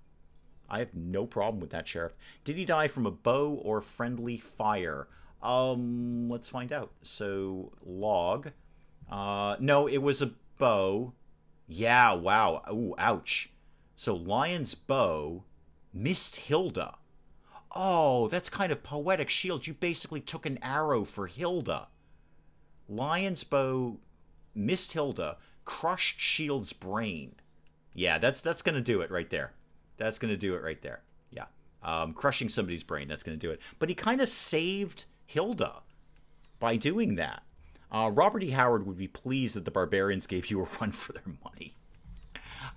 I have no problem with that, Sheriff. Did he die from a bow or friendly fire? Let's find out. So, log. No, it was a bow. Yeah, wow. Ooh, ouch. So, Lion's bow missed Hilda. Oh, that's kind of poetic, Shield. You basically took an arrow for Hilda. Lion's bow missed Hilda, crushed Shield's brain. Yeah, that's going to do it right there. That's going to do it right there. Yeah. Crushing somebody's brain, that's going to do it. But he kind of saved Hilda by doing that. Robert E. Howard would be pleased that the barbarians gave you a run for their money.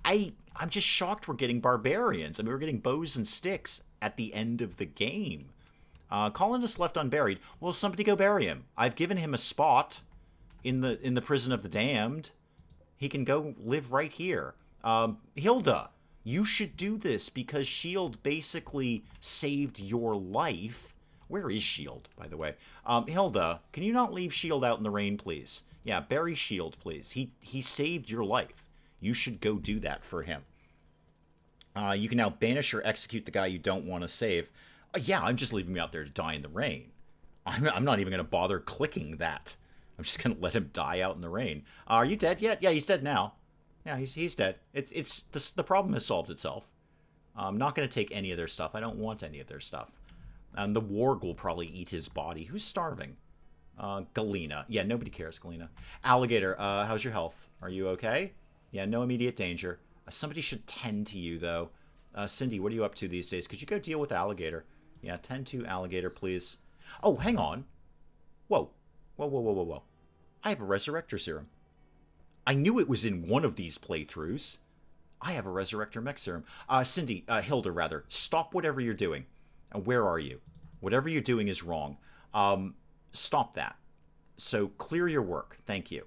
I'm just shocked we're getting barbarians. I mean, we're getting bows and sticks at the end of the game. Colonists left unburied. Well, somebody go bury him. I've given him a spot in the prison of the damned. He can go live right here. Hilda, you should do this because Shield basically saved your life. Where is Shield, by the way? Hilda, can you not leave Shield out in the rain, please? Yeah, bury Shield, please. He saved your life. You should go do that for him. You can now banish or execute the guy you don't want to save. Yeah, I'm just leaving him out there to die in the rain. I'm not even going to bother clicking that. I'm just going to let him die out in the rain. Are you dead yet? Yeah, he's dead now. Yeah, he's dead. The problem has solved itself. I'm not going to take any of their stuff. I don't want any of their stuff. And the warg will probably eat his body. Who's starving? Galena. Yeah, nobody cares, Galena. Alligator, how's your health? Are you okay? Yeah, no immediate danger. Somebody should tend to you, though. Cindy, what are you up to these days? Could you go deal with Alligator? Yeah, tend to Alligator, please. Oh, hang on. Whoa. Whoa. I have a Resurrector Serum. I knew it was in one of these playthroughs. I have a Resurrector Mech Serum. Cindy, Hilda, rather. Stop whatever you're doing. Where are you? Whatever you're doing is wrong. Stop that. So clear your work. Thank you.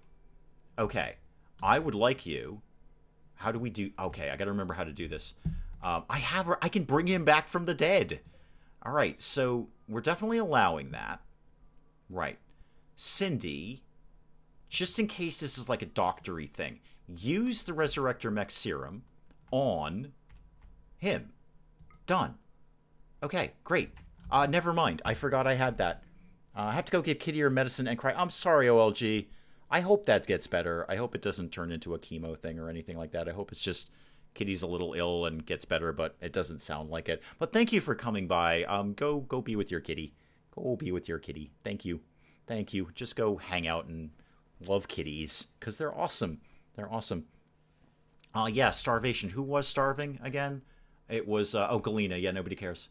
Okay. I would like you... How do we do... Okay, I gotta remember how to do this. I can bring him back from the dead. All right, so we're definitely allowing that. Right. Cindy, just in case this is like a doctory thing, use the Resurrector Mech Serum on him. Done. Okay, great. Never mind. I forgot I had that. I have to go give Kitty her medicine and cry. I'm sorry, OLG. I hope that gets better. I hope it doesn't turn into a chemo thing or anything like that. I hope it's just Kitty's a little ill and gets better, but it doesn't sound like it. But thank you for coming by. Go be with your kitty. Go be with your kitty. Thank you. Thank you. Just go hang out and love kitties, because they're awesome. They're awesome. Yeah, starvation. Who was starving again? It was oh, Galena. Yeah, nobody cares.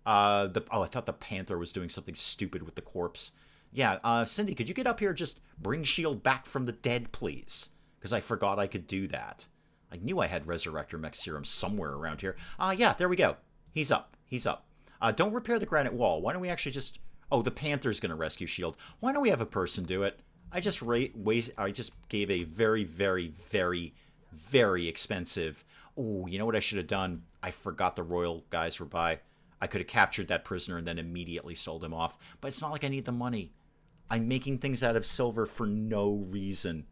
I thought the Panther was doing something stupid with the corpse. Yeah, Cindy, could you get up here and just bring Shield back from the dead, please? Because I forgot I could do that. I knew I had Resurrector Mech Serum somewhere around here. Yeah, there we go. He's up. He's up. Don't repair the granite wall. Why don't we actually just... Oh, the Panther's going to rescue Shield. Why don't we have a person do it? I just gave a very, very, very, very expensive... Oh, you know what I should have done? I forgot the royal guys were by. I could have captured that prisoner and then immediately sold him off. But it's not like I need the money. I'm making things out of silver for no reason.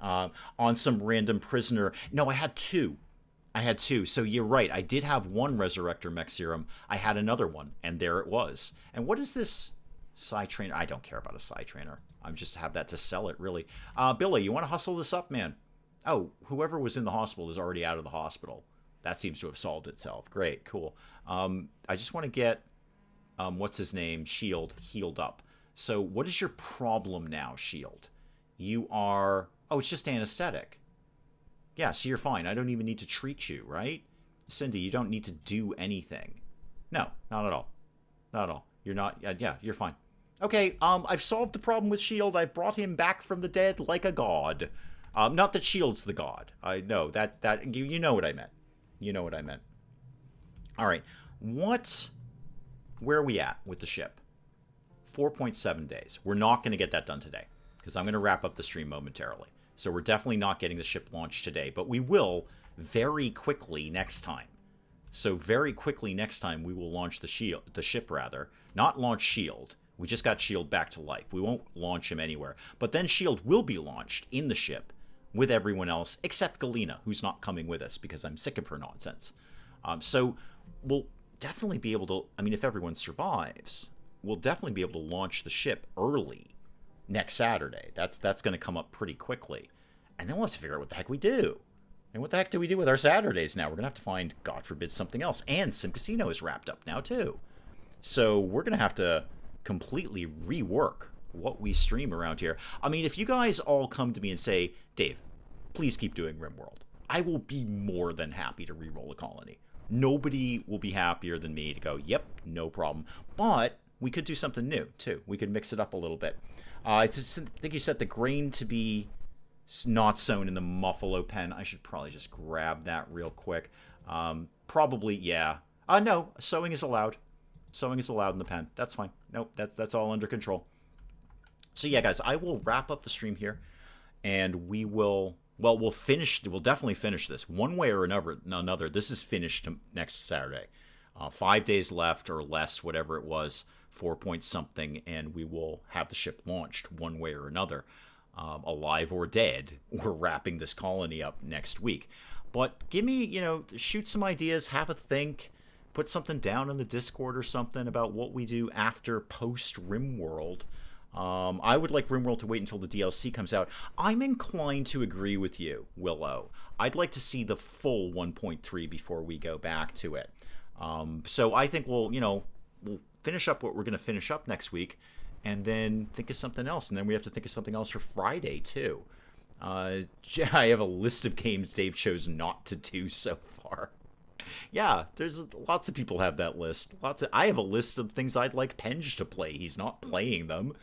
On some random prisoner. No, I had two. So you're right. I did have one Resurrector Mech Serum. I had another one, and there it was. And what is this Psi Trainer? I don't care about a Psi Trainer. I'm just have that to sell it, really. Billy, you want to hustle this up, man? Oh, whoever was in the hospital is already out of the hospital. That seems to have solved itself. Great, cool. I just want to get, what's his name? Shield, healed up. So what is your problem now, Shield? You are... Oh, it's just anesthetic. Yeah, so you're fine. I don't even need to treat you, right? Cindy, you don't need to do anything. No, not at all. Not at all. You're not... yeah, you're fine. Okay, I've solved the problem with Shield. I brought him back from the dead like a god. Not that Shield's the god. I know that you know what I meant. You know what I meant. All right. Where are we at with the ship? 4.7 days. We're not going to get that done today because I'm going to wrap up the stream momentarily. So we're definitely not getting the ship launched today, but we will very quickly next time. So very quickly next time we will launch the ship rather, not launch Shield. We just got Shield back to life. We won't launch him anywhere. But then Shield will be launched in the ship with everyone else except Galena, who's not coming with us because I'm sick of her nonsense. So we'll definitely be able to, I mean, if everyone survives, we'll definitely be able to launch the ship early next Saturday. That's going to come up pretty quickly. And then we'll have to figure out what the heck we do. And what the heck do we do with our Saturdays now? We're going to have to find, God forbid, something else. And Sim Casino is wrapped up now, too. So we're going to have to completely rework what we stream around here. I mean, if you guys all come to me and say, Dave, please keep doing RimWorld, I will be more than happy to re-roll a colony. Nobody will be happier than me to go, yep, no problem. But we could do something new, too. We could mix it up a little bit. I think you set the grain to be not sewn in the Muffalo pen. I should probably just grab that real quick. Probably, yeah. No, sewing is allowed. Sewing is allowed in the pen. That's fine. Nope, that's all under control. So yeah, guys, I will wrap up the stream here, and we will... Well, we'll definitely finish this one way or another. This is finished next Saturday. 5 days left or less, whatever it was, 4 point something, and we will have the ship launched one way or another. Alive or dead, we're wrapping this colony up next week. But give me, shoot some ideas, have a think, put something down in the Discord or something about what we do after post-RimWorld. I would like RimWorld to wait until the DLC comes out. I'm inclined to agree with you, Willow. I'd like to see the full 1.3 before we go back to it. So I think we'll finish up what we're going to finish up next week, and then think of something else. And then we have to think of something else for Friday, too. I have a list of games Dave chose not to do so far. Yeah, there's lots of people have that list. I have a list of things I'd like Penge to play. He's not playing them.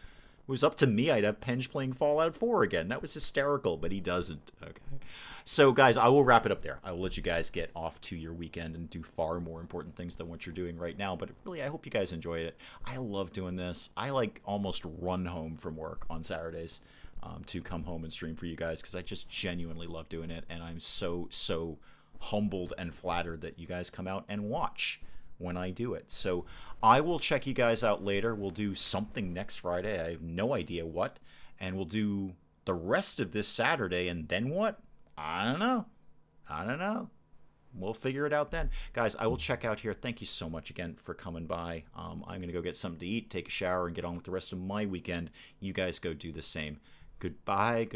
If it was up to me, I'd have Penge playing Fallout 4 again. That was hysterical, but he doesn't. Okay. So, guys, I will wrap it up there. I will let you guys get off to your weekend and do far more important things than what you're doing right now. But really, I hope you guys enjoy it. I love doing this. I almost run home from work on Saturdays to come home and stream for you guys because I just genuinely love doing it. And I'm so humbled and flattered that you guys come out and watch when I do it. So I will check you guys out later. We'll do something next Friday. I have no idea what. And we'll do the rest of this Saturday. And then what? I don't know. We'll figure it out then. Guys, I will check out here. Thank you so much again for coming by. I'm going to go get something to eat, take a shower, and get on with the rest of my weekend. You guys go do the same. Goodbye.